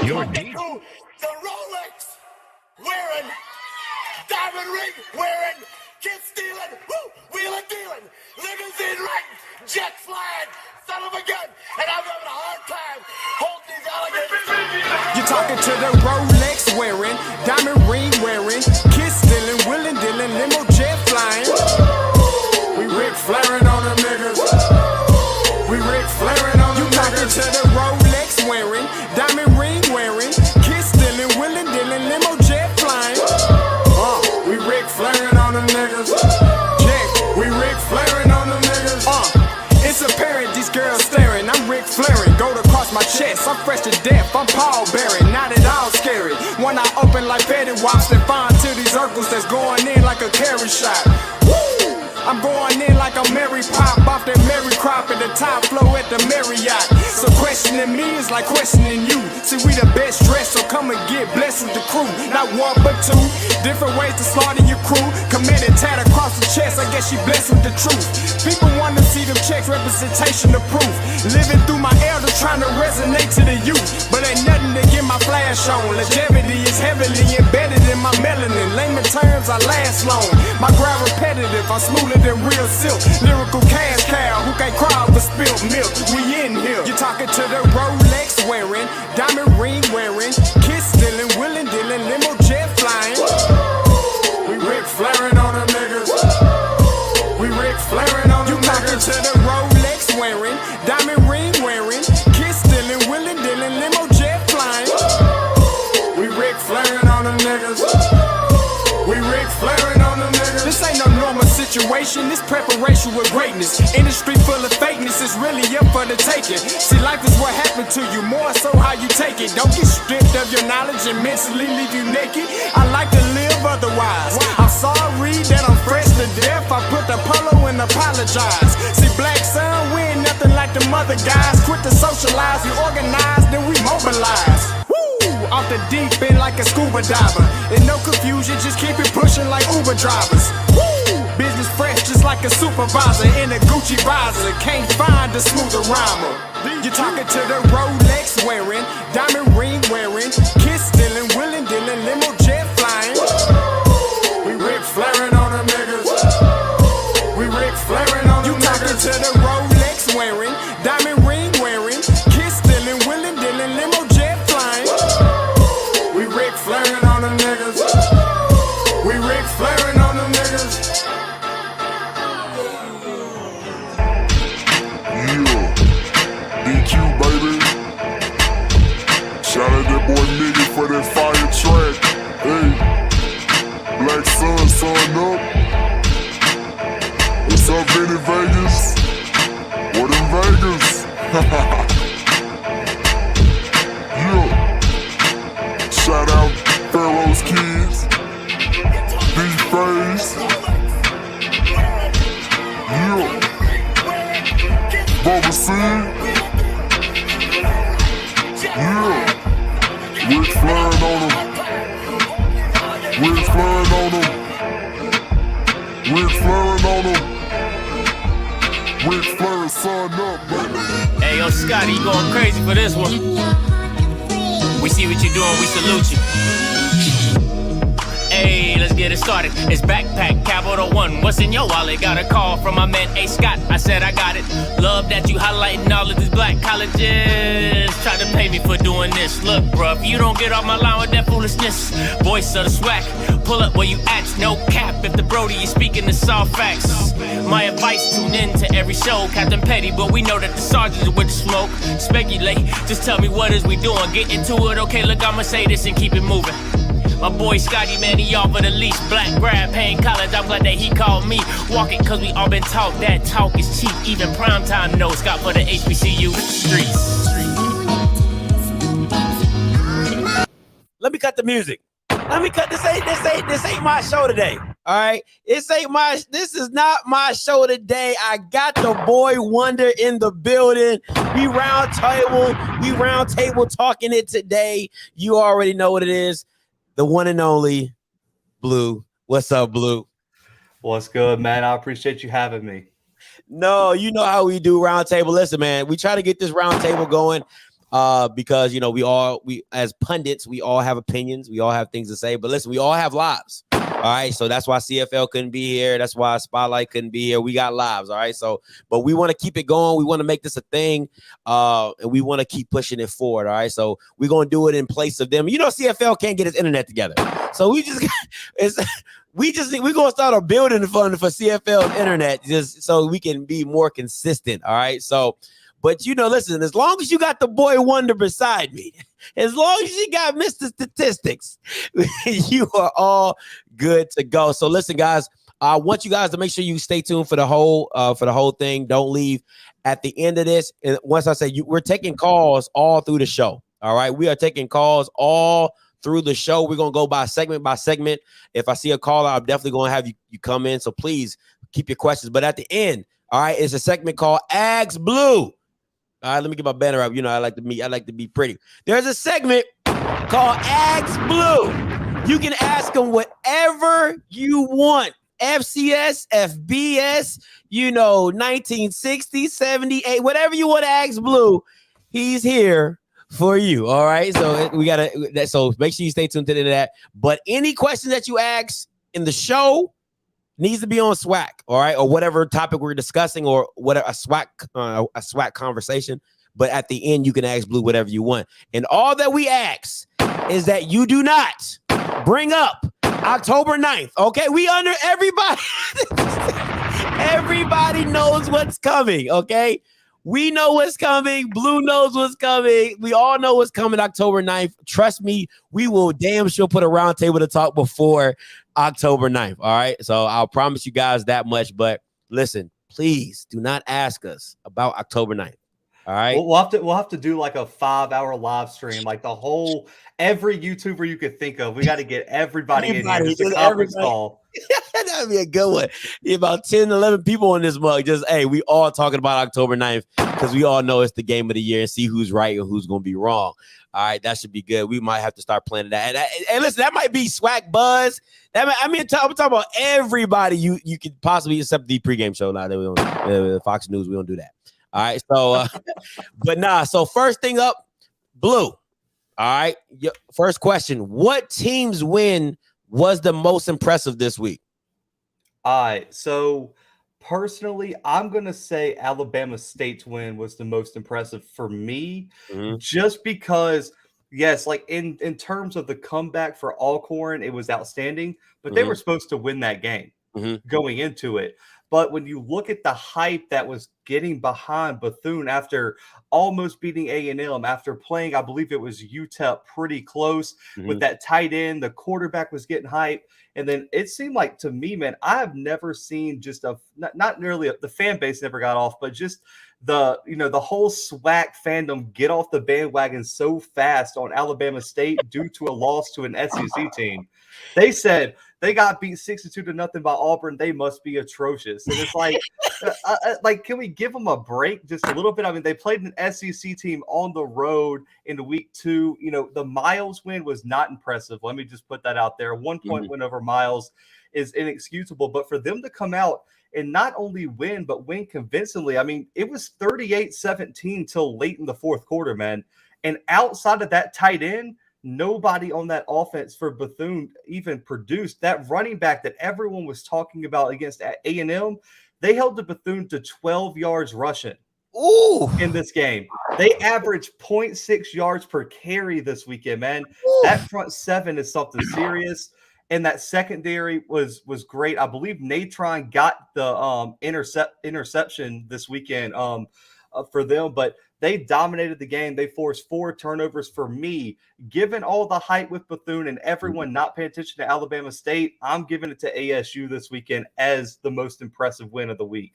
You're deep. The Rolex wearing, diamond ring wearing, kid stealing, wheeling dealing, limousine riding, jet flying, son of a gun, and I'm having a hard time holding these alligators. You're talking to the Rolex wearing, diamond ring wearing, kid stealing, wheeling dealing, limo jet flying. We Ric Flairing on them niggas. We Ric Flairing on them niggas. You talking to the Rolex wearing, diamond ring wearing, kid stealing, wheeling dealing, limo jet flying. We Ric Flairing on them niggas. Check, we Ric Flairing on them niggas. It's apparent these girls staring. I'm Ric Flairing, gold across my chest. I'm fresh to death, I'm Paul Bearing, not at all scary. When I open like Betty Wops and find to these circles that's going in like a carry shot. Woo! I'm going in like a Mary Pop off that Mary Crop at the top flow at the Marriott. So questioning me is like questioning you. See, we the best dressed, so come and get blessed with the crew. Not one but two, different ways to slaughter your crew. Committed tat across the chest, I guess she blessed with the truth. People want to see them checks, representation of proof. Living through my elders trying to resonate to the youth. But ain't nothing to get my flash on. Longevity is heavily embedded in my melanin. Layman terms, I last long. My grind repetitive, I'm smoother than real silk. Lyrical cash cow who can't cry over spilled milk. We in here. You're talking to the Rolex wearing, diamond ring wearing, kid stealing, wheeling dealing, limo jet flying. We Ric Flairing on them niggas. We Ric Flairing on them niggas. You talking to the Rolex wearing, diamond ring wearing, kid stealing, wheeling dealing, limo jet flying. We Ric Flairing on them niggas. We Ric Flairing on them niggas. This ain't no normal situation, this preparation with greatness. Industry full of fakeness, it's really up for the taking. See, life is what happened to you, more so how you take it. Don't get stripped of your knowledge and mentally leave you naked. I like to live otherwise. I'm sorry that I'm fresh to death. I put the polo and apologize. See, black son, we ain't nothing like the mother guys. Quit to socialize, we organize, then we mobilize. Off the deep end like a scuba diver. And no confusion, just keep it pushing like Uber drivers. Woo! Business fresh just like a supervisor in a Gucci visor. Can't find a smoother rhymer. You're talking to the Rolex wearing, diamond ring wearing, kid stealing, wheeling dealing, limo jet flying. We Ric Flairing on them niggas. We Ric Flairing on them niggas. You talking to the Rolex wearing, diamond ring wearing, kid stealing, wheeling dealing, limo jet flying. We Ric Flairing on them niggas. We Ric Flairing on them niggas. Yeah, DQ baby. Shout out that boy Nigga for that fire track. Hey, Black Sun, sun up. What's up, Vinny Vegas? What in Vegas? Yeah. Shout out Pharaoh's Kids, D-Phase, yeah, Bubba C, yeah, Ric Flairing on them, Ric Flairing on them, Ric Flairing on them, Ric Flairing, son up, baby. Hey, yo, Scotty, you going crazy for this one. We see what you're doing, we salute you. Hey, let's get it started. It's Backpack Capital One. What's in your wallet? Got a call from my man A. Scott. I said I got it. Love that you highlighting all of these black colleges. Try to pay me for doing this. Look, bruh, if you don't get off my line with that foolishness, voice of the swag, pull up where you at. No cap. If the Brody is speaking the soft facts. My advice, tune in to every show. Captain Petty, but we know that the sergeant is with the smoke. Speculate, just tell me what is we doing. Get into it, okay, look, I'ma say this and keep it moving. My boy Scotty, man, he offered the least. Black grad, paying college, I'm glad that he called me. Walk it, cause we all been taught that talk is cheap. Even primetime knows Scott for the HBCU streets. Let me cut the music. Let me cut this ain't my show today. All right. This is not my show today. I got the boy Wonder in the building. We roundtable talking it today. You already know what it is. The one and only Blue. What's up, Blue? What's good, man? I appreciate you having me. No, you know how we do roundtable. Listen, man, we try to get this roundtable going because we as pundits, we all have opinions, we all have things to say. But listen, we all have lives. All right, so that's why CFL couldn't be here. That's why Spotlight couldn't be here. We got lives. All right, so but we want to keep it going. We want to make this a thing, and we want to keep pushing it forward. All right, so we're gonna do it in place of them. CFL can't get its internet together, so we're gonna start a building fund for CFL internet just so we can be more consistent. All right, so. But listen, as long as you got the boy Wonder beside me, as long as you got Mr. Statistics, you are all good to go. So listen, guys, I want you guys to make sure you stay tuned for the whole thing. Don't leave at the end of this. And once I say we're taking calls all through the show. All right, we are taking calls all through the show. We're gonna go by segment. If I see a caller, I'm definitely gonna have you come in. So please keep your questions. But at the end, all right, it's a segment called Ags Blue. All right, let me get my banner up. I like to be pretty. There's a segment called Ags Blue. You can ask them whatever you want. FCS, FBS, 1960, 78, whatever you want to ask Blue, he's here for you. All right. So so make sure you stay tuned to that. But any questions that you ask in the show needs to be on SWAC, all right, or whatever topic we're discussing, or whatever a SWAC conversation. But at the end, you can ask Blue whatever you want, and all that we ask is that you do not bring up October 9th. Okay, we under everybody. Everybody knows what's coming. Okay, we know what's coming. Blue knows what's coming. We all know what's coming October 9th. Trust me, we will damn sure put a roundtable to talk before October 9th. All right. So I'll promise you guys that much. But listen, please do not ask us about October 9th. All right. We'll have to do like a 5-hour live stream, like every YouTuber you could think of. We got to get everybody in here. Just a conference call. That'd be a good one. About 10, 11 people in this mug. We all talking about October 9th because we all know it's the game of the year and see who's right and who's going to be wrong. All right, that should be good. We might have to start planning that. And listen, that might be SWAC Buzz. I'm talking about everybody you could possibly, except the pregame show. Now that we don't, Fox News, we don't do that. All right, so So first thing up, Blue. All right, first question: what team's win was the most impressive this week? All right, so personally, I'm going to say Alabama State's win was the most impressive for me, just because, yes, like in terms of the comeback for Alcorn, it was outstanding, but they were supposed to win that game going into it. But when you look at the hype that was getting behind Bethune after almost beating A&M, after playing, I believe it was UTEP pretty close with that tight end, the quarterback was getting hype. And then it seemed like, to me, man, I have never seen just not nearly the fan base never got off, but just the whole SWAC fandom get off the bandwagon so fast on Alabama State due to a loss to an SEC team. They said they got beat 62-0 by Auburn. They must be atrocious. And it's like, can we give them a break just a little bit? I mean, they played an SEC team on the road in week 2. The Miles win was not impressive. Let me just put that out there. 1 point win over Miles is inexcusable. But for them to come out and not only win, but win convincingly. I mean, it was 38-17 till late in the fourth quarter, man. And outside of that tight end, nobody on that offense for Bethune even produced. That running back that everyone was talking about against A&M, they held the Bethune to 12 yards rushing in this game. They averaged 0.6 yards per carry this weekend, man. That front seven is something serious. And that secondary was great. I believe Natron got the interception this weekend for them, but they dominated the game. They forced 4 turnovers. For me, given all the hype with Bethune and everyone not paying attention to Alabama State, I'm giving it to ASU this weekend as the most impressive win of the week.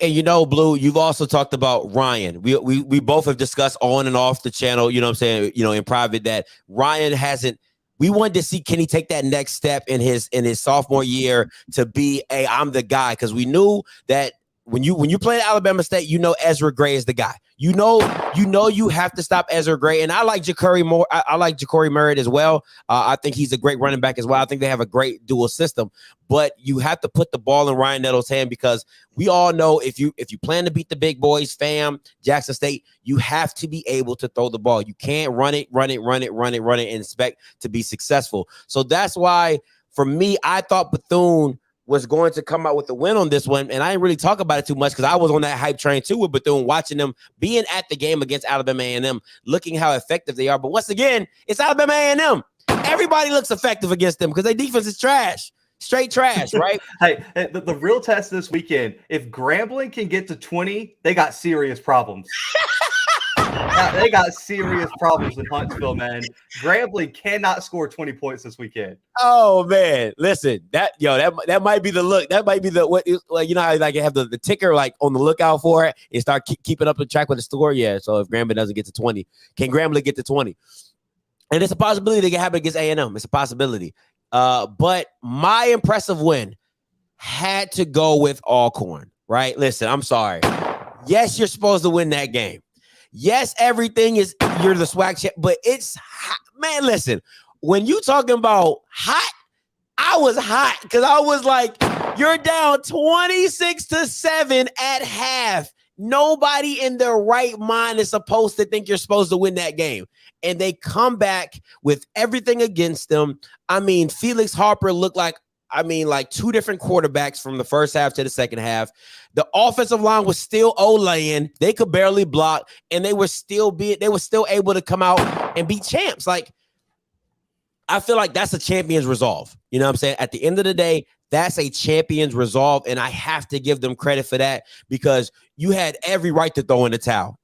And Blue, you've also talked about Ryan. We both have discussed on and off the channel, what I'm saying, in private, that Ryan hasn't. We wanted to see, can he take that next step in his sophomore year to be I'm the guy, because we knew that when you play at Alabama State, Ezra Gray is the guy. You have to stop Ezra Gray, and I like Ja'Cory Moore. I like Ja'Cory Merritt as well. I think he's a great running back as well. I think they have a great dual system, but you have to put the ball in Ryan Nettles' hand because we all know if you plan to beat the big boys, fam, Jackson State, you have to be able to throw the ball. You can't run it, and expect to be successful. So that's why, for me, I thought Bethune was going to come out with a win on this one, and I didn't really talk about it too much because I was on that hype train too with Bethune, watching them being at the game against Alabama A&M, looking how effective they are. But once again, it's Alabama A&M. Everybody looks effective against them because their defense is trash. Straight trash, right? Hey, the real test this weekend, if Grambling can get to 20, they got serious problems. They got serious problems in Huntsville, man. Grambling cannot score 20 points this weekend. Oh man, listen, that might be the look. That might be the what you know how like you have the ticker like on the lookout for it and start keeping up the track with the score. Yeah, so if Grambling doesn't get to 20, can Grambling get to 20? And it's a possibility they can happen against A&M. It's a possibility. But my impressive win had to go with Alcorn, right? Listen, I'm sorry. Yes, you're supposed to win that game. Yes, everything is you're the SWAC champ, but it's hot. Man, listen, when you talking about hot, I was hot because I was like, you're down 26-7 at half. Nobody in their right mind is supposed to think you're supposed to win that game. And they come back with everything against them. I mean, Felix Harper looked like two different quarterbacks from the first half to the second half. The offensive line was still O-laying. They could barely block, and they were still able to come out and be champs. Like, I feel like that's a champion's resolve. You know what I'm saying? At the end of the day, that's a champion's resolve, and I have to give them credit for that because you had every right to throw in the towel.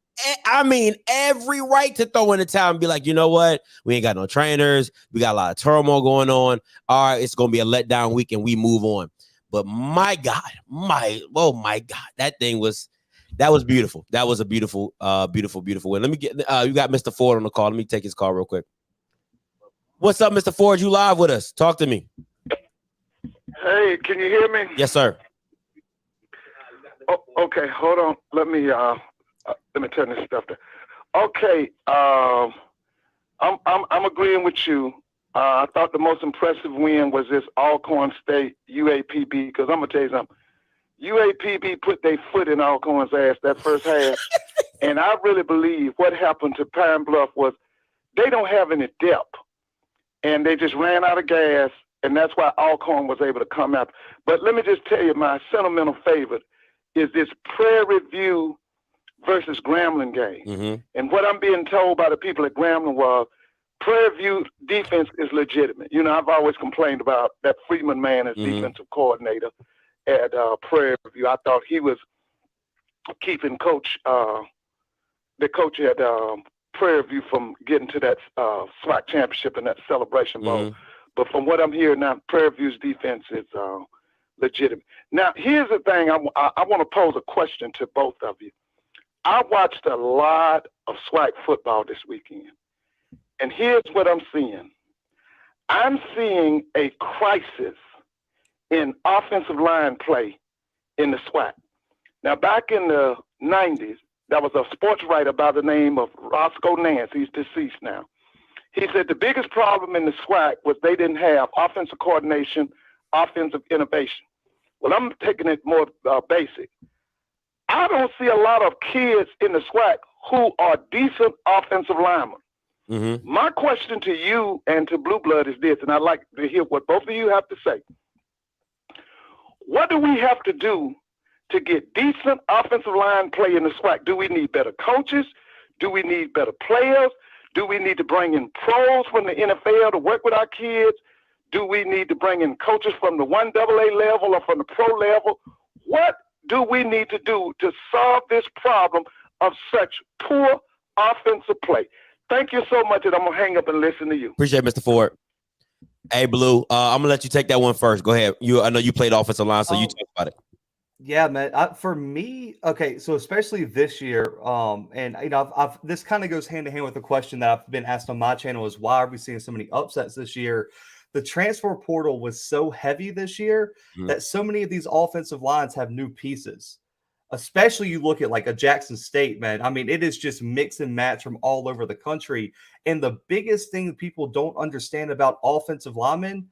I mean, every right to throw in the towel and be like, you know what? We ain't got no trainers. We got a lot of turmoil going on. All right, it's going to be a letdown week and we move on. But my God, that was beautiful. That was a beautiful win. Let me get, you got Mr. Ford on the call. Let me take his call real quick. What's up, Mr. Ford? You live with us. Talk to me. Hey, can you hear me? Yes, sir. Oh, okay, hold on. Let me turn this stuff down. Okay, I'm agreeing with you. I thought the most impressive win was this Alcorn State UAPB because I'm gonna tell you something. UAPB put their foot in Alcorn's ass that first half, and I really believe what happened to Pine Bluff was they don't have any depth, and they just ran out of gas, and that's why Alcorn was able to come out. But let me just tell you, my sentimental favorite is this Prairie View versus Grambling game. Mm-hmm. And what I'm being told by the people at Grambling was Prairie View defense is legitimate. You know, I've always complained about that Freeman man as defensive coordinator at Prairie View. I thought he was keeping the coach at Prairie View from getting to that SWAC championship and that Celebration Bowl. Mm-hmm. But from what I'm hearing now, Prairie View's defense is legitimate. Now, here's the thing. I want to pose a question to both of you. I watched a lot of SWAC football this weekend, and here's what I'm seeing. I'm seeing a crisis in offensive line play in the SWAC. Now, back in the 90s, there was a sports writer by the name of Roscoe Nance. He's deceased now. He said the biggest problem in the SWAC was they didn't have offensive coordination, offensive innovation. Well, I'm taking it more basic. I don't see a lot of kids in the SWAC who are decent offensive linemen. Mm-hmm. My question to you and to Blue Blood is this, and I'd like to hear what both of you have to say. What do we have to do to get decent offensive line play in the SWAC? Do we need better coaches? Do we need better players? Do we need to bring in pros from the NFL to work with our kids? Do we need to bring in coaches from the 1AA level or from the pro level? What do we need to do to solve this problem of such poor offensive play? Thank you so much, and I'm going to hang up and listen to you. Appreciate it, Mr. Ford. Hey, Blue, I'm going to let you take that one first. Go ahead. I know you played offensive line, so you talk about it. Yeah, man. For me, okay, so especially this year, and you know, I've this kind of goes hand in hand with the question that I've been asked on my channel is why are we seeing so many upsets this year? The transfer portal was so heavy this year that so many of these offensive lines have new pieces. Especially you look at like a Jackson State, man. I mean, it is just mix and match from all over the country. And the biggest thing that people don't understand about offensive linemen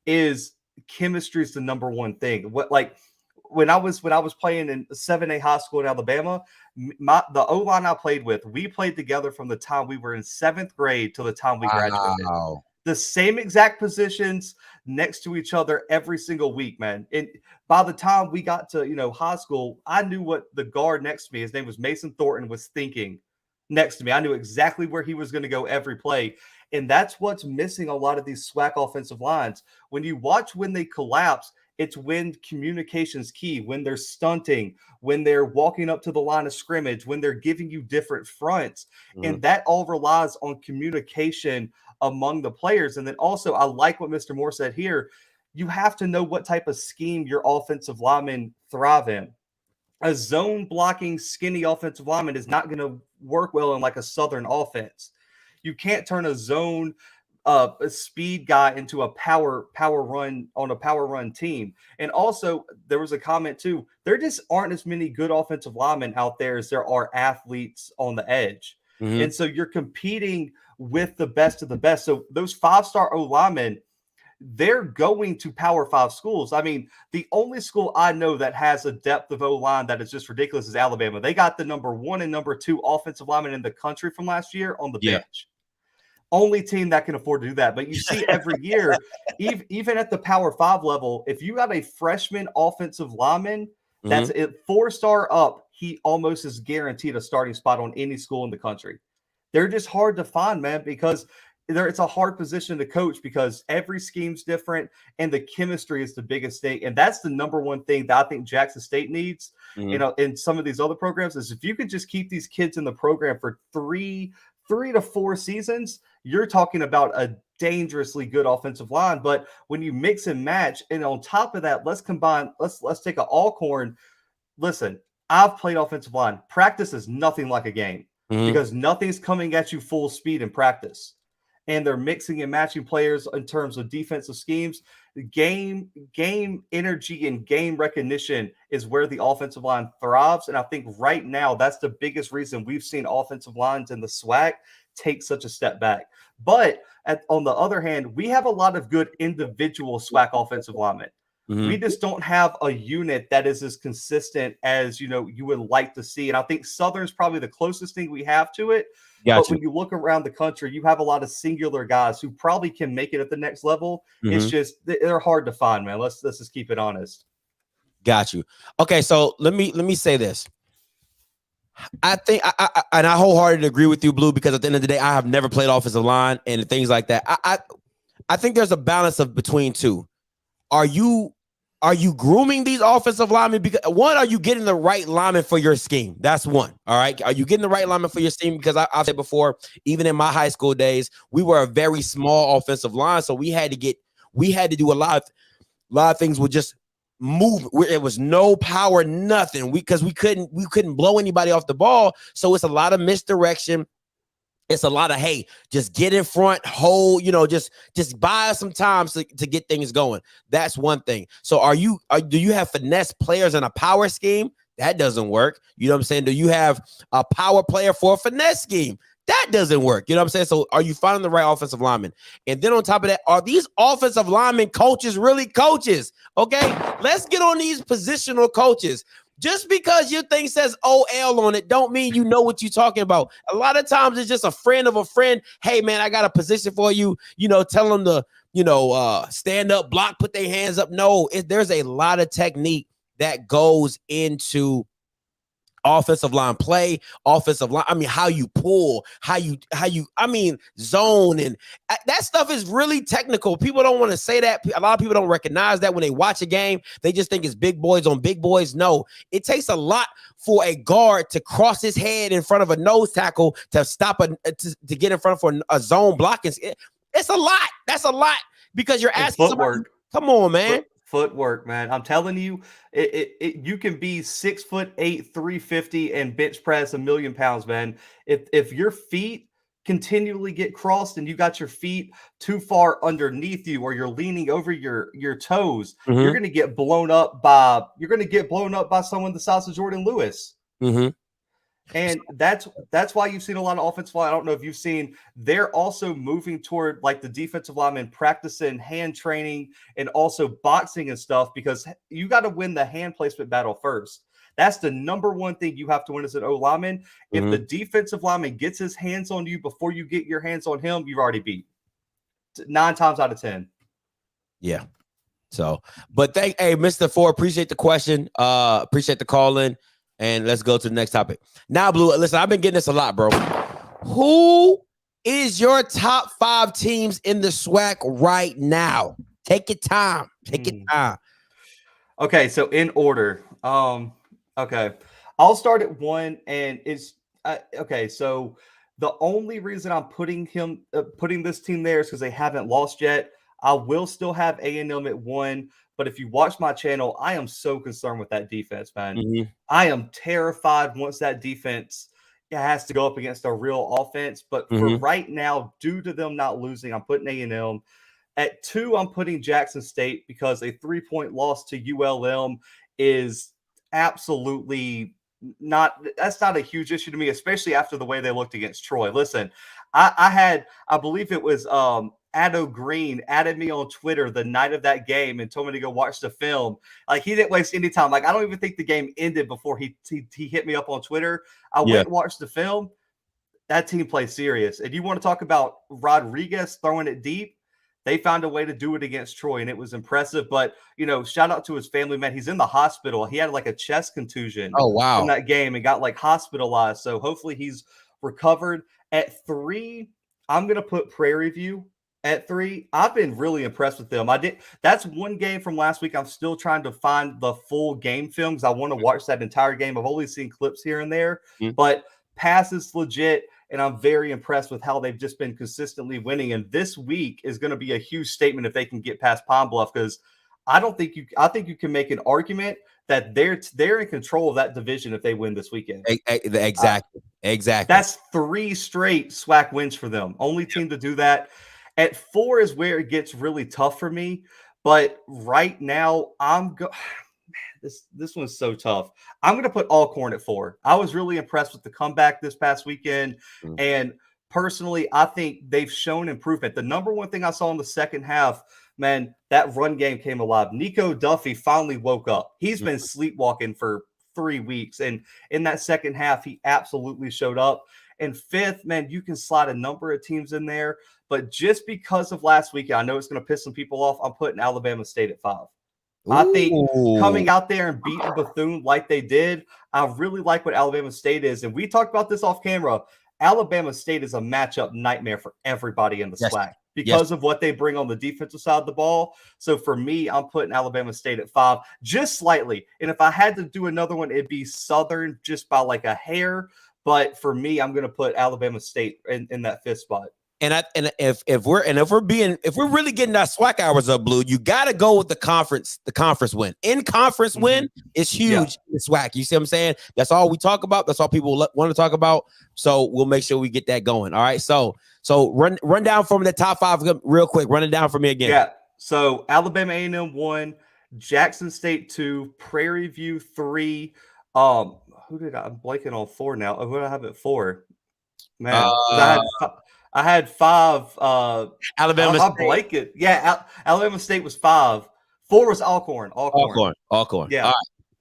is chemistry is the number one thing. What like when I was playing in 7A high school in Alabama, the O-line I played with, we played together from the time we were in 7th grade till the time we graduated. Wow. The same exact positions next to each other every single week, man. And by the time we got to, high school, I knew what the guard next to me, his name was Mason Thornton, was thinking next to me. I knew exactly where he was going to go every play. And that's what's missing a lot of these SWAC offensive lines. When you watch when they collapse, it's when communication's key, when they're stunting, when they're walking up to the line of scrimmage, when they're giving you different fronts. And that all relies on communication among the players. And then also, I like what Mr. Moore said here. You have to know what type of scheme your offensive linemen thrive in. A zone blocking, skinny offensive lineman is not going to work well in like a Southern offense. You can't turn a zone a speed guy into a power run on a power run team. And also, there was a comment too. There just aren't as many good offensive linemen out there as there are athletes on the edge. And so you're competing with the best of the best. So those 5-star O linemen, they're going to Power 5 schools. I mean, the only school I know that has a depth of O line that is just ridiculous is Alabama. They got the number 1 and number 2 offensive linemen in the country from last year on the bench. Only team that can afford to do that. But you see every year, even at the Power 5 level, if you got a freshman offensive lineman that's at 4-star up, he almost is guaranteed a starting spot on any school in the country. They're just hard to find, man, because it's a hard position to coach because every scheme's different and the chemistry is the biggest thing. And that's the number one thing that I think Jackson State needs, in some of these other programs, is if you could just keep these kids in the program for three to 4 seasons, you're talking about a dangerously good offensive line. But when you mix and match, and on top of that, let's take an Alcorn. Listen, I've played offensive line. Practice is nothing like a game because nothing's coming at you full speed in practice. And they're mixing and matching players in terms of defensive schemes. Game energy and game recognition is where the offensive line thrives. And I think right now that's the biggest reason we've seen offensive lines in the SWAC take such a step back. But on the other hand, we have a lot of good individual SWAC offensive linemen. We just don't have a unit that is as consistent as you would like to see. And I think Southern's probably the closest thing we have to it. But when you look around the country, you have a lot of singular guys who probably can make it at the next level. It's just they're hard to find, man. Let's just keep it honest. Got you. Okay, so let me say this. I think I wholeheartedly agree with you, Blue, because at the end of the day, I have never played offensive line and things like that. I think there's a balance between two. Are you grooming these offensive linemen? Because one, are you getting the right lineman for your scheme? That's one. All right. Are you getting the right lineman for your scheme? Because I've said before, even in my high school days, we were a very small offensive line. So we had to do a lot of things with just move. It was no power, nothing. Because we couldn't blow anybody off the ball. So it's a lot of misdirection. It's a lot of, hey, just get in front, hold, just buy us some time to get things going. That's one thing. So do you have finesse players in a power scheme? That doesn't work. You know what I'm saying? Do you have a power player for a finesse scheme? That doesn't work. You know what I'm saying? So are you finding the right offensive lineman? And then on top of that, are these offensive linemen coaches really coaches? Okay, let's get on these positional coaches. Just because your thing says OL on it don't mean you know what you're talking about. A lot of times it's just a friend of a friend. Hey, man, I got a position for you. Tell them to, stand up, block, put their hands up. No, there's a lot of technique that goes into offensive line play, offensive line. I mean, how you pull, how you, zone. And that stuff is really technical. People don't want to say that. A lot of people don't recognize that when they watch a game. They just think it's big boys on big boys. No, it takes a lot for a guard to cross his head in front of a nose tackle to stop to get in front for a zone block. It's a lot. That's a lot because you're asking footwork. Come on, man. Footwork, man. I'm telling you, you can be 6'8", 350 and bench press 1,000,000 pounds, man. If your feet continually get crossed and you got your feet too far underneath you or you're leaning over your toes, you're going to get blown up by someone the size of Jordan Lewis. And that's why you've seen a lot of offensive line. I don't know if you've seen, they're also moving toward like the defensive linemen practicing hand training and also boxing and stuff, because you got to win the hand placement battle first. That's the number one thing you have to win as an O-lineman. If the defensive lineman gets his hands on you before you get your hands on him, you've already beat 9 times out of 10. Yeah. So, but hey, Mr. Ford, appreciate the question. Appreciate the call in. And let's go to the next topic. Now, Blue, listen, I've been getting this a lot, bro. Who is your top 5 teams in the SWAC right now? Take your time. Take your time. Okay, so in order. Okay. I'll start at 1, and it's okay, so the only reason I'm putting this team there is because they haven't lost yet. I will still have A&M at 1. But if you watch my channel, I am so concerned with that defense, man. I am terrified once that defense has to go up against a real offense. But for right now, due to them not losing, I'm putting A&M. At 2, I'm putting Jackson State because a 3-point loss to ULM is absolutely that's not a huge issue to me, especially after the way they looked against Troy. Listen, I believe it was Addo Green added me on Twitter the night of that game and told me to go watch the film. Like, he didn't waste any time. Like, I don't even think the game ended before he hit me up on Twitter. I went and watched the film. That team plays serious. And you want to talk about Rodriguez throwing it deep? They found a way to do it against Troy, and it was impressive. But, shout out to his family, man. He's in the hospital. He had like a chest contusion from that game and got like hospitalized. So hopefully he's recovered. At 3, I'm going to put Prairie View. At 3, I've been really impressed with them. That's one game from last week. I'm still trying to find the full game film because I want to watch that entire game. I've only seen clips here and there, but pass is legit, and I'm very impressed with how they've just been consistently winning. And this week is going to be a huge statement if they can get past Pine Bluff, because I think you can make an argument that they're in control of that division if they win this weekend. Exactly. That's 3 straight SWAC wins for them. Only team to do that. At 4 is where it gets really tough for me, but right now this one's so tough. I'm going to put Alcorn at 4. I was really impressed with the comeback this past weekend, and personally, I think they've shown improvement. The number one thing I saw in the second half, man, that run game came alive. Nico Duffy finally woke up. He's been sleepwalking for 3 weeks, and in that second half, he absolutely showed up. And 5th, man, you can slide a number of teams in there. But just because of last week, I know it's going to piss some people off. I'm putting Alabama State at 5. I think coming out there and beating Bethune like they did, I really like what Alabama State is. And we talked about this off camera. Alabama State is a matchup nightmare for everybody in the SWAC because of what they bring on the defensive side of the ball. So for me, I'm putting Alabama State at 5, just slightly. And if I had to do another one, it'd be Southern just by like a hair. But for me, I'm going to put Alabama State in that 5th spot. And if we're really getting that SWAC hours up, Blue, you got to go with the conference win. In conference win is huge in SWAC. You see what I'm saying? That's all we talk about. That's all people want to talk about. So we'll make sure we get that going. All right. So run down from the top 5 real quick. Run it down for me again. Yeah. So Alabama A&M 1, Jackson State 2, Prairie View 3. I'm blanking on 4 now. Who did I have at 4? Man, I had 5. Alabama State. Blanket. Yeah, Alabama State was 5. 4 was Alcorn. Alcorn. Yeah. All right.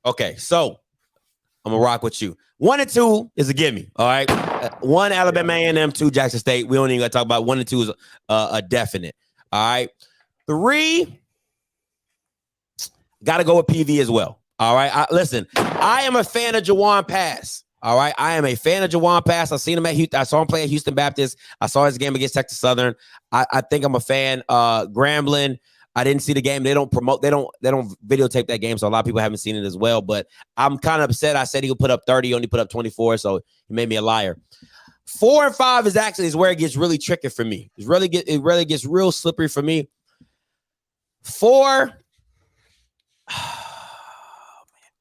Okay, so I'm gonna rock with you. 1 and 2 is a gimme. All right. 1 Alabama A&M, 2 Jackson State. We don't even got to talk about 1 and 2 is a definite. All right. 3, got to go with PV as well. All right. Listen, I am a fan of Jawan Pass. All right. I am a fan of Jawan Pass. I've seen him at Houston. I saw him play at Houston Baptist. I saw his game against Texas Southern. I think I'm a fan. Grambling, I didn't see the game. They don't videotape that game. So a lot of people haven't seen it as well. But I'm kind of upset. I said he would put up 30. He only put up 24. So he made me a liar. 4 and 5 is where it gets really tricky for me. It really gets real slippery for me. 4.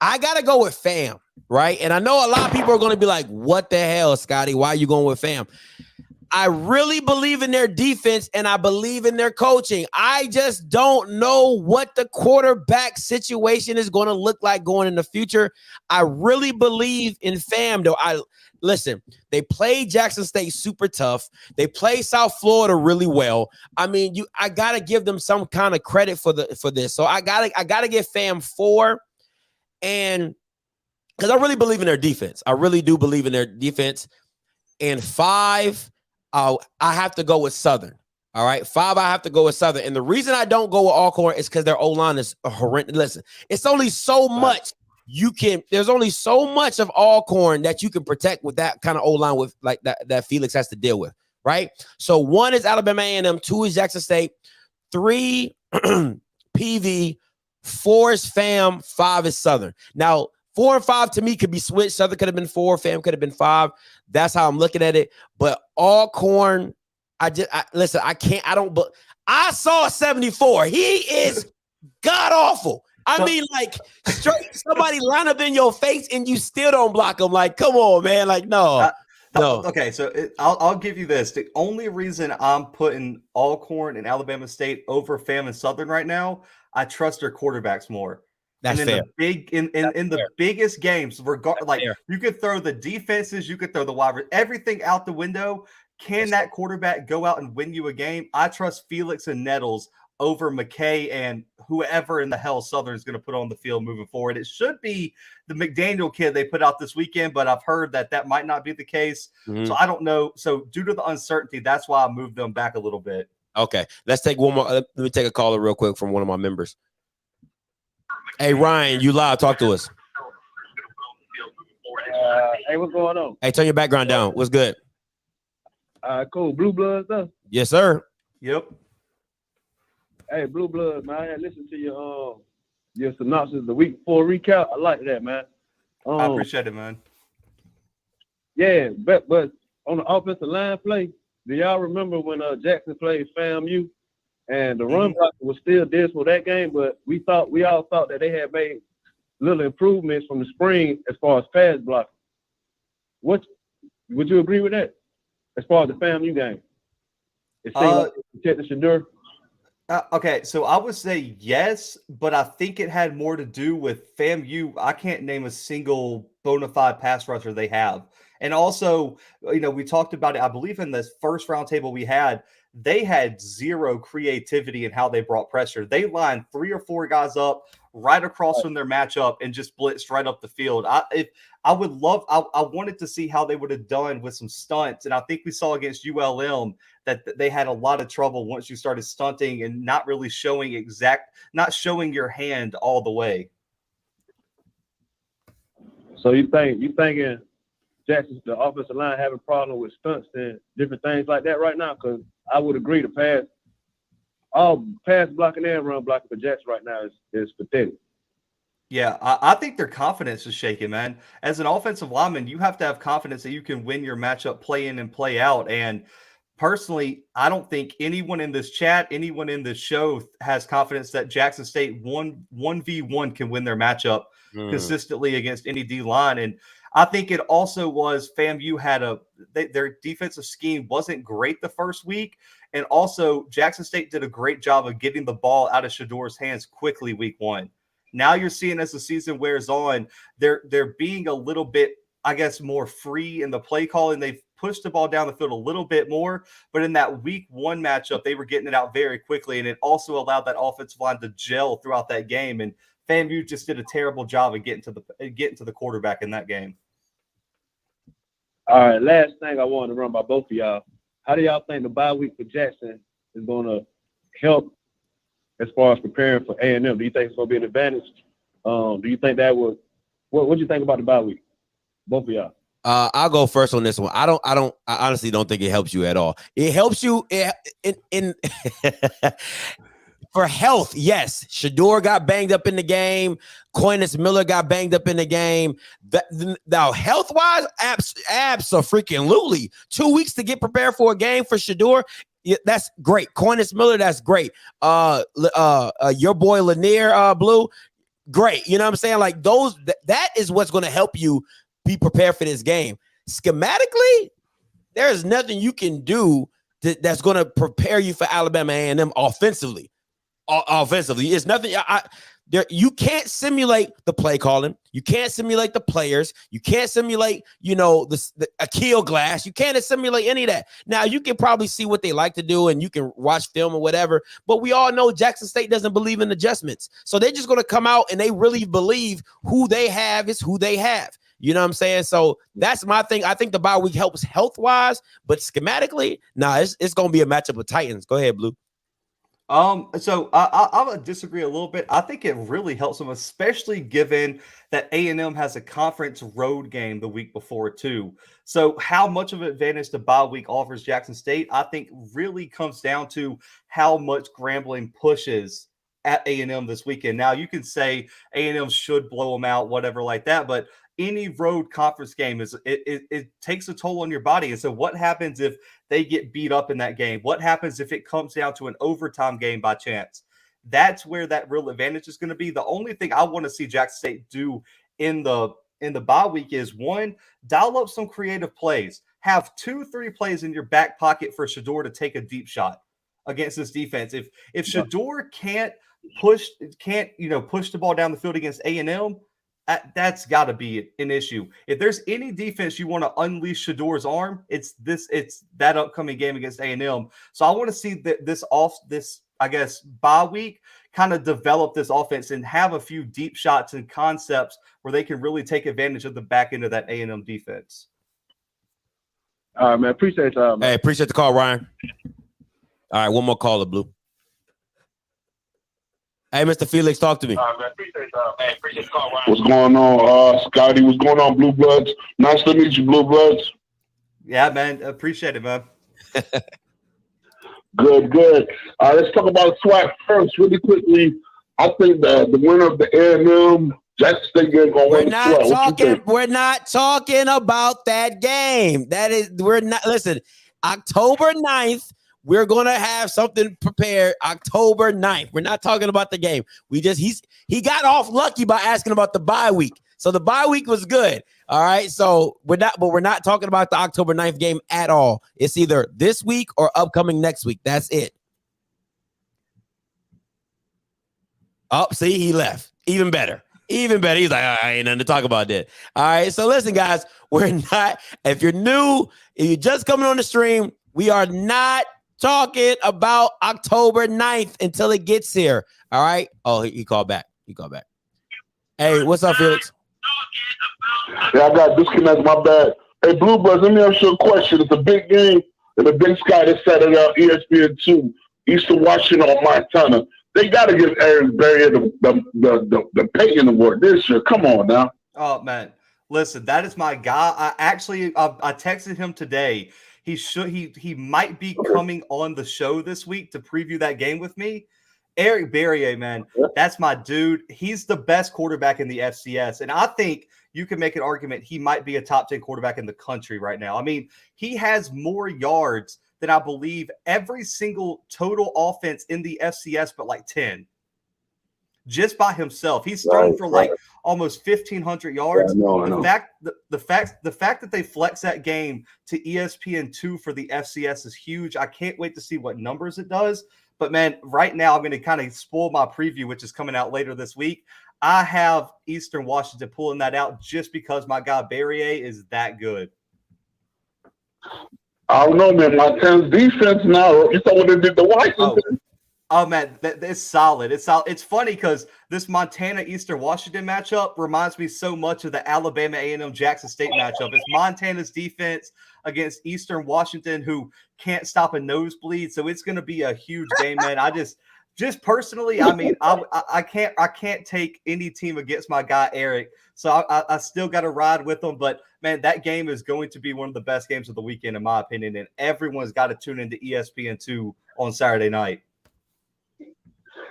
I got to go with FAM, right? And I know a lot of people are going to be like, what the hell, Scotty? Why are you going with FAM? I really believe in their defense and I believe in their coaching. I just don't know what the quarterback situation is going to look like going in the future. I really believe in FAM, though. Listen, they played Jackson State super tough. They played South Florida really well. I mean, I gotta give them some kind of credit for this. So I gotta give FAM 4, and because I really believe in their defense. I really do believe in their defense. And 5. I have to go with Southern. All right. 5, I have to go with Southern. And the reason I don't go with Alcorn is because their O-line is horrendous. Listen, it's only so much there's only so much of Alcorn that you can protect with that kind of O-line with like that Felix has to deal with. Right. So 1 is Alabama A&M, 2 is Jackson State, 3 PV, 4 is FAM, 5 is Southern. Now, 4 and 5 to me could be switched. Southern could have been 4, FAM could have been 5. That's how I'm looking at it. But Alcorn, listen, I saw 74. He is god awful. I mean, like, straight somebody line up in your face and you still don't block him. Like, come on, man. Like, no. No. Okay, so I'll give you this. The only reason I'm putting Alcorn and Alabama State over FAM and Southern right now, I trust their quarterbacks more. That's and in fair. the biggest games, you could throw the defenses, you could throw the wide, everything out the window. Can that quarterback go out and win you a game? I trust Felix and Nettles over McKay and whoever in the hell Southern is going to put on the field moving forward. It should be the McDaniel kid they put out this weekend, but I've heard that might not be the case. Mm-hmm. So I don't know. So due to the uncertainty, that's why I moved them back a little bit. Okay, let's take one more. Let me take a caller real quick from one of my members. Hey, Ryan, you live. Talk to us. Hey, what's going on? Hey, turn your background down. What's good? Cool. Blue Bloods, though? Yes, sir. Yep. Hey, Blue Bloods, man. I had listened to your synopsis the week before recap. I like that, man. I appreciate it, man. Yeah, but on the offensive line play, do y'all remember when Jackson played FAMU? And the run block was still dismal that game, but we all thought that they had made little improvements from the spring as far as pass blocking. Would you agree with that? As far as the FAMU game, it seemed like protecting Shadur. Okay, so I would say yes, but I think it had more to do with FAMU. I can't name a single bona fide pass rusher they have. And also, we talked about it, I believe in this first roundtable we had, they had zero creativity in how they brought pressure. They lined 3 or 4 guys up right across from their matchup and just blitzed right up the field. I wanted to see how they would have done with some stunts. And I think we saw against ULM that they had a lot of trouble once you started stunting and not really showing not showing your hand all the way. So you thinking Jackson's the offensive line having a problem with stunts and different things like that right now? Because I would agree all pass blocking and run blocking for Jackson right now is pathetic. Yeah, I think their confidence is shaking, man. As an offensive lineman, you have to have confidence that you can win your matchup play in and play out. And personally, I don't think anyone in this chat, anyone in this show has confidence that Jackson State 1v1 can win their matchup consistently against any D line. And I think it also was FAMU had their defensive scheme wasn't great the first week. And also Jackson State did a great job of getting the ball out of Shador's hands quickly week 1. Now you're seeing as the season wears on, they're being a little bit, I guess, more free in the play call, and they've pushed the ball down the field a little bit more. But in that week 1 matchup, they were getting it out very quickly, and it also allowed that offensive line to gel throughout that game. And FAMU just did a terrible job of getting to the quarterback in that game. All right, last thing I wanted to run by both of y'all. How do y'all think the bye week for Jackson is going to help as far as preparing for A&M? Do you think it's going to be an advantage? Do you think that would? What do you think about the bye week? Both of y'all. I'll go first on this one. I honestly don't think it helps you at all. It helps you in for health. Yes, Shador got banged up in the game. Coinus Miller got banged up in the game. Now, health-wise, abso-freaking-lutely. 2 weeks to get prepared for a game for Shador. Yeah, that's great. Coinus Miller, that's great. Your boy Lanier, Blue, great. You know what I'm saying? Like that is what's going to help you be prepared for this game. Schematically, there is nothing you can do that's going to prepare you for Alabama A&M offensively. Offensively, it's nothing. You can't simulate the play calling. You can't simulate the players. You can't simulate, the Akil Glass. You can't simulate any of that. Now, you can probably see what they like to do, and you can watch film or whatever. But we all know Jackson State doesn't believe in adjustments. So they're just going to come out and they really believe who they have is who they have. You know what I'm saying? So that's my thing. I think the bye week helps health-wise, but schematically, it's going to be a matchup with Titans. Go ahead, Blue. So I would disagree a little bit. I think it really helps them, especially given that A&M has a conference road game the week before too. So how much of an advantage the bye week offers Jackson State, I think really comes down to how much Grambling pushes at A&M this weekend. Now you can say A&M should blow them out, whatever like that, but any road conference game it takes a toll on your body. And so what happens if they get beat up in that game? What happens if it comes down to an overtime game by chance? That's where that real advantage is going to be. The only thing I want to see Jackson State do in the bye week is, one, dial up some creative plays. Have 2-3 plays in your back pocket for Shedeur to take a deep shot against this defense. If Shedeur can't push the ball down the field against A&M, that's got to be an issue. If there's any defense you want to unleash Shedeur's arm, it's that upcoming game against A&M. So I want to see this bye week kind of develop this offense and have a few deep shots and concepts where they can really take advantage of the back end of that A&M defense. All right, man. Appreciate y'all, man. Hey, appreciate the call, Ryan. All right, one more caller, Blue. Hey, Mr. Felix, talk to me. What's going on, Scotty? What's going on, Blue Bloods? Nice to meet you, Blue Bloods. Yeah, man. Appreciate it, man. Good. Let's talk about SWAC first, really quickly. I think the winner of the A&M Jackson State game going to win the SWAC. We're not talking about that game. Listen, October 9th. We're going to have something prepared October 9th. We're not talking about the game. He got off lucky by asking about the bye week. So the bye week was good. All right. So we're not talking about the October 9th game at all. It's either this week or upcoming next week. That's it. Oh, see, he left. Even better. He's like, I ain't nothing to talk about that. All right. So listen, guys, if you're new, if you're just coming on the stream, we are not talking about October 9th until it gets here. All right. Oh, he called back. Hey, what's up, Felix? Yeah, I got disconnected. My bad. Hey, Blue Bloods, let me ask you a question. It's a big game in the Big Sky this Saturday on ESPN2, Eastern Washington on Montana. They got to give Eric Berry the Peyton Award this year. Come on now. Oh, man. Listen, that is my guy. I texted him today. He might be coming on the show this week to preview that game with me. Eric Berrier, man, that's my dude. He's the best quarterback in the FCS, and I think you can make an argument he might be a top 10 quarterback in the country right now. I mean, he has more yards than I believe every single total offense in the FCS, but like 10. Just by himself, he's thrown for like almost 1,500 yards. Yeah, The fact that they flex that game to ESPN2 for the FCS is huge. I can't wait to see what numbers it does. But man, right now I'm going to kind of spoil my preview, which is coming out later this week. I have Eastern Washington pulling that out just because my guy Berrier is that good. I don't know, man. Montana's defense now. You saw what they did to Washington. Oh man, it's solid. It's solid. It's funny because this Montana Eastern Washington matchup reminds me so much of the Alabama A&M Jackson State matchup. It's Montana's defense against Eastern Washington, who can't stop a nosebleed. So it's going to be a huge game, man. I just personally, I mean, I can't take any team against my guy Eric. So I still got to ride with them. But man, that game is going to be one of the best games of the weekend, in my opinion. And everyone's got to tune into ESPN2 on Saturday night.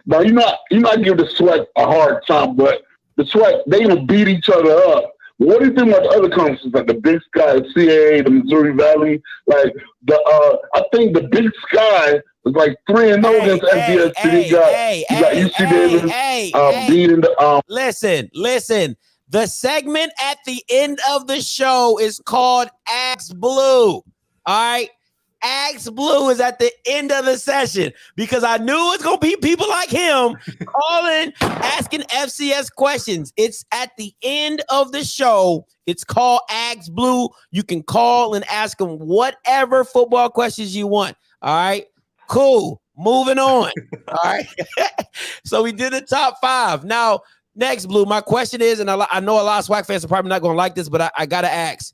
Now, I give the SWAC a hard time, but the SWAC, they even beat each other up. What do you think about the other conferences, like the Big Sky, the CAA, the Missouri Valley? Like, I think the Big Sky was like 3-0 against FBS. You got UC Davis beating the Listen. The segment at the end of the show is called Ask Blue. All All right. Ask Blue is at the end of the session because I knew it's going to be people like him calling, asking FCS questions. It's at the end of the show. It's called Ask Blue. You can call and ask him whatever football questions you want. All right. Cool. Moving on. All right. So we did the top 5. Now, next, Blue, my question is, and I know a lot of SWAC fans are probably not going to like this, but I got to ask.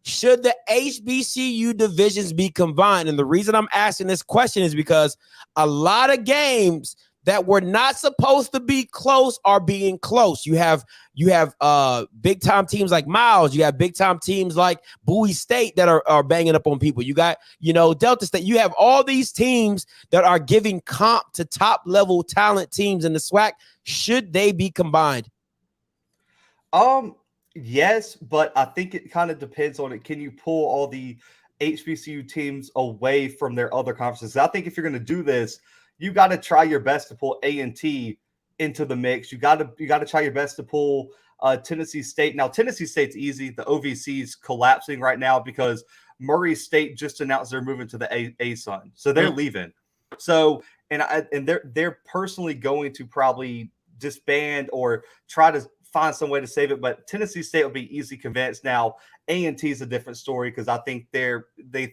Should the HBCU divisions be combined? And the reason I'm asking this question is because a lot of games that were not supposed to be close are being close. You have big time teams like Miles. You have big time teams like Bowie State that are banging up on people. You got, Delta State. You have all these teams that are giving comp to top level talent teams in the SWAC. Should they be combined? Yes, but I think it kind of depends on it. Can you pull all the HBCU teams away from their other conferences? I think if you're going to do this, you got to try your best to pull A&T into the mix. You got to try your best to pull Tennessee State. Now, Tennessee State's easy. The OVC's collapsing right now because Murray State just announced they're moving to the A-Sun, so they're leaving. So, and they're personally going to probably disband or try to find some way to save it, but Tennessee State will be easy convinced. Now, A&T is a different story because I think they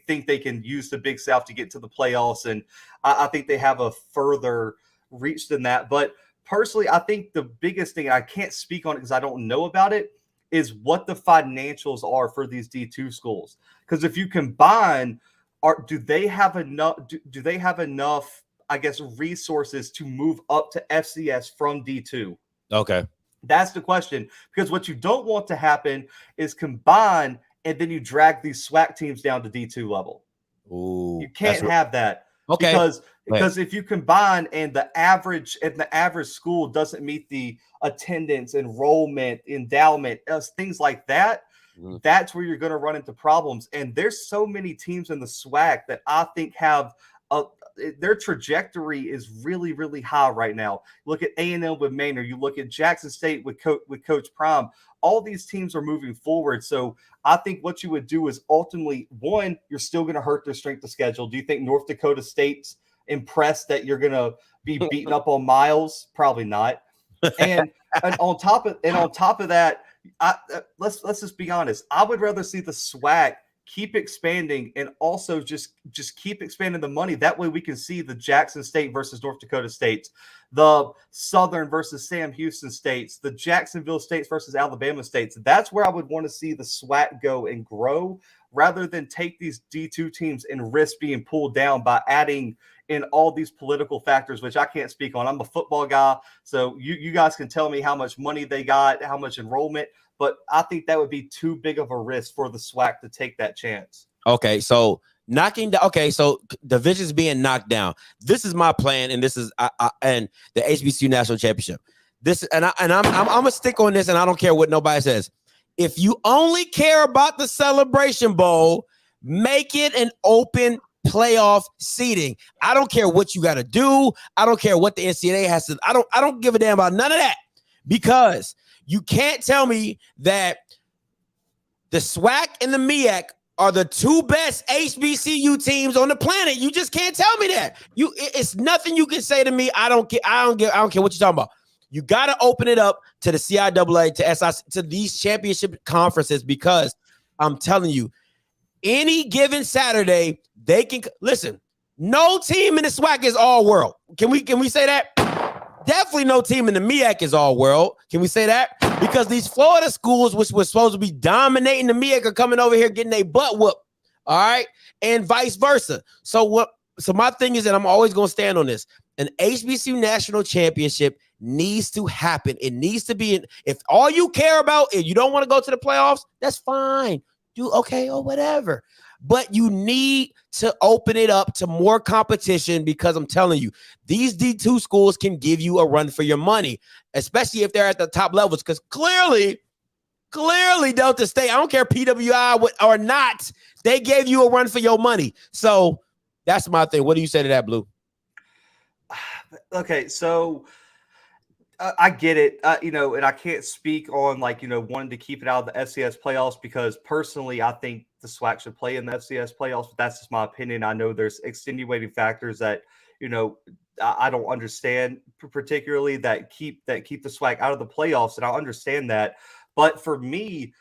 think they can use the Big South to get to the playoffs, and I think they have a further reach than that. But personally, I think the biggest thing, and I can't speak on it because I don't know about it, is what the financials are for these D2 schools. Because if you combine, do they have enough? Do they have enough, I guess, resources to move up to FCS from D2? Okay. That's the question, because what you don't want to happen is combine and then you drag these SWAC teams down to D2 level. Ooh, you can't have that. Okay. Because if you combine and the average school doesn't meet the attendance, enrollment, endowment, things like that, that's where you're going to run into problems. And there's so many teams in the SWAC that I think have their trajectory is really, really high right now. Look at A&M with Maynard. You look at Jackson State with Coach Prime. All these teams are moving forward. So I think what you would do is ultimately, one, you're still going to hurt their strength of schedule. Do you think North Dakota State's impressed that you're going to be beating up on Miles? Probably not. And on top of that, let's just be honest. I would rather see the SWAC keep expanding and also just keep expanding the money. That way we can see the Jackson State versus North Dakota States, the Southern versus Sam Houston States, the Jacksonville States versus Alabama States. That's where I would want to see the SWAC go and grow rather than take these D2 teams and risk being pulled down by adding in all these political factors, which I can't speak on. I'm a football guy, so you guys can tell me how much money they got, how much enrollment, but I think that would be too big of a risk for the SWAC to take that chance. Okay, so so divisions being knocked down. This is my plan, and this is and the HBCU National Championship. I'm gonna stick on this, and I don't care what nobody says. If you only care about the Celebration Bowl, make it an open playoff seating. I don't care what you got to do. I don't care what the NCAA has to. I don't give a damn about none of that, because you can't tell me that the SWAC and the MEAC are the two best HBCU teams on the planet. You just can't tell me that. It's nothing you can say to me. I don't care what you're talking about. You got to open it up to the CIAA, to SIC, to these championship conferences, because I'm telling you, any given Saturday, they can listen. No team in the SWAC is all world. Can we say that? Definitely no team in the MEAC is all world. Can we say that? Because these Florida schools, which were supposed to be dominating the MEAC, are coming over here getting their butt whooped. All right, and vice versa. So my thing is that I'm always going to stand on this. An HBCU national championship needs to happen. It needs to be. If all you care about, if you don't want to go to the playoffs, that's fine. Do okay or whatever. But you need to open it up to more competition, because I'm telling you, these D2 schools can give you a run for your money, especially if they're at the top levels, because clearly Delta State, I don't care PWI or not, they gave you a run for your money. So that's my thing. What do you say to that, Blue? Okay, so I get it, and I can't speak on wanting to keep it out of the FCS playoffs because personally, I think the SWAC should play in the FCS playoffs. But that's just my opinion. I know there's extenuating factors that I don't understand, particularly that keep the SWAC out of the playoffs, and I understand that. But for me,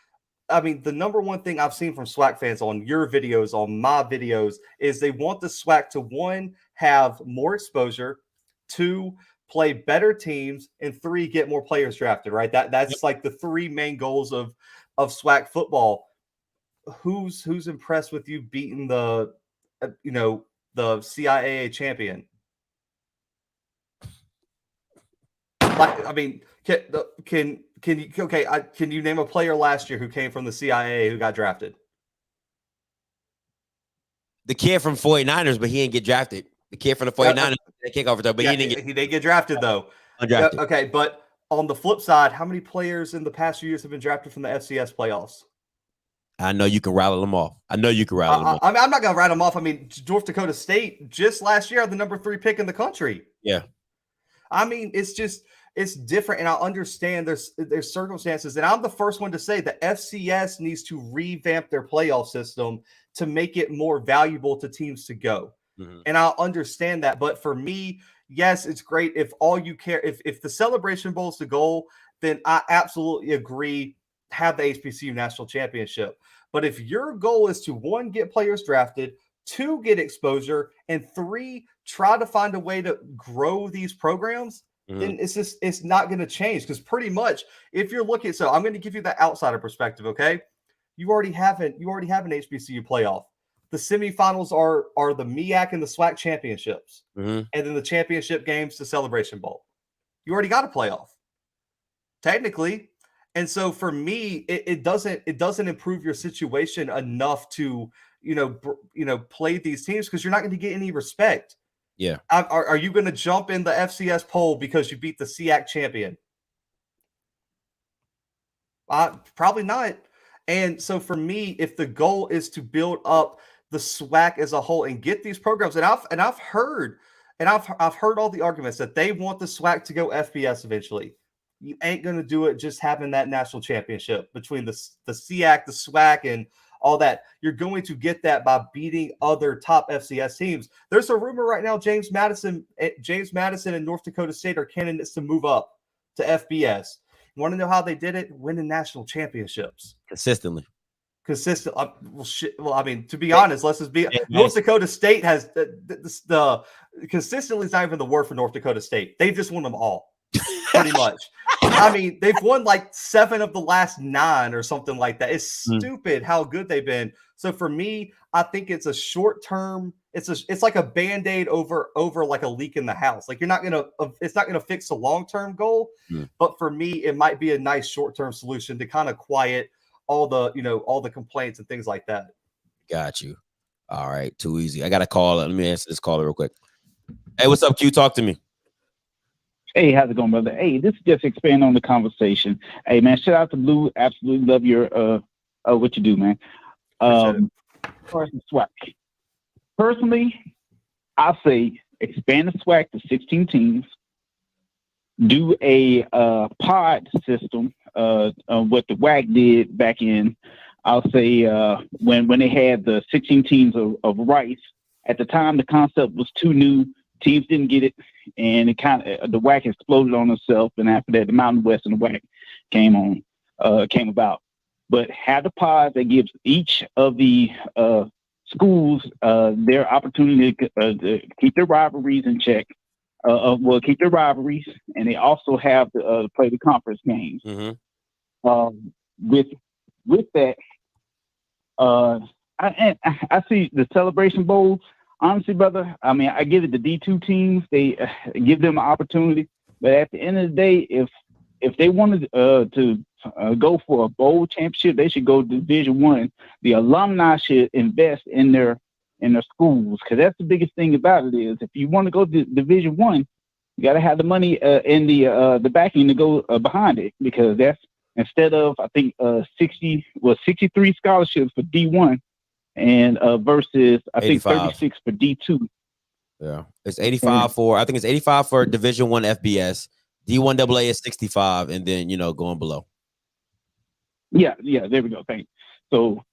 I mean, the number one thing I've seen from SWAC fans on your videos, on my videos, is they want the SWAC to, one, have more exposure, two, play better teams, and three, get more players drafted, right? That's like the three main goals of SWAC football. Who's impressed with you beating the CIAA champion? Like, I mean, can you name a player last year who came from the CIAA who got drafted? The kid from 49ers, but he didn't get drafted. The kid from the 49ers, they kick over though, but he didn't get drafted though. Undrafted. Okay, but on the flip side, how many players in the past few years have been drafted from the FCS playoffs? I know you can rattle them off. I know you can rattle them off. I mean, I'm not going to rattle them off. I mean, North Dakota State just last year had the number 3 pick in the country. Yeah. I mean, it's different, and I understand there's circumstances, and I'm the first one to say the FCS needs to revamp their playoff system to make it more valuable to teams to go. Mm-hmm. And I understand that, but for me, yes, it's great if all you care, if the Celebration Bowl is the goal, then I absolutely agree, have the HBCU National Championship. But if your goal is to, one, get players drafted, two, get exposure, and three, try to find a way to grow these programs, then it's not going to change. Because pretty much, if you're looking, so I'm going to give you the outsider perspective, okay? You already have an HBCU playoff. The semifinals are the MEAC and the SWAC championships, and then the championship games, the Celebration Bowl. You already got a playoff, technically. And so for me, it doesn't improve your situation enough to play these teams because you're not going to get any respect. Yeah. Are you going to jump in the FCS poll because you beat the SEAC champion? Probably not. And so for me, if the goal is to build up the SWAC as a whole and get these programs, and I've heard all the arguments that they want the SWAC to go FBS eventually. You ain't going to do it just having that national championship between the SEAC, the SWAC, and all that. You're going to get that by beating other top FCS teams. There's a rumor right now James Madison and North Dakota State are candidates to move up to FBS. You want to know how they did it? Winning national championships. Consistent. Well, I mean, to be honest, let's just be. North Dakota State has the consistently is not even the word for North Dakota State. They've just won them all, pretty much. I mean, they've won like 7 of the last 9 or something like that. It's stupid how good they've been. So for me, I think it's a short term. It's like a Band-Aid over like a leak in the house. Like it's not gonna fix the long term goal. But for me, it might be a nice short term solution to kind of quiet all the complaints and things like that. Got you. All right, too easy. I got a call. Let me answer this caller real quick. Hey, what's up, Q? Talk to me. Hey, how's it going, brother? Hey, this is just expand on the conversation. Hey, man, shout out to Blue. Absolutely love your what you do, man. SWAC. Personally, I say expand the SWAC to 16 teams. Do a pod system. What the WAC did back in, I'll say when they had the 16 teams of Rice. At the time, the concept was too new. Teams didn't get it, and it the WAC exploded on itself. And after that, the Mountain West and the WAC came about. But have the pods that gives each of the schools their opportunity to keep their rivalries in check. Keep their rivalries, and they also have to play the conference games. With that, I see the Celebration Bowl. Honestly, brother, I mean, I give it the D2 teams. They give them an opportunity, but at the end of the day, if they wanted to go for a bowl championship, they should go to Division I. The alumni should invest in their schools, because that's the biggest thing about it is if you want to go to Division I, you got to have the money in the backing to go behind it, because that's instead of I think 63 scholarships for D1 and versus I 85. Think 36 for D2. Yeah, it's 85 for I think it's 85 for Division I FBS, D1AA is 65, and then going below. Yeah, there we go. Thanks. So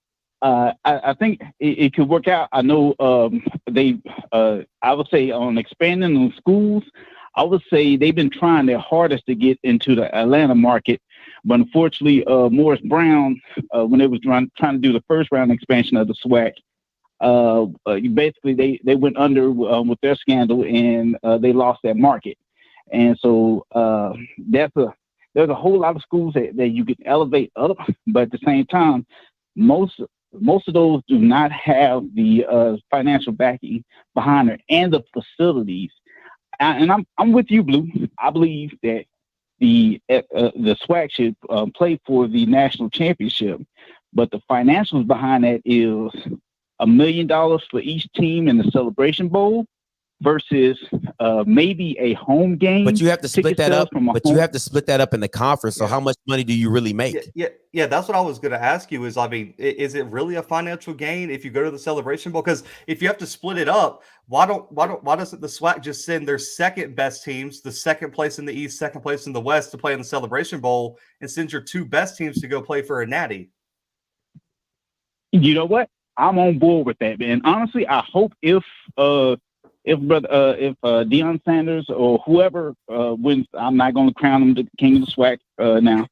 I think it could work out. I know I would say on expanding on schools, I would say they've been trying their hardest to get into the Atlanta market. But unfortunately, Morris Brown, when they was trying to do the first round expansion of the SWAC, basically they went under with their scandal, and they lost that market. And so there's a whole lot of schools that you can elevate up, but at the same time, most of those do not have the financial backing behind it and the facilities. And I'm with you, Blue. I believe that the SWAC should play for the national championship, but the financials behind that is $1 million for each team in the Celebration Bowl versus maybe a home game. But you have to split that up. You have to split that up in the conference. So how much money do you really make? Yeah. That's what I was going to ask you. Is is it really a financial gain if you go to the Celebration Bowl? Because if you have to split it up, why doesn't the SWAC just send their second best teams, the second place in the East, second place in the West, to play in the Celebration Bowl, and send your two best teams to go play for a natty? You know what? I'm on board with that, man. Honestly, I hope if Deion Sanders or whoever wins, I'm not going to crown him the king of the SWAC now.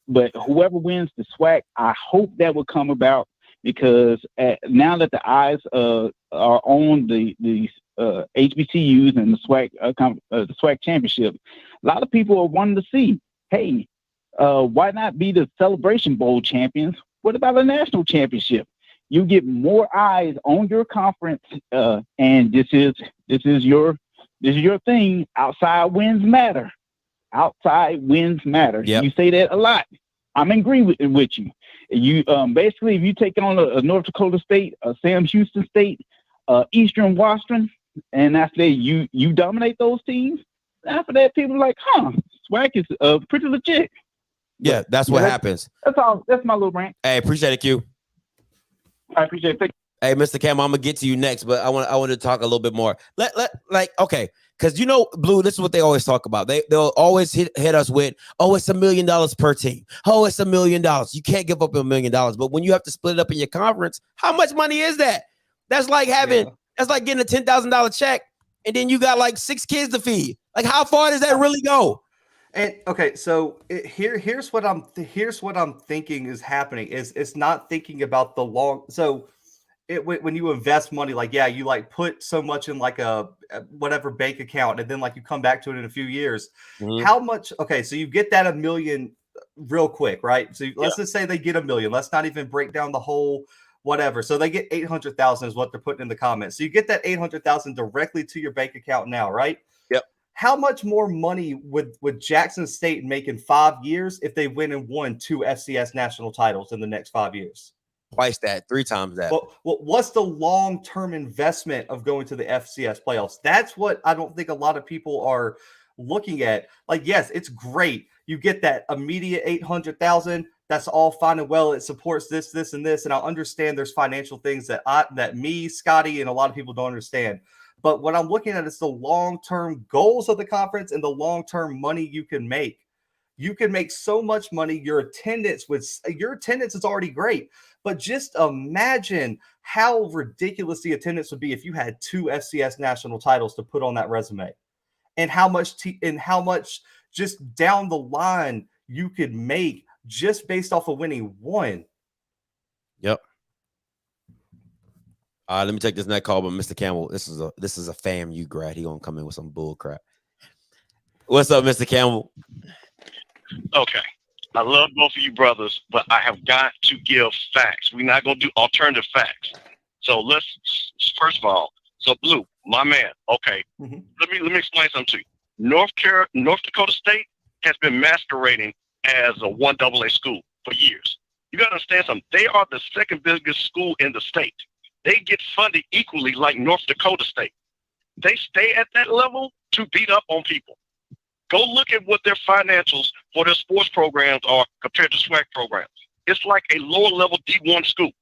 But whoever wins the SWAC, I hope that will come about, because now that the eyes are on the HBCUs and the SWAC championship, a lot of people are wanting to see, hey, why not be the Celebration Bowl champions? What about a national championship? You get more eyes on your conference, and this is your thing. Outside wins matter. Outside wins matter. Yep. You say that a lot. I'm in agreement with you. You basically, if you take on a North Dakota State, a Sam Houston State, Eastern Washington, and after that you dominate those teams, after that people are like, SWAC is pretty legit. Yeah, that's what happens. That's all. That's my little rant. Hey, appreciate it, Q. I appreciate it. Hey, Mr. Cam, I'm gonna get to you next, but I want to talk a little bit more. Okay, because Blue, this is what they always talk about. They'll always hit us with, oh, it's $1 million per team. Oh, it's $1 million. You can't give up $1 million. But when you have to split it up in your conference, how much money is that? That's like getting a $10,000 check, and then you got like 6 kids to feed. Like, how far does that really go? And okay, so here's what I'm thinking is happening is it's not thinking about the long. So when you invest money, you put so much in like a whatever bank account, and then you come back to it in a few years. Mm-hmm. How much? Okay, so you get that $1 million real quick, right? So let's just say they get $1 million. Let's not even break down the whole whatever. So they get 800,000 is what they're putting in the comments. So you get that 800,000 directly to your bank account now, right? Yep. How much more money would Jackson State make in 5 years if they win and won 2 FCS national titles in the next 5 years? Twice that, 3 times that. Well, what's the long-term investment of going to the FCS playoffs? That's what I don't think a lot of people are looking at. Yes, it's great. You get that immediate 800,000. That's all fine and well. It supports this, and this. And I understand there's financial things that me, Scotty, and a lot of people don't understand. But what I'm looking at is the long-term goals of the conference and the long-term money you can make. You can make so much money. Your attendance is already great. But just imagine how ridiculous the attendance would be if you had 2 FCS national titles to put on that resume, and how much just down the line you could make just based off of winning 1. Yep. Let me take this next call, but Mr. Campbell, this is a FAMU grad. He gonna come in with some bull crap. What's up, Mr. Campbell? Okay. I love both of you brothers, but I have got to give facts. We're not gonna do alternative facts. So let's first of all, Blue, my man. Okay. Mm-hmm. Let me explain something to you. North Dakota State has been masquerading as a 1AA school for years. You gotta understand something. They are the second biggest school in the state. They get funded equally like North Dakota State. They stay at that level to beat up on people. Go look at what their financials for their sports programs are compared to SWAC programs. It's like a lower level D1 school.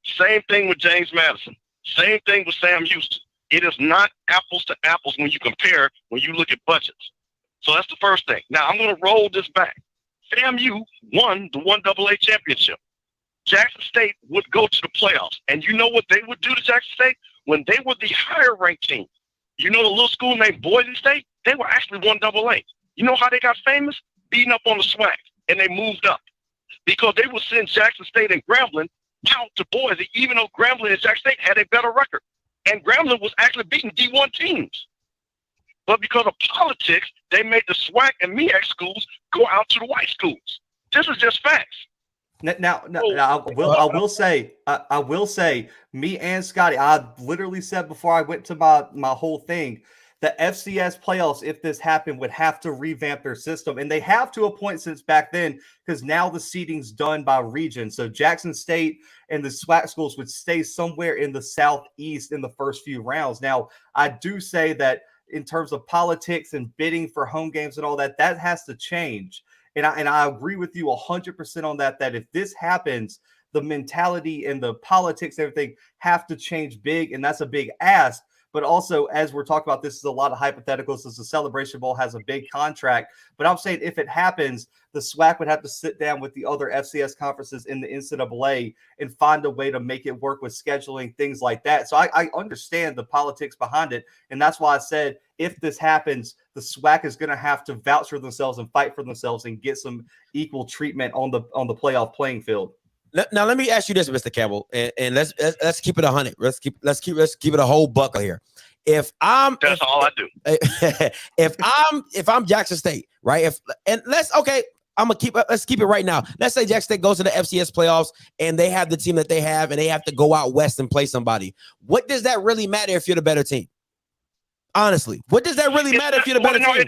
Same thing with James Madison. Same thing with Sam Houston. It is not apples to apples when you compare, when you look at budgets. So that's the first thing. Now I'm going to roll this back. FAMU won the 1AA championship. Jackson State would go to the playoffs. And you know what they would do to Jackson State? When they were the higher ranked team, you know the little school named Boise State? They were actually 1AA. You know how they got famous? Beating up on the SWAC. And they moved up. Because they would send Jackson State and Grambling out to Boise, even though Grambling and Jackson State had a better record. And Grambling was actually beating D1 teams. But because of politics, they made the SWAC and MEAC schools go out to the white schools. This is just facts. Now, I will say, me and Scotty, I literally said before I went to my whole thing, the FCS playoffs, if this happened, would have to revamp their system. And they have to a point since back then, because now the seeding's done by region. So Jackson State and the SWAC schools would stay somewhere in the Southeast in the first few rounds. Now, I do say that in terms of politics and bidding for home games and all that, that has to change. And I agree with you 100% on that if this happens, the mentality and the politics, everything have to change big. And that's a big ask. But also, as we're talking about, this is a lot of hypotheticals. As the Celebration Bowl has a big contract. But I'm saying if it happens, the SWAC would have to sit down with the other FCS conferences in the NCAA and find a way to make it work with scheduling, things like that. So I understand the politics behind it. And that's why I said, if this happens, the SWAC is going to have to vouch for themselves and fight for themselves and get some equal treatment on the playoff playing field. Now let me ask you this, Mr. Campbell, and let's keep it 100. Let's keep it a whole buck here. That's all I do. If I'm Jackson State, right? Let's keep it right now. Let's say Jackson State goes to the FCS playoffs and they have the team that they have and they have to go out west and play somebody. What does that really matter if you're the better team? Honestly, what does that really matter if you're the better team? It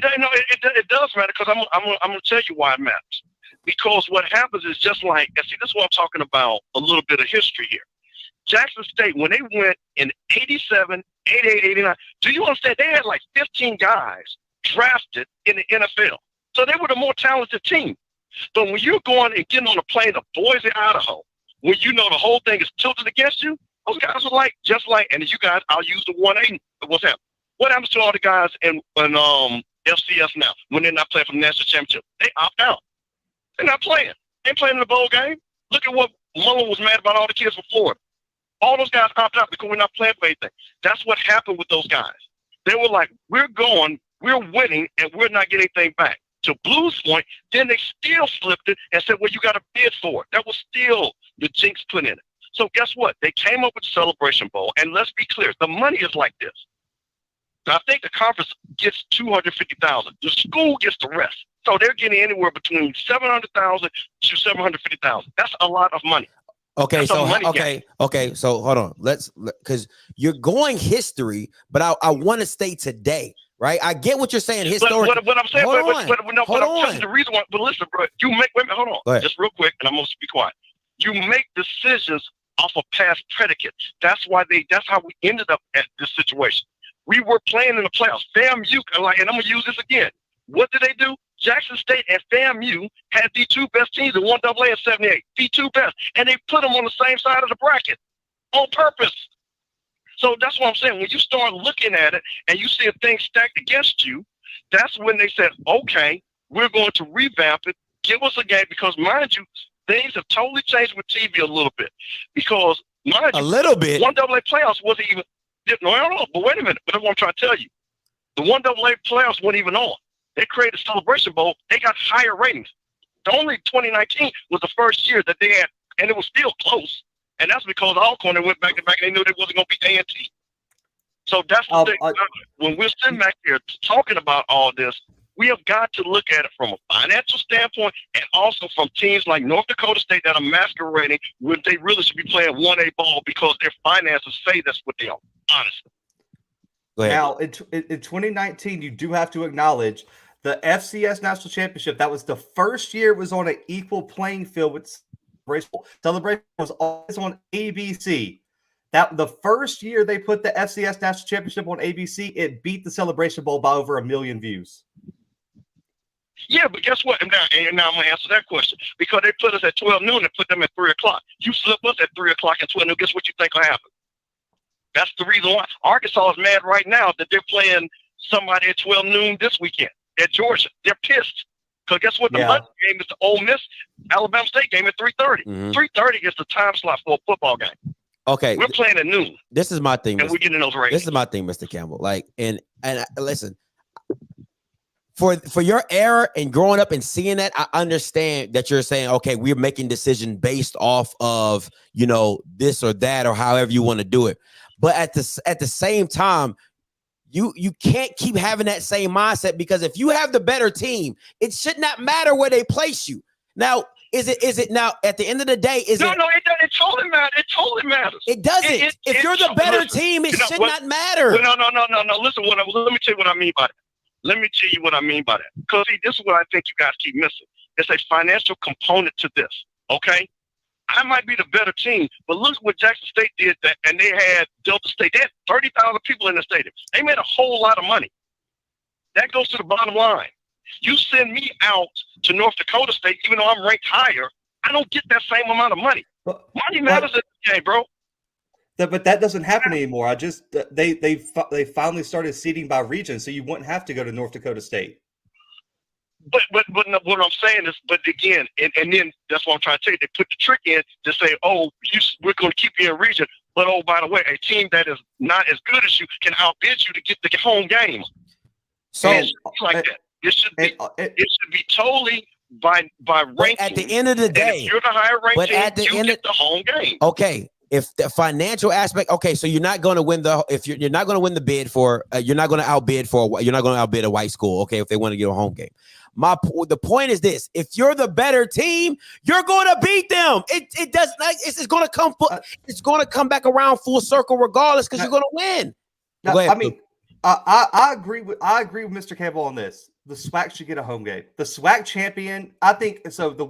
does matter, because I'm going to tell you why it matters. Because what happens is just like, and see, this is what I'm talking about, a little bit of history here. Jackson State, when they went in 87, 88, 89, do you understand? They had like 15 guys drafted in the NFL. So they were the more talented team. But when you're going and getting on a plane to Boise, Idaho, when you know the whole thing is tilted against you, those guys are and you guys, I'll use the 1-8. What's happening? What happens to all the guys in FCS now when they're not playing for the national championship? They opt out. They're not playing. They ain't playing in the bowl game. Look at what Mullen was mad about all the kids from Florida. All those guys opted out because we're not playing for anything. That's what happened with those guys. They were like, we're winning, and we're not getting anything back. To Blue's point, then they still flipped it and said, well, you got to bid for it. That was still the jinx put in it. So guess what? They came up with the Celebration Bowl, and let's be clear, the money is like this. I think the conference gets $250,000. The school gets the rest. So they're getting anywhere between $700,000 to $750,000. That's a lot of money. Okay, so hold on. Because you're going history, but I want to stay today, right? I get what you're saying. Historically, what I'm saying, the reason why. But listen, bro, hold on, just real quick, and I'm gonna be quiet. You make decisions off of past predicates. That's how we ended up at this situation. We were playing in the playoffs. FAMU, and I'm gonna use this again. What did they do? Jackson State and FAMU had the two best teams in 1AA and 78. The two best. And they put them on the same side of the bracket on purpose. So that's what I'm saying. When you start looking at it and you see things stacked against you, that's when they said, okay, we're going to revamp it. Give us a game. Because, mind you, things have totally changed with TV a little bit. Because, mind you, 1AA playoffs wasn't even – no, but wait a minute. But that's what I'm trying to tell you. The 1AA playoffs weren't even on. They created a Celebration Bowl. They got higher ratings. The only 2019 was the first year that they had, and it was still close. And that's because Alcorn went back to back, and they knew they wasn't going to beat A&T. So that's the thing. When we're sitting back here talking about all this, we have got to look at it from a financial standpoint and also from teams like North Dakota State that are masquerading when they really should be playing 1A ball because their finances say that's what they are, honestly. Now, in 2019, you do have to acknowledge the FCS National Championship. That was the first year it was on an equal playing field with Celebration was always on ABC. That the first year they put the FCS National Championship on ABC, it beat the Celebration Bowl by over 1 million views. Yeah, but guess what? And now I'm going to answer that question. Because they put us at 12 noon and put them at 3 o'clock. You flip us at 3 o'clock and 12 noon. Guess what you think will happen? That's the reason why Arkansas is mad right now that they're playing somebody at 12 noon this weekend. at Georgia. They're pissed. Because guess what? The Monday game is the Ole Miss Alabama State game at 3:30. 3:30 is the time slot for a football game. Okay. We're playing at noon. This is my thing. And we're getting those ratings. This is my thing, Mr. Campbell. Like, and listen, for your era and growing up and seeing that, I understand that you're saying, okay, we're making decisions based off of, you know, this or that or however you want to do it. But at the same time, you can't keep having that same mindset, because if you have the better team, it should not matter where they place you. Now, is it now at the end of the day? It totally matters. It totally matters. It doesn't. If you're the better team, it should not matter. No. Listen, let me tell you what I mean by that. Let me tell you what I mean by that. Because this is what I think you guys keep missing. It's a financial component to this. Okay, I might be the better team, but look what Jackson State did, and they had Delta State. They had 30,000 people in the stadium. They made a whole lot of money. That goes to the bottom line. You send me out to North Dakota State, even though I'm ranked higher, I don't get that same amount of money. Money matters in the game, bro. But that doesn't happen anymore. They finally started seeding by region, so you wouldn't have to go to North Dakota State. But what I'm saying is, but again, and then that's what I'm trying to tell you. They put the trick in to say, oh, we're going to keep you in region, but oh, by the way, a team that is not as good as you can outbid you to get the home game. So it should be like that. It should be totally by ranking. At the end of the day, if you're the higher ranked team, you get the home game. Okay. If the financial aspect, okay, so you're not going to win you're not going to win the bid for, you're not going to outbid a white school, okay, if they want to get a home game. The point is this: if you're the better team, you're going to beat them. It does like it's going to come back around full circle regardless, because you're going to win. Now, I mean, I agree with Mr. Campbell on this. The SWAC should get a home game. The SWAC champion, I think. So the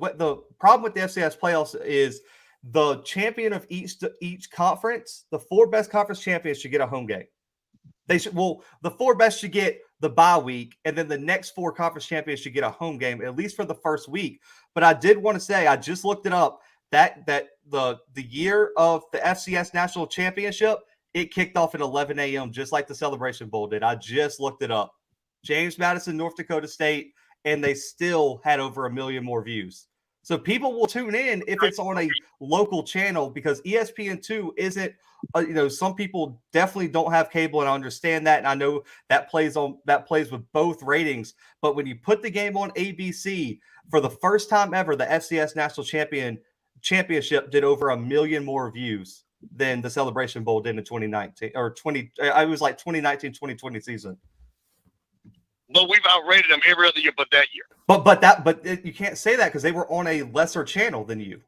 problem with the FCS playoffs is the champion of each conference, the 4 best conference champions should get a home game. The 4 best should get the bye week, and then the next 4 conference champions should get a home game, at least for the first week. But I did want to say, I just looked it up, that the year of the FCS National Championship, it kicked off at 11 a.m., just like the Celebration Bowl did. I just looked it up. James Madison, North Dakota State, and they still had over 1 million more views. So people will tune in if it's on a local channel, because ESPN2 isn't, some people definitely don't have cable, and I understand that. And I know that plays with both ratings. But when you put the game on ABC, for the first time ever, the FCS National Championship did over 1 million more views than the Celebration Bowl did in 2019 or 2019-2020 season. But we've outrated them every other year, but that year. But you can't say that, because they were on a lesser channel than you.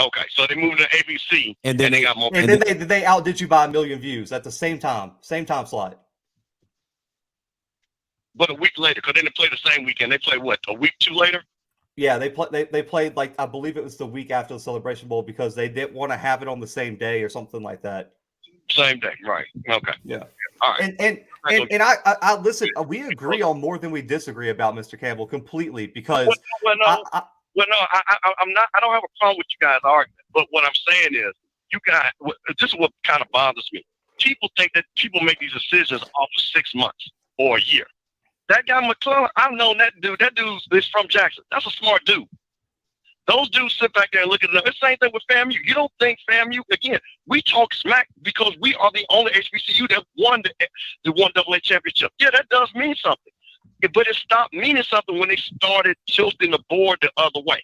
Okay, so they moved to ABC, and then they got more. And then they outdid you by 1 million views at the same time slot. But a week later, because they didn't play the same weekend. They played what, a week 2 later? Yeah, they played like, I believe it was the week after the Celebration Bowl, because they didn't want to have it on the same day or something like that. Same day, right? Okay. Yeah. All right. And I listen. We agree on more than we disagree about, Mr. Campbell, completely, because I'm not. I don't have a problem with you guys arguing, but what I'm saying is, you guys. This is what kind of bothers me. People think that people make these decisions off of 6 months or a year. That guy McClellan, I've known that dude. That dude is from Jackson. That's a smart dude. Those dudes sit back there and look at them. It's the same thing with FAMU. You don't think FAMU, again, we talk smack because we are the only HBCU that won the 1AA championship. Yeah, that does mean something. But it stopped meaning something when they started tilting the board the other way.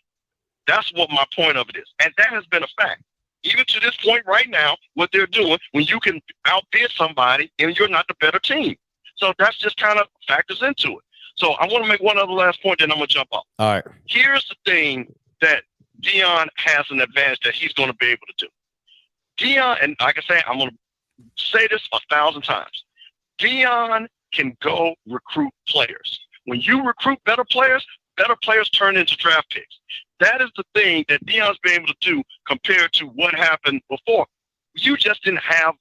That's what my point of it is. And that has been a fact. Even to this point right now, what they're doing, when you can outbid somebody and you're not the better team. So that's just kind of factors into it. So I want to make one other last point, then I'm going to jump off. All right. Here's the thing that Deion has an advantage that he's going to be able to do. Deion, and like I say, I'm going to say this 1,000 times. Deion can go recruit players. When you recruit better players turn into draft picks. That is the thing that Deion's been able to do compared to what happened before. You just didn't have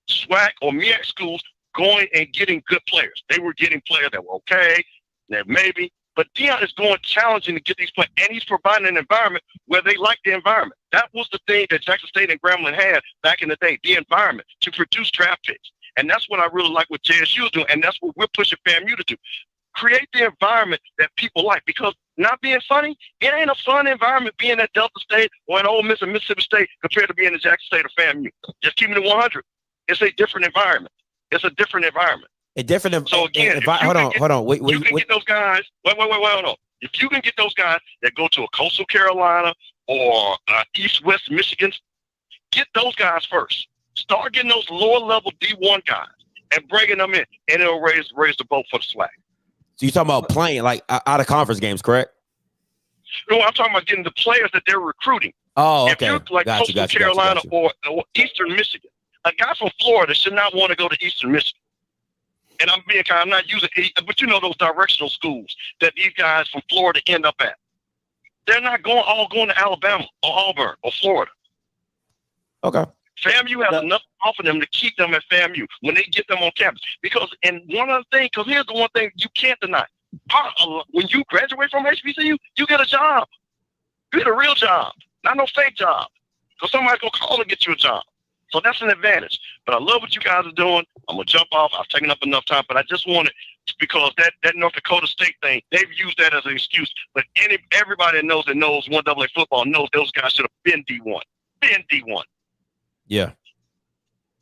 SWAC or MEAC schools going and getting good players. They were getting players that were okay, that maybe. But Deion is going challenging to get these players, and he's providing an environment where they like the environment. That was the thing that Jackson State and Grambling had back in the day, the environment to produce draft picks. And that's what I really like what JSU is doing, and that's what we're pushing FAMU to do. Create the environment that people like, because not being funny, it ain't a fun environment being at Delta State or in Ole Miss and Mississippi State compared to being in Jackson State or FAMU. Just keeping it 100. It's a different environment. It's a different environment. So again, hold on. Wait, you can get those guys. Wait, hold on. If you can get those guys that go to a Coastal Carolina or East-West Michigan, get those guys first. Start getting those lower-level D1 guys and bringing them in, and it'll raise the boat for the swag. So you're talking about playing like out of conference games, correct? No, I'm talking about getting the players that they're recruiting. Oh, okay. If you're like Coastal Carolina or Eastern Michigan, a guy from Florida should not want to go to Eastern Michigan. And I'm not using, but you know those directional schools that these guys from Florida end up at. They're not all going to Alabama or Auburn or Florida. Okay. FAMU has enough to offer them to keep them at FAMU when they get them on campus. Because, and one other thing, because here's the one thing you can't deny. When you graduate from HBCU, you get a job. You get a real job, not no fake job. Because somebody's going to call and get you a job. So that's an advantage. But I love what you guys are doing. I'm going to jump off. I've taken up enough time, but I just wanted, because that North Dakota State thing, they've used that as an excuse. But everybody that knows 1AA football knows those guys should have been D1. Been D1. Yeah.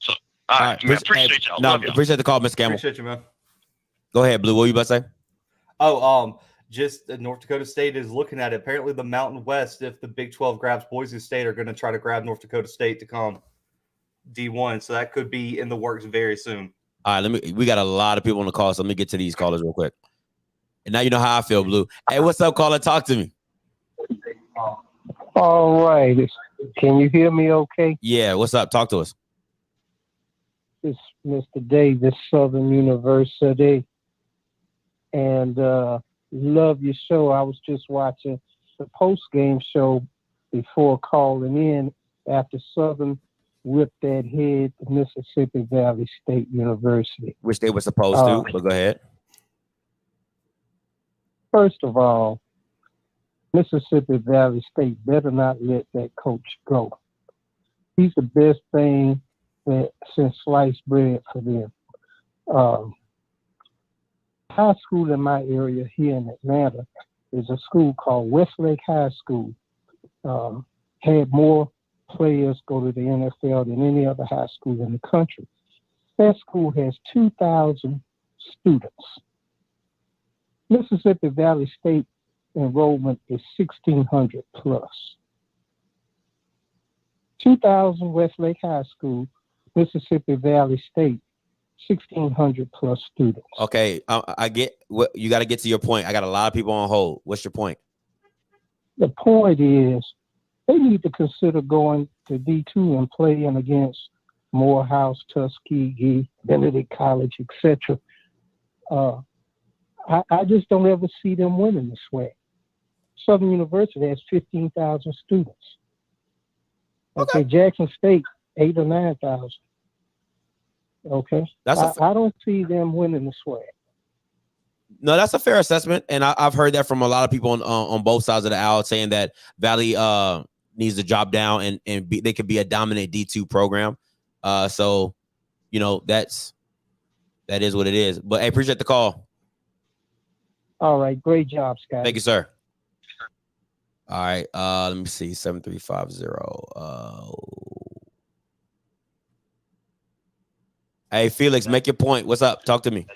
So, all right, man, appreciate y'all. No, appreciate the call, Mr. Campbell. Appreciate you, man. Go ahead, Blue. What were you about to say? Oh, just North Dakota State is looking at it. Apparently, the Mountain West, if the Big 12 grabs Boise State, are going to try to grab North Dakota State to come D1. So that could be in the works very soon. All right, we got a lot of people on the call, so let me get to these callers real quick. And now you know how I feel, Blue. Hey, what's up, caller? Talk to me. All right. Can you hear me okay? Yeah, what's up? Talk to us. It's Mr. Davis, Southern University. And love your show. I was just watching the post-game show before calling in after Southern whipped that head to Mississippi Valley State University. Which they were supposed to, but go ahead. First of all, Mississippi Valley State better not let that coach go. He's the best thing since sliced bread for them. High school in my area here in Atlanta is a school called Westlake High School. Had more players go to the NFL than any other high school in the country. That school has 2,000 students. Mississippi Valley State enrollment is 1,600 plus. 2,000 Westlake High School, Mississippi Valley State, 1,600 plus students. Okay, I get what you got to get to your point. I got a lot of people on hold. What's your point? The point is they need to consider going to D2 and playing against Morehouse, Tuskegee, Benedict College, etc. I just don't ever see them winning this way. Southern University has 15,000 students. Okay, Jackson State, 8,000 or 9,000. Okay, I don't see them winning this way. No, that's a fair assessment, and I've heard that from a lot of people on both sides of the aisle saying that Valley needs to drop down and they could be a dominant D2 program. So, you know, that is what it is. But I appreciate the call. All right, great job, Scott. Thank you, sir. All right, let me see, 7350. Hey, Felix, make your point. What's up? Talk to me.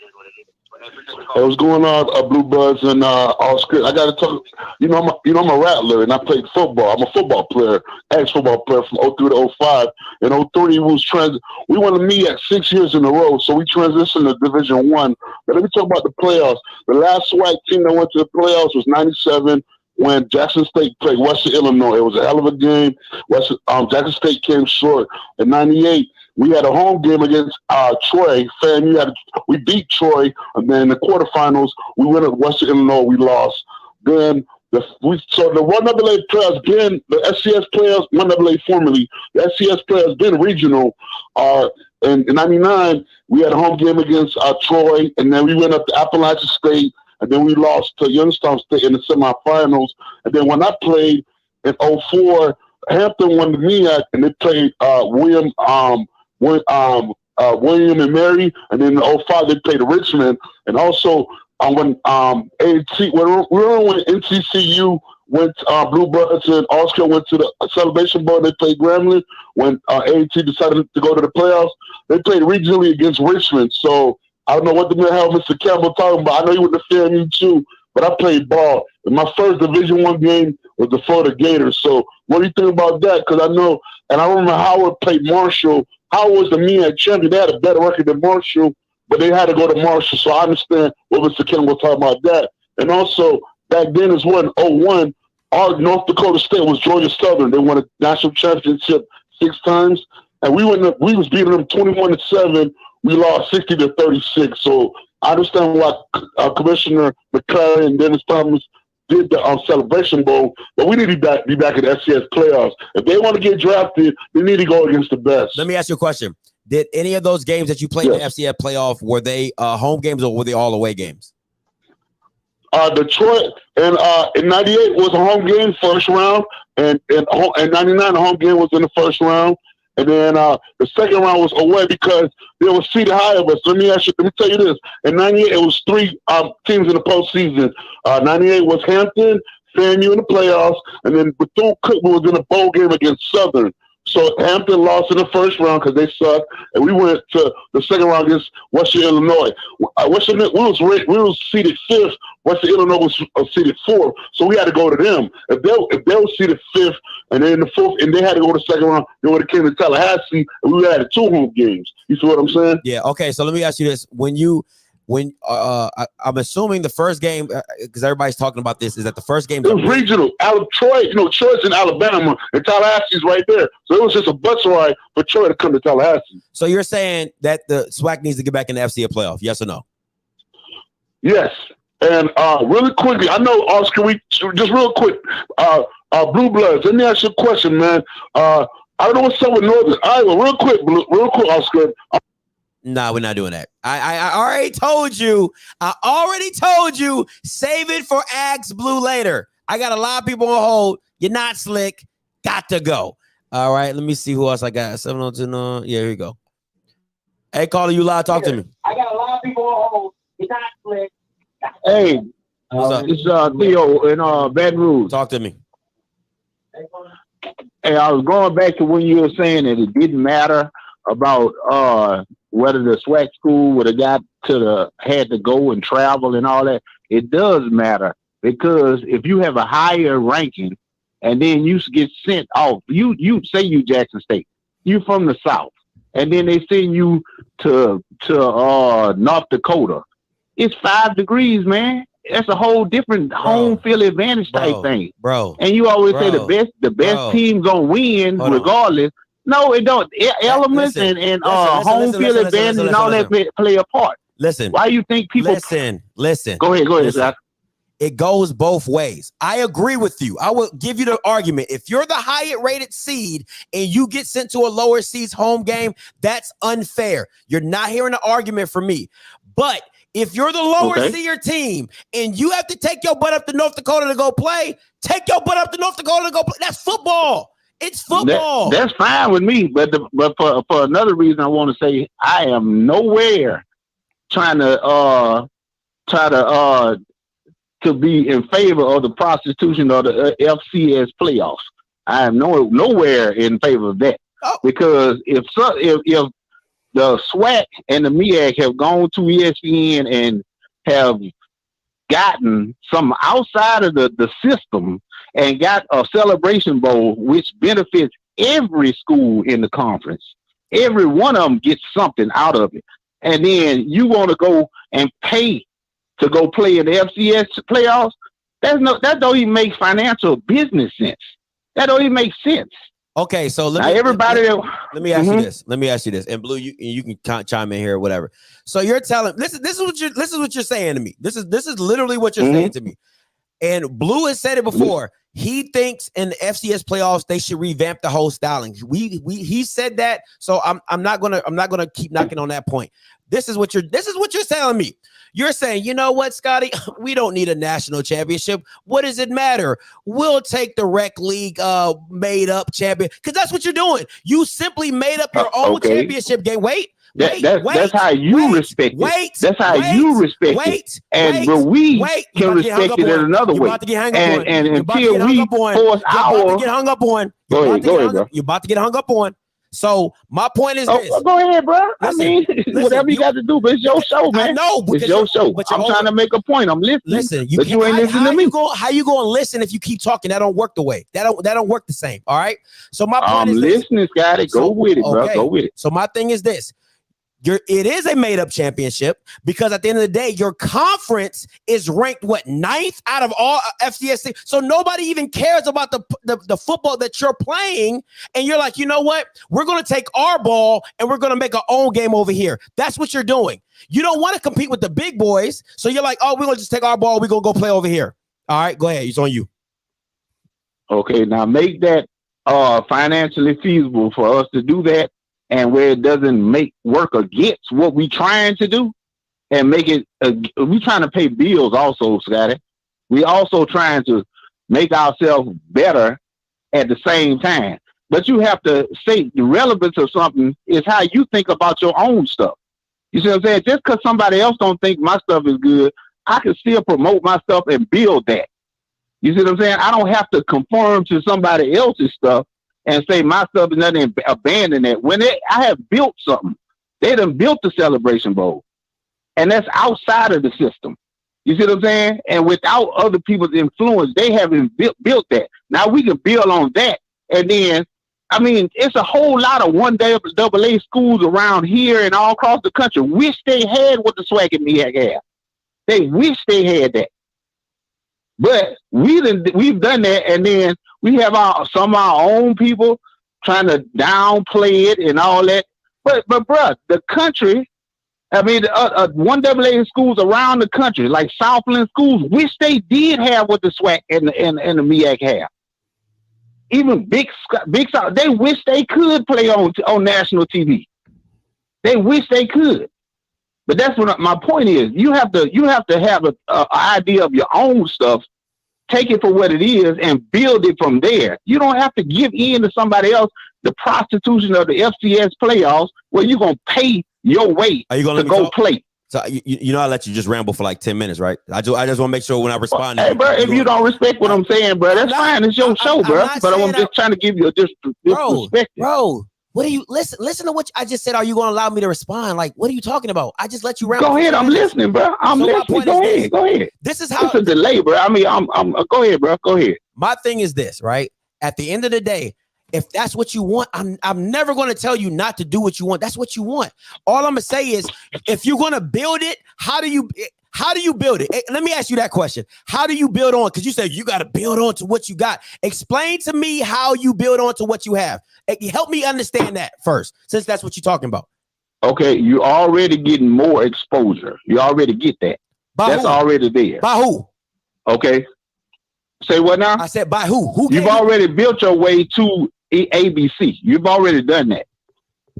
Hey, what's going on, Blue Buds and Offscript? I got to talk. I'm a rattler, and I played football. I'm a football player, ex-football player from 03 to 05. In 03, we won the MEAC 6 years in a row, so we transitioned to Division One. But let me talk about the playoffs. The last SWAC team that went to the playoffs was '97 when Jackson State played Western Illinois. It was a hell of a game. Jackson State came short. In '98. We had a home game against Troy. We beat Troy, and then in the quarterfinals, we went at Western Illinois. We lost. Then the 1AA players been the SCS players 1AA formerly. The SCS players been regional. In '99, we had a home game against Troy, and then we went up to Appalachian State, and then we lost to Youngstown State in the semifinals. And then when I played in '04, Hampton won the MEAC, and they played William and Mary, and then in '05 they played Richmond, and also when NCCU went Blue Brothers and Oscar went to the Celebration Bowl. They played Grambling. When AT decided to go to the playoffs, they played regionally against Richmond. So I don't know what the hell Mr. Campbell talking about. I know you were the FAMU too, but I played ball. And my first Division I game was the Florida Gators. So what do you think about that? Because I know, and I remember Howard played Marshall. Howard was the MEAC champion. They had a better record than Marshall, but they had to go to Marshall. So I understand what Mr. Campbell talking about that. And also back then as well in 01, our North Dakota State was Georgia Southern. They won a national championship 6 times, and we was beating them 21-7. We lost 60-36. So I understand why Commissioner McCurry and Dennis Thomas did the Celebration Bowl, but we need to be back in the FCS playoffs. If they want to get drafted, they need to go against the best. Let me ask you a question. Did any of those games that you played in the FCS playoff, were they home games or were they all away games? Detroit in '98 was a home game first round, and in '99 the home game was in the first round, and then the second round was away because there was seeded higher of us. Let me tell you this: in '98 it was 3 teams in the postseason. '98 was Hampton, FAMU in the playoffs, and then Bethune-Cookman was in a bowl game against Southern. So Hampton lost in the first round because they sucked, and we went to the second round against Western Illinois. We was seeded 5th. Western Illinois was seeded 4th, so we had to go to them. If they were seeded 5th and then in the 4th, and they had to go to the second round, they would have came to Tallahassee, and we had 2 home games. You see what I'm saying? Yeah. Okay. So let me ask you this: I'm assuming the first game, because everybody's talking about this, is that the first game it was regional. Troy, Troy's in Alabama, and Tallahassee's right there. So it was just a bus ride for Troy to come to Tallahassee. So you're saying that the SWAC needs to get back in the FCA playoff? Yes or no? Yes. And really quickly, I know Oscar. Just real quick, Blue Bloods. Let me ask you a question, man. I don't know what's up with Northern Iowa. Real quick, Oscar. No, we're not doing that. I already told you. Save it for Axe Blue later. I got a lot of people on hold. You're not slick. Got to go. All right. Let me see who else I got. 702. No. Yeah, here you go. Hey, caller, you live. Talk to me. I got a lot of people on hold. You're not slick. Hey, what's up? It's Theo in Baton Rouge. Talk to me. Hey, I was going back to when you were saying that it didn't matter about whether the SWAC school would have had to go and travel and all that. It does matter, because if you have a higher ranking and then you get sent off, you say you Jackson State, you from the South, and then they send you to North Dakota. It's 5 degrees, man. That's a whole different home field advantage type thing, bro. And you always say the best team gonna win regardless. No, it don't. Elements and home field advantage and all that play a part. Listen. Why you think people? Listen. Go ahead, Zach. It goes both ways. I agree with you. I will give you the argument. If you're the higher rated seed and you get sent to a lower seed's home game, that's unfair. You're not hearing an argument from me. But if you're the lower seer team and you have to take your butt up to North Dakota to go play, take your butt up to North Dakota to go play. That's football. It's football. That's fine with me. But for another reason, I want to say I am nowhere trying to be in favor of the prostitution of the FCS playoffs. I am nowhere in favor of that. Because if the SWAC and the MEAC have gone to ESPN and have gotten some outside of the system and got a celebration bowl, which benefits every school in the conference. Every one of them gets something out of it. And then you want to go and pay to go play in the FCS playoffs? That don't even make financial business sense. That don't even make sense. Okay, so let me ask you this. Let me ask you this. And Blue, you can chime in here or whatever. So you're telling this is what you're saying to me. This is literally what you're saying to me. And Blue has said it before. He thinks in the FCS playoffs they should revamp the whole styling. He said that. So I'm not gonna keep knocking on that point. This is what you're telling me. You're saying, you know what, Scotty? We don't need a national championship. What does it matter? We'll take the rec league made up champion, because that's what you're doing. You simply made up your own championship game. Wait, That's how you respect it. That's how you respect it. And but we can respect it in another way. And until we force our, get hung up on. Go ahead, bro. You're about to get hung up on. So my point is this. Go ahead, bro. Listen, whatever you got to do, but it's your show, man. I know, it's your show. I'm trying to make a point. I'm listening. Listen, you ain't listening to me. How you going to listen if you keep talking? That don't work the way. That don't work the same. All right. So my point is this. I'm listening, Scotty. Go with it, bro. Go with it. So my thing is this. It is a made-up championship because at the end of the day, your conference is ranked 9th out of all FCS. So nobody even cares about the football that you're playing, and you're like, you know what? We're going to take our ball and we're going to make our own game over here. That's what you're doing. You don't want to compete with the big boys, so you're like, oh, we're going to just take our ball. We're going to go play over here. All right, go ahead. It's on you. Okay, now make that financially feasible for us to do that. And where it doesn't work against what we trying to do, and make it, we trying to pay bills also, Scotty. We also trying to make ourselves better at the same time. But you have to say the relevance of something is how you think about your own stuff. You see what I'm saying? Just because somebody else don't think my stuff is good, I can still promote my stuff and build that. You see what I'm saying? I don't have to conform to somebody else's stuff and say my stuff is nothing, abandon it. When I have built something, they done built the Celebration Bowl. And that's outside of the system. You see what I'm saying? And without other people's influence, they haven't built that. Now we can build on that. And then, I mean, it's a whole lot of AA schools around here and all across the country. Wish they had what the SWAC and MEAC have. They wish they had that. But we've done that, and then we have some of our own people trying to downplay it and all that. But bruh, the country, I mean, one AA schools around the country, like Southland schools, wish they did have what the SWAC and the MEAC have. Even Big South, they wish they could play on national TV. They wish they could. But that's what my point is. You have to have an idea of your own stuff, take it for what it is, and build it from there. You don't have to give in to somebody else the prostitution of the FCS playoffs where you're going to pay your way to go play. So you know I let you just ramble for like 10 minutes, right? I just want to make sure when I respond. Hey, bro, if you don't respect what I'm saying, bro, that's fine. It's your show, bro. But I'm just trying to give you a perspective. Bro, what do you listen to what I just said? Are you going to allow me to respond? Like, what are you talking about? I just let you ramble. Go ahead, I'm listening, bro. I'm listening. Go ahead. This is how it's a delay, bro. I mean, I'm go ahead, bro. Go ahead. My thing is this, right? At the end of the day, if that's what you want, I'm never going to tell you not to do what you want. That's what you want. All I'm gonna say is, if you're going to build it, how do you build it? Let me ask you that question. How do you build on? Because you said you got to build on to what you got. Explain to me how you build on to what you have. Help me understand that first, since that's what you're talking about. Okay, you already getting more exposure. You already get that. That's already there. By who? Okay. Say what now? I said by who? You've already built your way to ABC. You've already done that.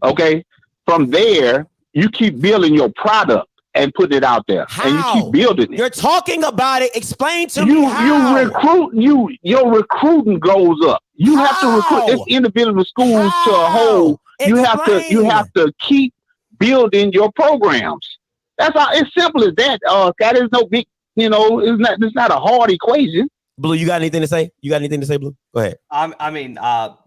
Okay. From there, you keep building your product and putting it out there. How? And you keep building it. You're talking about it. Explain to me how. Your recruiting goes up. You have to recruit this individual schools to a whole. You have to keep building your programs. That's all. It's simple as that. That is no big, it's not a hard equation. Blue, you got anything to say? Blue? Go ahead. I mean,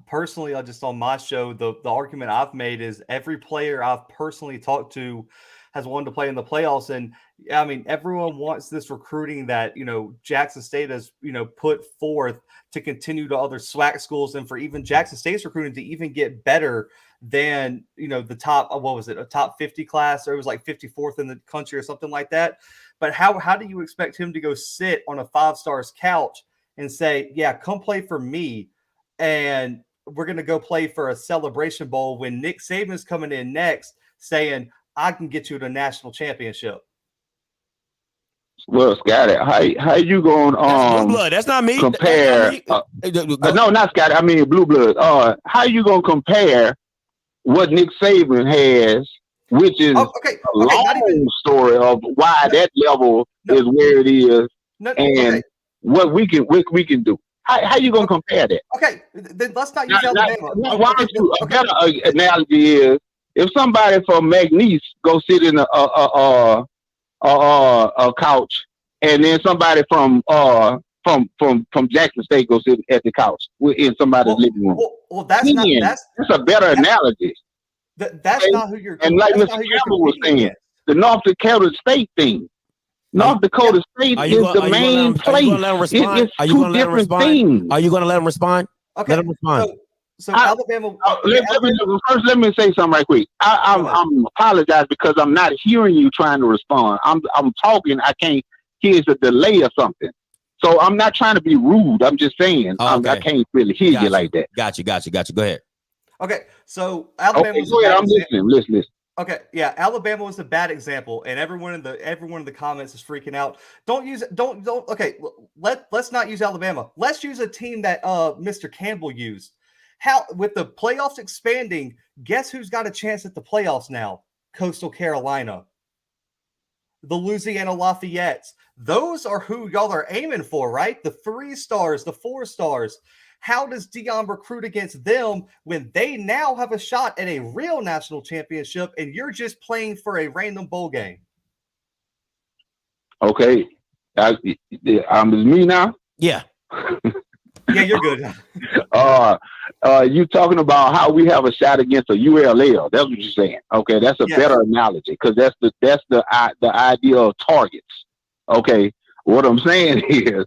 personally, just on my show, the argument I've made is every player I've personally talked to has wanted to play in the playoffs. And I mean, everyone wants this recruiting that, Jackson State has, put forth to continue to other SWAC schools, and for even Jackson State's recruiting to even get better than, the top, a top 50 class, or it was like 54th in the country or something like that. But how do you expect him to go sit on a 5-star's couch and say, yeah, come play for me, and we're going to go play for a Celebration Bowl when Nick Saban's coming in next saying, I can get you to a national championship? Well, Scotty, how you going Blue blood. That's not me. Compare? No, not Scotty. I mean blue blood. How you gonna compare what Nick Saban has, which is a long story of why that level is where it is, and what we can do? How you gonna compare that? Okay, then let's not use Alabama. A better analogy is if somebody from McNeese go sit in a couch, and then somebody from Jackson State go sit at the couch in somebody's living room. Well, that's a better analogy. That's not who you're. And like Mr. Campbell was saying, the North Dakota State thing. North Dakota State is the main place. It's two different things. Are you going to let him respond? Okay. Let him respond. So Alabama. Let me say something right quick. I'm apologize because I'm not hearing you trying to respond. I'm talking. I can't. Here's a delay or something. So I'm not trying to be rude. I'm just saying I can't really hear you like that. Got you. Go ahead. Okay. So Alabama. Okay, go ahead. I'm listening. Listen. Okay, yeah, Alabama was a bad example, and everyone in the comments is freaking out. Don't use it. Don't. Okay, let's not use Alabama. Let's use a team that Mr. Campbell used. How with the playoffs expanding, guess who's got a chance at the playoffs now? Coastal Carolina, the Louisiana Lafayette. Those are who y'all are aiming for, right? The 3 stars, the 4 stars. How does Dion recruit against them when they now have a shot at a real national championship and you're just playing for a random bowl game? Okay. It's me now? Yeah. Yeah, you're good. You talking about how we have a shot against a ULL. That's what you're saying. Okay, that's a better analogy because that's the idea of targets. Okay. What I'm saying is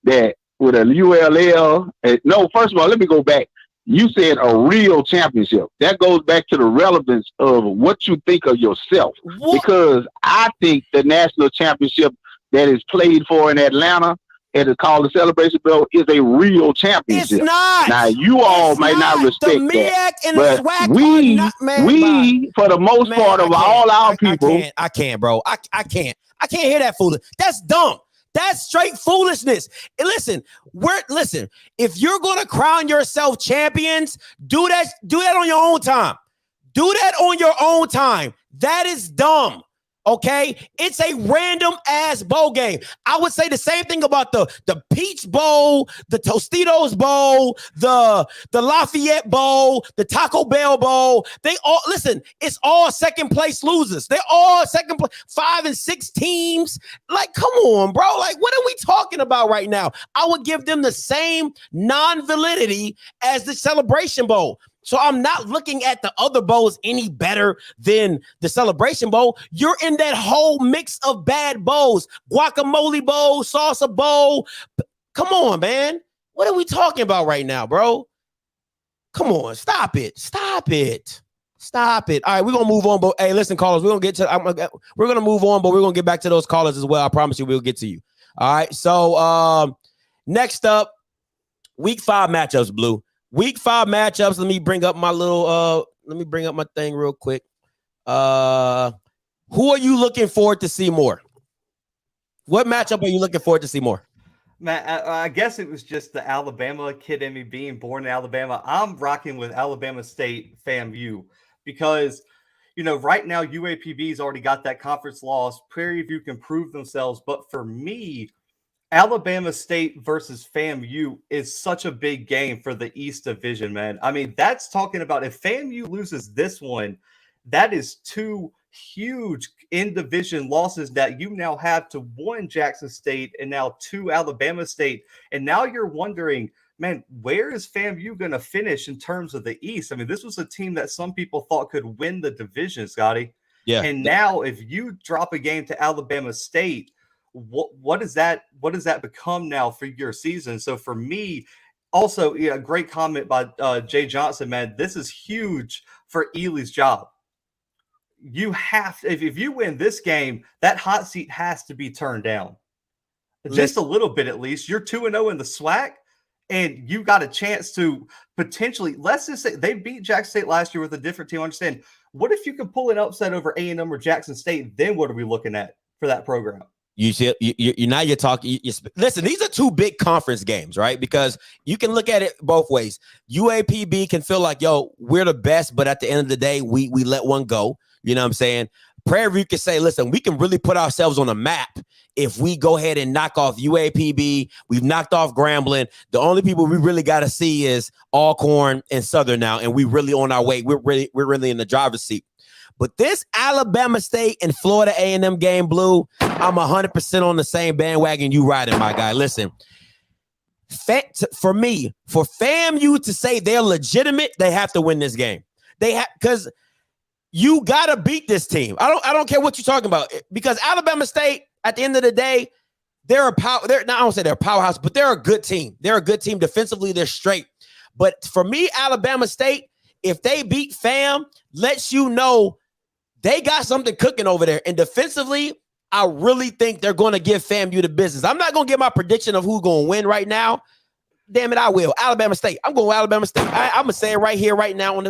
that with a ULL, no, first of all, let me go back. You said a real championship. That goes back to the relevance of what you think of yourself. What? Because I think the national championship that is played for in Atlanta and it's called the Celebration Bowl is a real championship. It's not. Now, you all might not respect that. But we, for the most part of all our people. I can't, bro. I can't hear that foolishness. That's dumb. That's straight foolishness. And listen, if you're gonna crown yourself champions, do that on your own time. Do that on your own time. That is dumb. Okay, it's a random ass bowl game. I would say the same thing about the Peach Bowl, the Tostitos Bowl, the Lafayette Bowl, the Taco Bell Bowl. They all it's all second place losers. They're all second place, 5 and 6 teams. Like, come on, bro. Like, what are we talking about right now? I would give them the same non-validity as the Celebration Bowl. So I'm not looking at the other bowls any better than the Celebration Bowl. You're in that whole mix of bad bowls. Guacamole bowl, salsa bowl. Come on, man. What are we talking about right now, bro? Come on, stop it. All right, we're gonna move on. But hey, listen, callers, we're gonna move on, but we're gonna get back to those callers as well. I promise you, we'll get to you. All right. So next up, week 5 matchups, Blue. Week 5 matchups. Let me bring up my thing real quick. Who are you looking forward to see more? What matchup are you looking forward to see more? Man, I guess it was just the Alabama kid in me being born in Alabama. I'm rocking with Alabama State FAMU because, right now UAPB's already got that conference loss. Prairie View can prove themselves. But for me, Alabama State versus FAMU is such a big game for the East Division, man. I mean, that's talking about if FAMU loses this one, that is 2 huge in-division losses that you now have to 1 Jackson State and now 2 Alabama State. And now you're wondering, man, where is FAMU going to finish in terms of the East? I mean, this was a team that some people thought could win the division, Scotty. Yeah. And now if you drop a game to Alabama State, what does that become now for your season? So for me, also, great comment by Jay Johnson, man. This is huge for Ely's job. You have to, if you win this game, that hot seat has to be turned down just a little bit at least. You're 2-0 in the SWAC, and you got a chance to potentially. Let's just say they beat Jackson State last year with a different team. Understand? What if you can pull an upset over A&M or Jackson State? Then what are we looking at for that program? You see, now you're talking. Listen, these are 2 big conference games, right? Because you can look at it both ways. UAPB can feel like, yo, we're the best, but at the end of the day, we let one go. You know what I'm saying? Prairie View can say, listen, we can really put ourselves on a map if we go ahead and knock off UAPB. We've knocked off Grambling. The only people we really got to see is Alcorn and Southern now, and we really on our way. We're really in the driver's seat. But this Alabama State and Florida A&M game, Blue, I'm 100% on the same bandwagon you riding, my guy. Listen, for me, for FAMU to say they're legitimate, they have to win this game. They have, because you gotta beat this team. I don't care what you're talking about, because Alabama State, at the end of the day, they're a power. I don't say they're a powerhouse, but they're a good team. They're a good team defensively. They're straight. But for me, Alabama State, if they beat FAM, lets you know they got something cooking over there. And defensively, I really think they're going to give FAMU the business. I'm not going to give my prediction of who's going to win right now. Damn it, I will. Alabama State. I'm going with Alabama State. I'm going to say it right here, right now.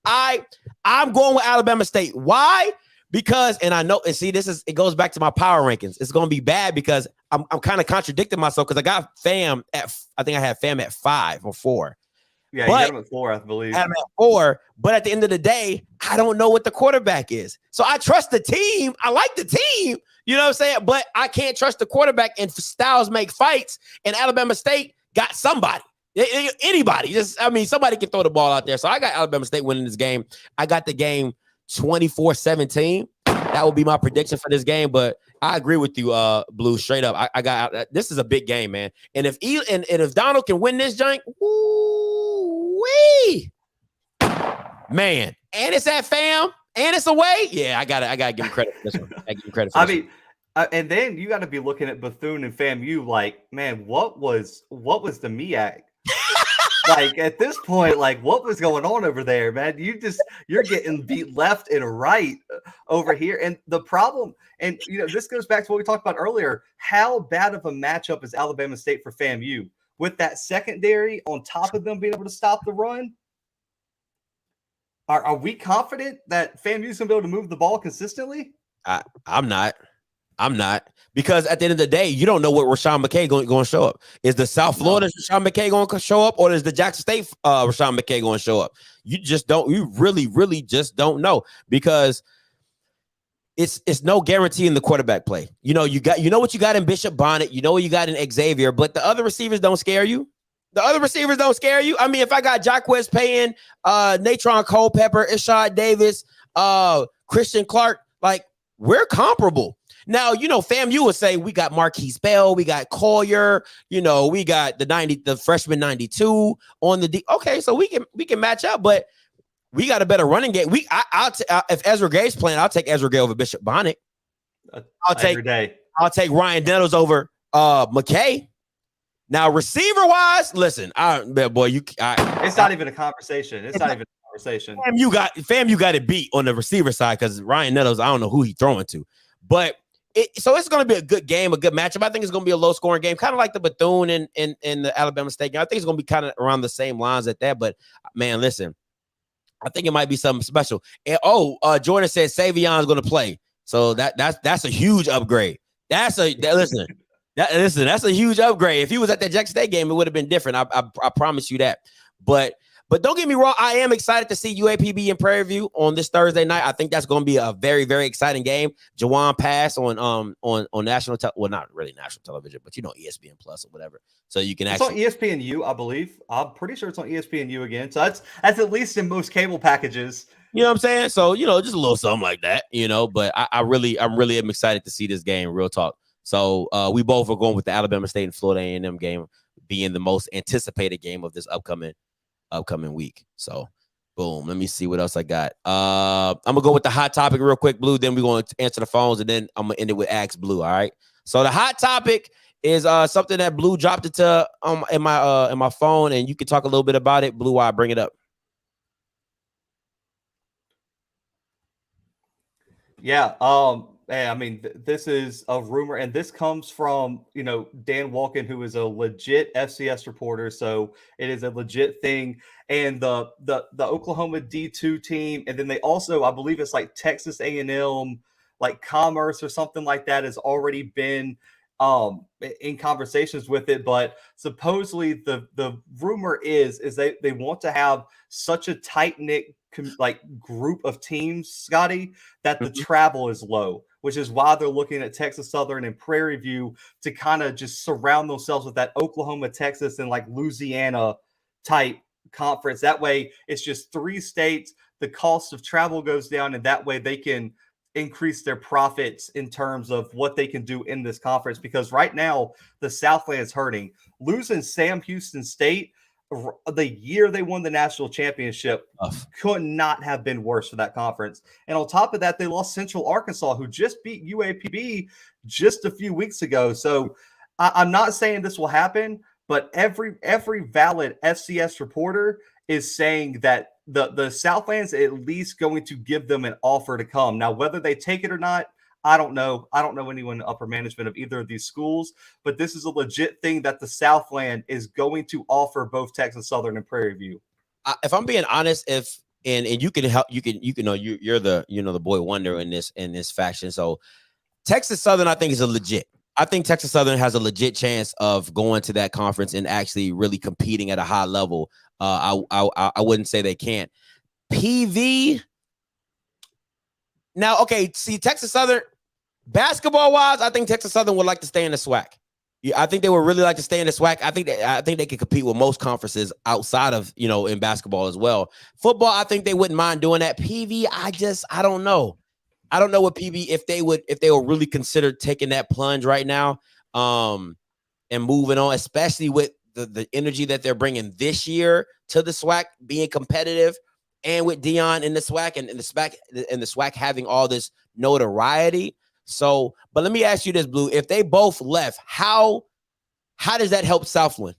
I'm going with Alabama State. Why? Because, and I know, and see, it goes back to my power rankings. It's going to be bad because I'm kind of contradicting myself because I got FAM I think I had FAM at 5 or 4. Yeah, you got him at 4, I believe. Had him at 4, but at the end of the day, I don't know what the quarterback is. So I trust the team. I like the team. You know what I'm saying? But I can't trust the quarterback, and styles make fights, and Alabama State got somebody. Anybody. Somebody can throw the ball out there. So I got Alabama State winning this game. I got the game 24-17. That would be my prediction for this game, but I agree with you, Blue, straight up. I got this is a big game, man. And if if Donald can win this joint, woo-wee, man, and it's at FAM and it's away. Yeah, I gotta give him credit for this one. I give him credit for this one. And then you got to be looking at Bethune and FAMU like, man, what was the MEAC? Like at this point, like what was going on over there, man? You're getting beat left and right over here. And the problem, and this goes back to what we talked about earlier. How bad of a matchup is Alabama State for FAMU with that secondary on top of them being able to stop the run? Are we confident that FAMU's gonna be able to move the ball consistently? I'm not, because at the end of the day, you don't know what Rashawn McKay going to show up. Is the South Florida Rashawn McKay going to show up, or is the Jackson State Rashawn McKay going to show up? You just don't. You really, really just don't know, because it's no guarantee in the quarterback play. You know what you got in Bishop Bonnet. You know what you got in Xavier, but the other receivers don't scare you. I mean, if I got Jacquez Payne, Natron Culpepper, Ishad Davis, Christian Clark, like we're comparable. Now, FAMU would say we got Marquise Bell, we got Collier, we got the freshman 92 on the D. Okay, so we can match up, but we got a better running game. If Ezra Gay's playing, I'll take Ezra Gay over Bishop Bonnet. I'll take Ryan Daniels over McKay. Now, receiver wise, listen, it's not even a conversation. It's not even a conversation. FAMU got it beat on the receiver side because Ryan Nettles, I don't know who he's throwing to, but. So it's going to be a good game, a good matchup. I think it's going to be a low-scoring game, kind of like the Bethune and the Alabama State game. I think it's going to be kind of around the same lines at that. But, man, listen, I think it might be something special. And, Jordan said Savion's going to play. So that's a huge upgrade. That's a huge upgrade. If he was at that Jackson State game, it would have been different. I promise you that. But don't get me wrong, I am excited to see UAPB in Prairie View on this Thursday night. I think that's going to be a very, very exciting game. Jawan Pass on national not really national television, but ESPN Plus or whatever. So you can it's on ESPNU, I believe. I'm pretty sure it's on ESPNU again. So that's at least in most cable packages. You know what I'm saying? So just a little something like that. But I'm really am excited to see this game. Real talk. So we both are going with the Alabama State and Florida A&M game being the most anticipated game of this upcoming week. So boom, let me see what else I got. I'm gonna go with the hot topic real quick, Blue, then we're going to answer the phones, and then I'm gonna end it with Ask Blue. All right, so the hot topic is something that Blue dropped into in my phone, and you can talk a little bit about it, Blue, while I bring it up. Yeah, I mean, this is a rumor, and this comes from, Dan Walken, who is a legit FCS reporter. So it is a legit thing. And the Oklahoma D2 team, and then they also, I believe it's like Texas A&M, like Commerce or something like that, has already been in conversations with it. But supposedly the rumor is they want to have such a tight-knit group of teams, Scotty, that the travel is low, which is why they're looking at Texas Southern and Prairie View to kind of just surround themselves with that Oklahoma, Texas, and like Louisiana type conference. That way it's just 3 states. the cost of travel goes down, and that way they can increase their profits in terms of what they can do in this conference. Because right now the Southland is hurting. Losing Sam Houston State the year they won the national championship could not have been worse for that conference. And on top of that, they lost Central Arkansas, who just beat UAPB just a few weeks ago. So I'm not saying this will happen, but every valid FCS reporter is saying that the Southland's at least going to give them an offer to come. Now, whether they take it or not, I don't know. I don't know anyone in upper management of either of these schools, but this is a legit thing that the Southland is going to offer both Texas Southern and Prairie View. If I'm being honest, and you can help, you know, you're the boy wonder in this faction. So Texas Southern, I think, is a legit. I think Texas Southern has a legit chance of going to that conference and actually really competing at a high level. I wouldn't say they can't. PV. Now, okay, see, Texas Southern, basketball-wise, I think Texas Southern would like to stay in the SWAC. Yeah, I think they would really like to stay in the SWAC. I think they could compete with most conferences outside of, in basketball as well. Football, I think they wouldn't mind doing that. PV, I don't know. I don't know what PV, if they would really consider taking that plunge right now, and moving on, especially with the energy that they're bringing this year to the SWAC being competitive, and with Dion in the SWAC and the SWAC having all this notoriety. So, but let me ask you this, Blue. If they both left, how does that help Southland?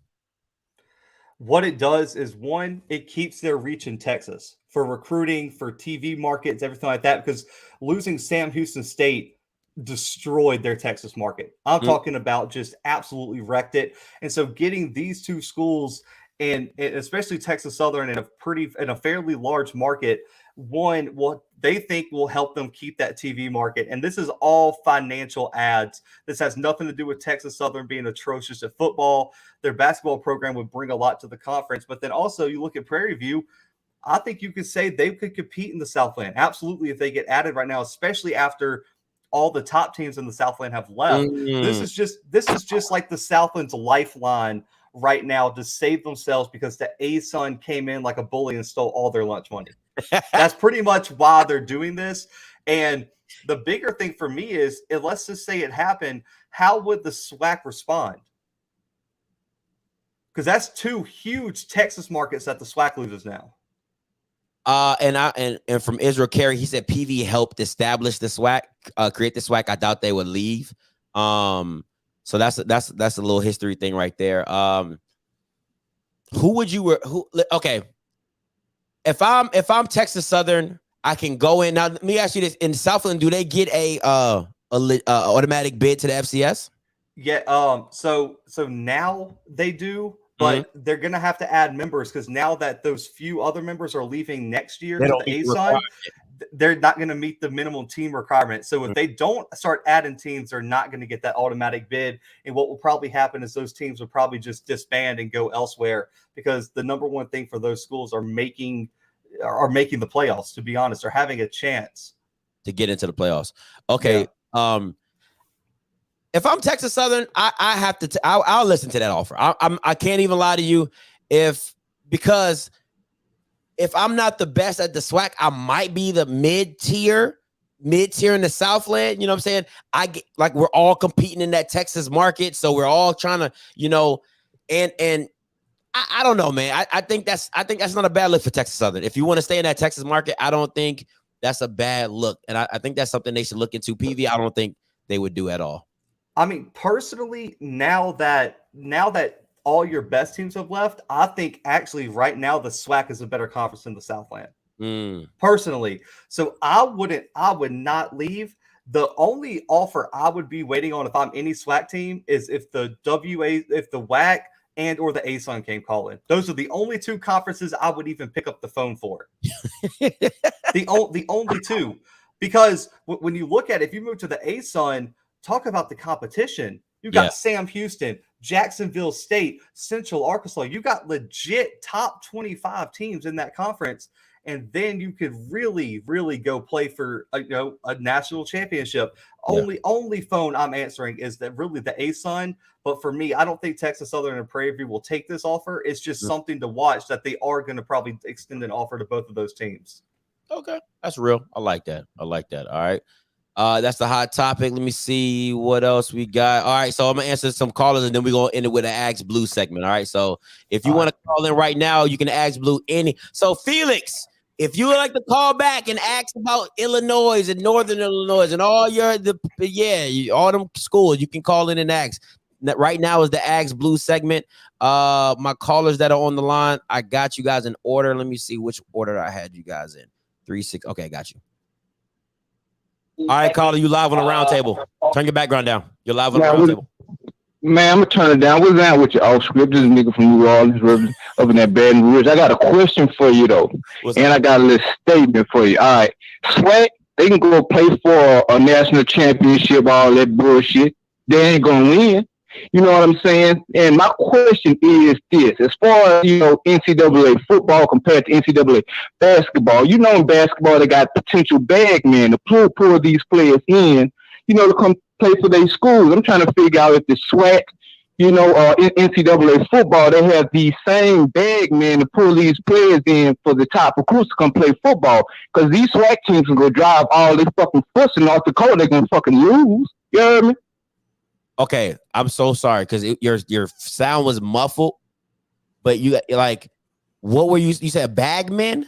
What it does is, one, it keeps their reach in Texas for recruiting, for TV markets, everything like that, because losing Sam Houston State destroyed their Texas market. I'm talking about just absolutely wrecked it. And so getting these two schools, and especially Texas Southern, in a fairly large market, one, what they think will help them keep that TV market. And this is all financial ads. This has nothing to do with Texas Southern being atrocious at football. Their basketball program would bring a lot to the conference. But then also you look at Prairie View, I think you could say they could compete in the Southland. Absolutely, if they get added right now, especially after all the top teams in the Southland have left. This is just like the Southland's lifeline right now to save themselves, because the ASUN came in like a bully and stole all their lunch money. That's pretty much why they're doing this. And the bigger thing for me is, let's just say it happened, how would the SWAC respond? Because that's two huge Texas markets that the SWAC loses now. And from Israel Carey, he said PV helped establish the SWAC, create the SWAC. I doubt they would leave. So that's a little history thing right there. Okay. If I'm Texas Southern, I can go in. Now let me ask you this: in Southland, do they get a automatic bid to the FCS? Yeah. So now they do. But they're going to have to add members, because now that those few other members are leaving next year to the ASUN, they're not going to meet the minimum team requirement. So if they don't start adding teams, they're not going to get that automatic bid. And what will probably happen is those teams will probably just disband and go elsewhere, because the number one thing for those schools are making the playoffs, to be honest, or having a chance to get into the playoffs. Okay. Yeah. If I'm Texas Southern, I have to. I'll listen to that offer. I can't even lie to you, because if I'm not the best at the SWAC, I might be the mid tier in the Southland. You know what I'm saying? I get, like, we're all competing in that Texas market, so we're all trying to, and I don't know, man. I think that's not a bad look for Texas Southern. If you want to stay in that Texas market, I don't think that's a bad look, and I think that's something they should look into. PV, I don't think they would do at all. I mean, personally, now that all your best teams have left, I think actually right now the SWAC is a better conference in the Southland. Personally. So I would not leave. The only offer I would be waiting on if I'm any SWAC team is if the WAC and or the ASUN came calling. Those are the only two conferences I would even pick up the phone for. the only two. Because when you look at it, if you move to the ASUN, talk about the competition. You got Sam Houston, Jacksonville State, Central Arkansas. You got legit top 25 teams in that conference. And then you could really, really go play for a national championship. Only phone I'm answering is that really the ASUN. But for me, I don't think Texas Southern and Prairie View will take this offer. It's just something to watch, that they are going to probably extend an offer to both of those teams. Okay, that's real. I like that. All right. That's the hot topic. Let me see what else we got. All right, so I'm gonna answer some callers and then we're gonna end it with an Ask Blue segment. All right. So if you want to call in right now, you can ask Blue any. So Felix, if you would like to call back and ask about Illinois and Northern Illinois and all all them schools, you can call in and ask. Right now is the Ask Blue segment. My callers that are on the line, I got you guys in order. Let me see which order I had you guys in. 3-6. Okay, I got you. All right, caller, you live on the roundtable. Turn your background down. You're live on the roundtable. Man, I'm gonna turn it down. What's that with your Offscript? This nigga from New Orleans, up in that Baton Rouge. I got a question for you though, I got a little statement for you. All right, Swag, they can go play for a national championship, all that bullshit. They ain't gonna win. You know what I'm saying? And my question is this: as far as NCAA football compared to NCAA basketball, in basketball they got potential bag men to pull these players in, to come play for their schools. I'm trying to figure out if the SWAC, in NCAA football, they have these same bag men to pull these players in for the top recruits to come play football. Because these SWAC teams can go drive all this fucking fuss in North Dakota, they can fucking lose. You hear me? Okay, I'm so sorry because your sound was muffled, but you what were you said bag men?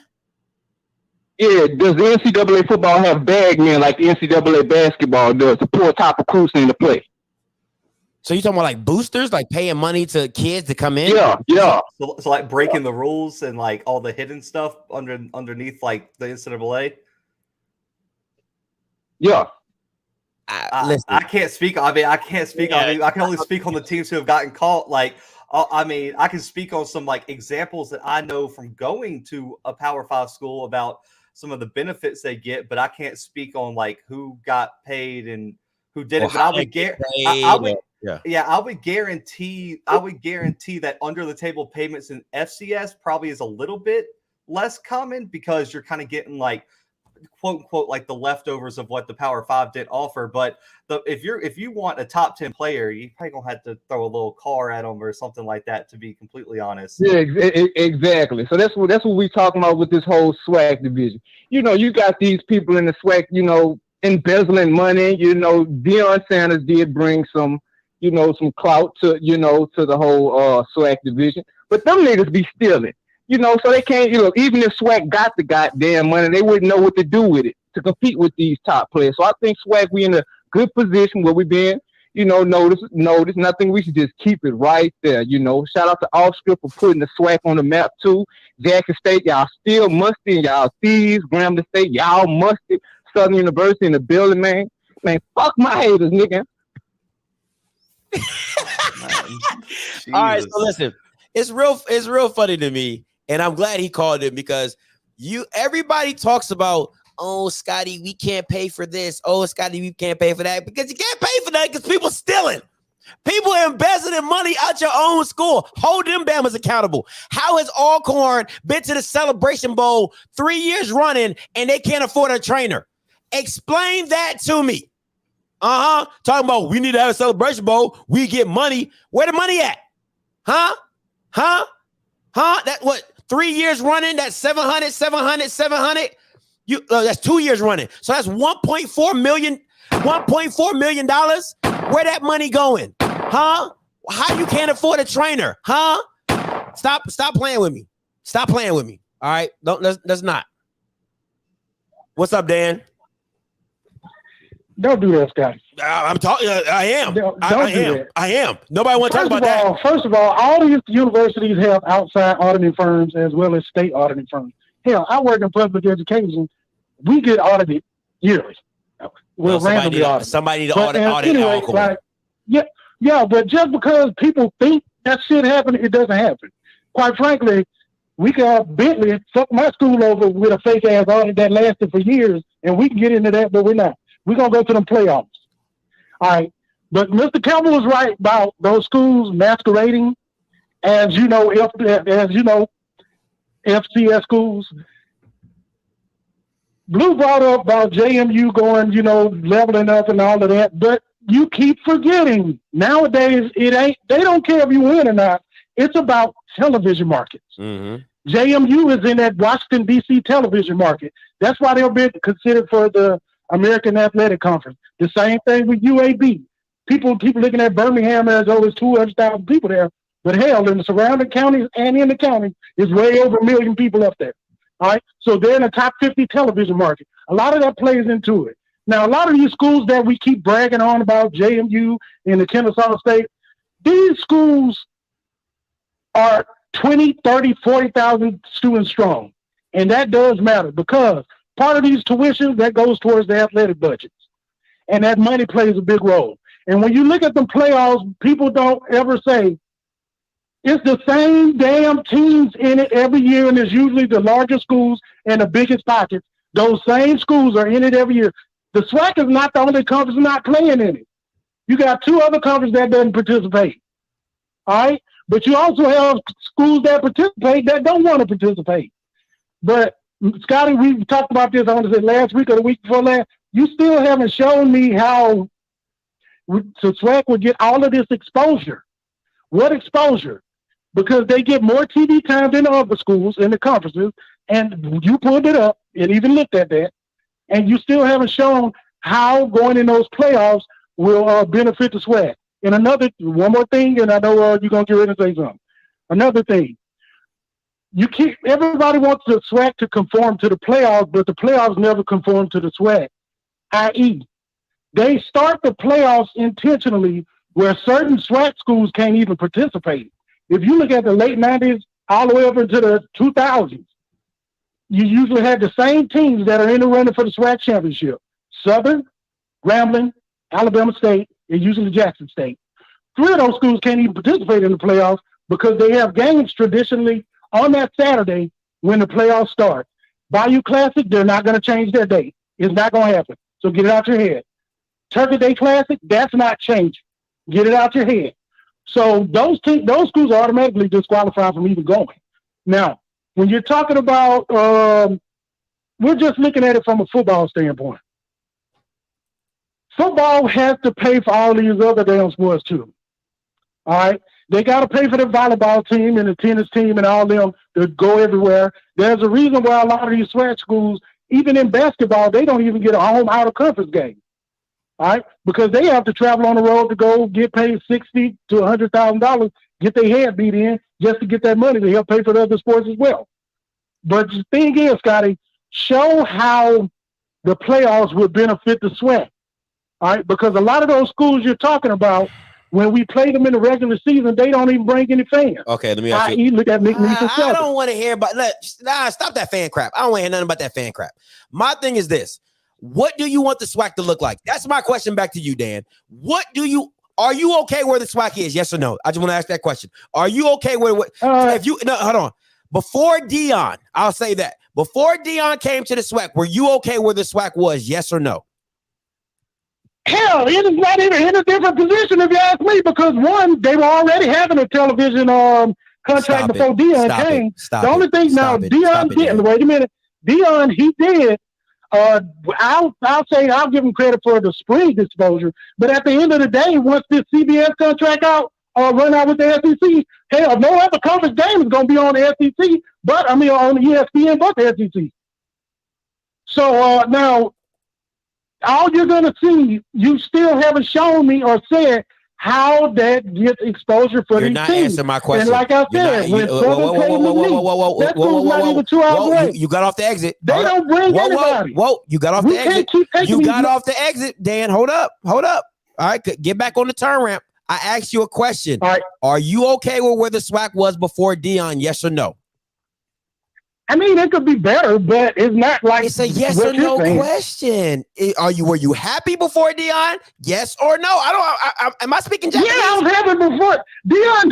Yeah, does the NCAA football have bag men like the NCAA basketball does to pull top recruits into play? So you talking about like boosters, like paying money to kids to come in? Yeah. So like breaking the rules and like all the hidden stuff underneath like the NCAA? Yeah. I can't speak. I can't speak. I mean, I can only speak on the teams who have gotten caught. Like, I mean, I can speak on some like examples that I know from going to a Power 5 school about some of the benefits they get, but I can't speak on like who got paid and who didn't. But I would guarantee that under the table payments in FCS probably is a little bit less common because you're kind of getting like quote unquote like the leftovers of what the Power 5 did offer. But if you want a top 10 player, you probably gonna have to throw a little car at them or something like that, to be completely honest. Yeah, exactly. So that's what we talking about with this whole SWAC division. You got these people in the SWAC, embezzling money. Deion Sanders did bring some clout to the whole SWAC division, but them niggas be stealing. So they can't, even if SWAC got the goddamn money, they wouldn't know what to do with it to compete with these top players. So I think SWAC, we in a good position where we been, notice. And I think we should just keep it right there. Shout out to Offscript for putting the SWAC on the map too. Jackson State, y'all still musty, and y'all thieves. Grambling State, y'all musty. Southern University in the building, man. Man, fuck my haters, nigga. All right, so listen, it's real funny to me. And I'm glad he called it because everybody talks about, oh, Scotty, we can't pay for this. Oh, Scotty, we can't pay for that. Because you can't pay for that because people stealing. People embezzling money out your own school. Hold them Bamas accountable. How has Alcorn been to the Celebration Bowl 3 years running and they can't afford a trainer? Explain that to me. Talking about we need to have a Celebration Bowl. We get money. Where the money at? Huh? That what? 3 years running, that's 700. That's 2 years running. So that's $1.4 million. Where that money going? Huh? How you can't afford a trainer? Huh? Stop playing with me. Stop playing with me. All right. Let's not. What's up, Dan? Don't do that, Scotty. I'm talking. I am. I am. Nobody want to talk about that. First of all these universities have outside auditing firms as well as state auditing firms. Hell, I work in public education. We get audited yearly. We're randomly audited. Somebody need to audit anyway, yeah, but just because people think that shit happened, it doesn't happen. Quite frankly, we can have Bentley fuck my school over with a fake ass audit that lasted for years, and we can get into that, but we're not. We're going to go to them playoffs. All right. But Mr. Campbell was right about those schools masquerading as, FCS schools. Blue brought up about JMU going, leveling up and all of that. But you keep forgetting nowadays they don't care if you win or not. It's about television markets. Mm-hmm. JMU is in that Washington, D.C. television market. That's why they're being considered for the American Athletic Conference. The same thing with UAB. People looking at Birmingham as over 200,000 people there. But hell, in the surrounding counties and in the county, is way over 1 million people up there. All right? So they're in the top 50 television market. A lot of that plays into it. Now, a lot of these schools that we keep bragging on about, JMU and the Kennesaw State, these schools are 20, 30, 40,000 students strong. And that does matter because part of these tuitions, that goes towards the athletic budgets. And that money plays a big role. And when you look at the playoffs, people don't ever say, it's the same damn teams in it every year, and it's usually the largest schools and the biggest pockets. Those same schools are in it every year. The SWAC is not the only conference not playing in it. You got 2 other conferences that doesn't participate. All right? But you also have schools that participate that don't want to participate. But, Scotty, we talked about this, I want to say last week or the week before last. You still haven't shown me how the SWAC would get all of this exposure. What exposure? Because they get more TV time than the other schools in the conferences, and you pulled it up and even looked at that, and you still haven't shown how going in those playoffs will benefit the SWAC. And one more thing, and I know you're going to get ready to say something. Another thing, everybody wants the SWAC to conform to the playoffs, but the playoffs never conform to the SWAC, i.e., they start the playoffs intentionally where certain SWAC schools can't even participate. If you look at the late 90s all the way up into the 2000s, you usually had the same teams that are in the running for the SWAC championship. Southern, Grambling, Alabama State, and usually Jackson State. 3 of those schools can't even participate in the playoffs because they have games traditionally on that Saturday when the playoffs start. Bayou Classic, they're not going to change their date. It's not going to happen. So get it out your head. Turkey Day Classic, that's not changing. Get it out your head. So those schools are automatically disqualified from even going. Now, when you're talking about, we're just looking at it from a football standpoint. Football has to pay for all these other damn sports too. All right? They got to pay for the volleyball team and the tennis team and all them to go everywhere. There's a reason why a lot of these SWAC schools, even in basketball, they don't even get a home out-of-conference game. All right, because they have to travel on the road to go get paid $60,000 to $100,000, get their head beat in just to get that money to help pay for the other sports as well. But the thing is, Scotty, show how the playoffs would benefit the SWAC. All right, because a lot of those schools you're talking about, when we play them in the regular season, they don't even bring any fans. Okay, let me ask you. Look at McNeese. I don't want to hear about. Stop that fan crap. I don't want to hear nothing about that fan crap. My thing is this. What do you want the SWAC to look like? That's my question back to you, Dan. Are you okay where the SWAC is? Yes or no? I just want to ask that question. Are you okay with what? Hold on. Before Dion, I'll say that. Before Dion came to the SWAC, were you okay where the SWAC was? Yes or no? Hell, it is not even in a different position if you ask me, because one, they were already having a television contract before Dion came. The only thing now, Dion didn't. Wait a minute. Dion, he did. I'll say I'll give him credit for the spring exposure, but at the end of the day, once this CBS contract run out with the SEC, hell, no other conference game is going to be on the SEC, on the ESPN, but the SEC. So now, all you're going to see, you still haven't shown me or said how that gets exposure for these teams. You're not answering my question. And like I said, when Southern came to me, that school's not even 2 hours away. You got off the exit. They don't bring anybody. You got off the exit. You got off the exit, Dan. Hold up. All right, get back on the turn ramp. I asked you a question. All right. Are you okay with where the SWAC was before Dion? Yes or no? I mean, it could be better, but it's not like it's a yes or no question. Were you happy before Dion? Yes or no? Am I speaking Japanese? Yeah, I was happy before Dion.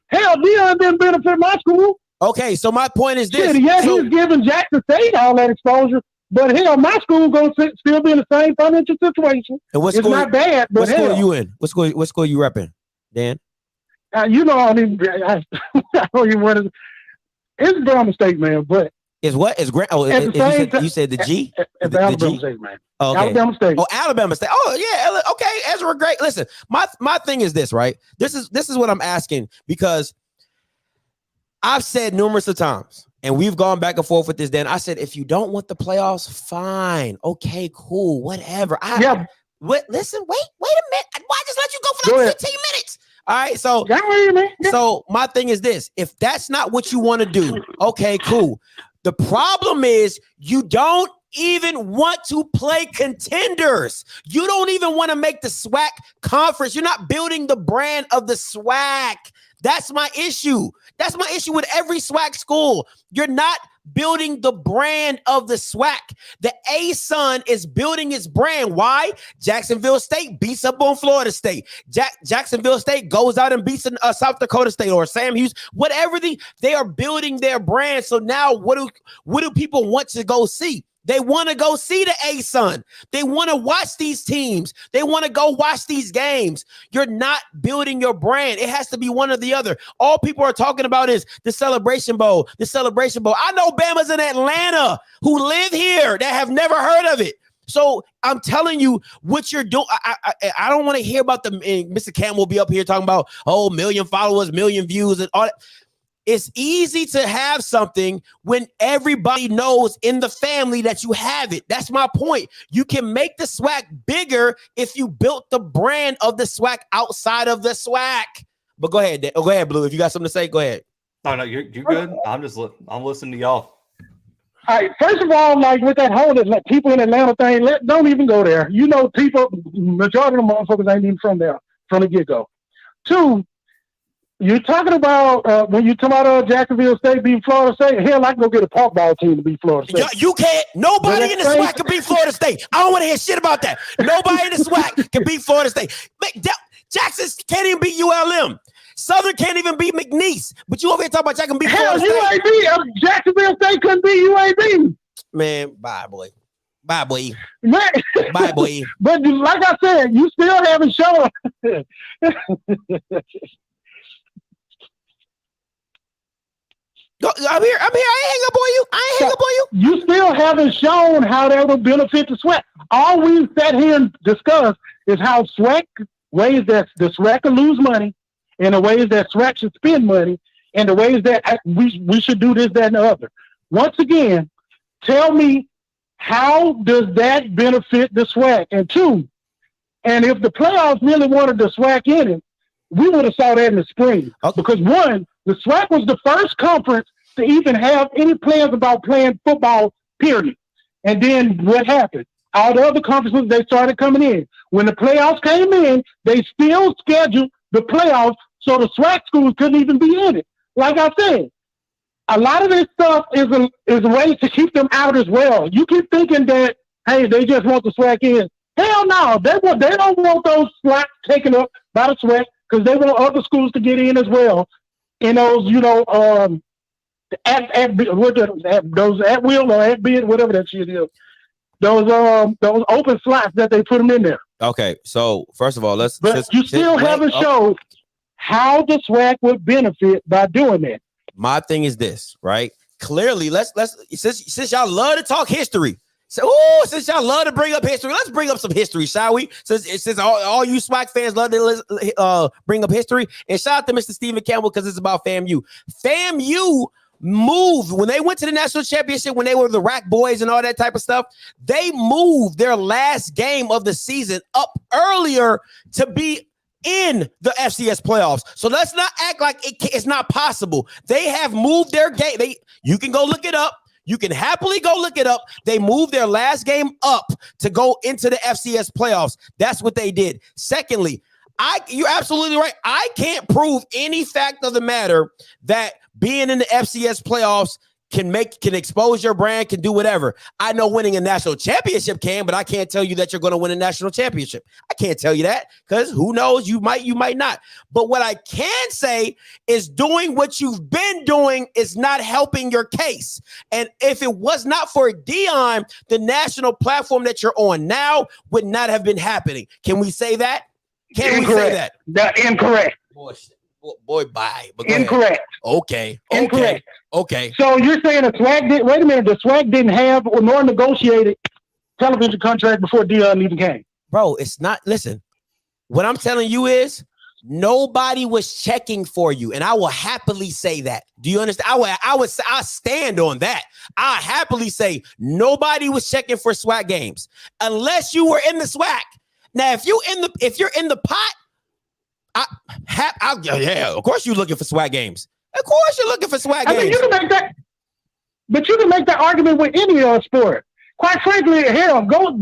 Hell, Dion didn't benefit my school. Okay, so my point is this. He's giving Jackson State all that exposure, but hell, my school gonna still be in the same financial situation. And it's not bad, but what school are you in? What school you repping, Dan? I don't even want to. It's Alabama State, man, but is what is Grant? Oh, you said the G. It's Alabama State, man. Oh, okay. Alabama State. Oh, Alabama State. Oh, yeah. Okay, Ezra, great. Listen, my thing is this, right? This is what I'm asking, because I've said numerous of times, and we've gone back and forth with this, Dan. I said, if you don't want the playoffs, fine. Okay, cool, whatever. Listen, wait a minute. Why just let you go for like 15 minutes? All right, so my thing is this. If that's not what you want to do, okay, cool. The problem is you don't even want to play contenders. You don't even want to make the SWAC conference. You're not building the brand of the SWAC. That's my issue. That's my issue with every SWAC school. You're not building the brand of the SWAC. The ASUN is building its brand. Why? Jacksonville State beats up on Florida State. Jacksonville State goes out and beats South Dakota State or Sam Houston. Whatever they are building their brand. So now what do people want to go see? They want to go see the ASUN. They want to watch these teams. They want to go watch these games. You're not building your brand. It has to be one or the other. All people are talking about is the Celebration Bowl, the Celebration Bowl. I know Bama's in Atlanta who live here that have never heard of it. So I'm telling you what you're doing. I don't want to hear about Mr. Cam will be up here talking about, million followers, million views and all that. It's easy to have something when everybody knows in the family that you have it. That's my point. You can make the SWAC bigger if you built the brand of the SWAC outside of the SWAC. But go ahead, Blue. If you got something to say, go ahead. No, you're good. I'm listening to y'all. All right. First of all, like with that whole people in Atlanta thing, don't even go there. You know, majority of the motherfuckers ain't even from there from the get-go. Two, you're talking about when you talk about Jacksonville State beating Florida State. Hell, I can go get a park ball team to beat Florida State. You can't. Nobody in the SWAC can beat Florida State. I don't want to hear shit about that. Nobody in the SWAC can beat Florida State. Jackson can't even beat ULM. Southern can't even beat McNeese. But you over here talking about Jackson beat Florida State. UAB. Jacksonville State couldn't beat UAB. Man, bye, boy. Bye, boy. Man. Bye, boy. But like I said, you still haven't shown. I'm here. I ain't hang up on you. You still haven't shown how that would benefit the SWAC. All we've sat here and discussed is how SWAC ways that the SWAC can lose money, and the ways that SWAC should spend money, and the ways that we should do this, that, and the other. Once again, tell me, how does that benefit the SWAC? And two, and if the playoffs really wanted the SWAC in it, we would have saw that in the spring. Okay. Because one, the SWAC was the first conference to even have any plans about playing football, period. And then what happened? All the other conferences, they started coming in. When the playoffs came in, they still scheduled the playoffs so the SWAC schools couldn't even be in it. Like I said, a lot of this stuff is a way to keep them out as well. You keep thinking that, hey, they just want the SWAC in. Hell no, they don't want those slots taken up by the SWAC because they want other schools to get in as well. In those, those at will or at bid, whatever that shit is. Those open slots that they put them in there. Okay, so first of all, you still haven't showed how the SWAC would benefit by doing that. My thing is this, right? Clearly, let's since y'all love to talk history. So, since y'all love to bring up history, let's bring up some history, shall we? Since all you SWAC fans love to bring up history, and shout out to Mr. Stephen Campbell because it's about FAMU. FAMU moved when they went to the national championship, when they were the Rack Boys and all that type of stuff. They moved their last game of the season up earlier to be in the FCS playoffs. So let's not act like it's not possible. They have moved their game. You can go look it up. You can happily go look it up. They moved their last game up to go into the FCS playoffs. That's what they did. Secondly, you're absolutely right. I can't prove any fact of the matter that being in the FCS playoffs can expose your brand, can do whatever. I know winning a national championship can, but I can't tell you that you're going to win a national championship. I can't tell you that because who knows? You might not. But what I can say is doing what you've been doing is not helping your case. And if it was not for Dion, the national platform that you're on now would not have been happening. Can we say that? Can we say that? That's incorrect. Boy, bye. But incorrect. Okay. Incorrect. Okay. So you're saying the SWAC wait a minute, the SWAC didn't have or nor negotiated television contract before Dion even came. Bro, it's not. Listen, what I'm telling you is Nobody was checking for you, and I will happily say that. Do you understand? I stand on that. I happily say nobody was checking for SWAC games unless you were in the SWAC. Now, if you're in the pot, yeah, of course you're looking for SWAC games. Of course you're looking for SWAC games. I mean, you can make that, but you can make that argument with any sport. Quite frankly, hell, go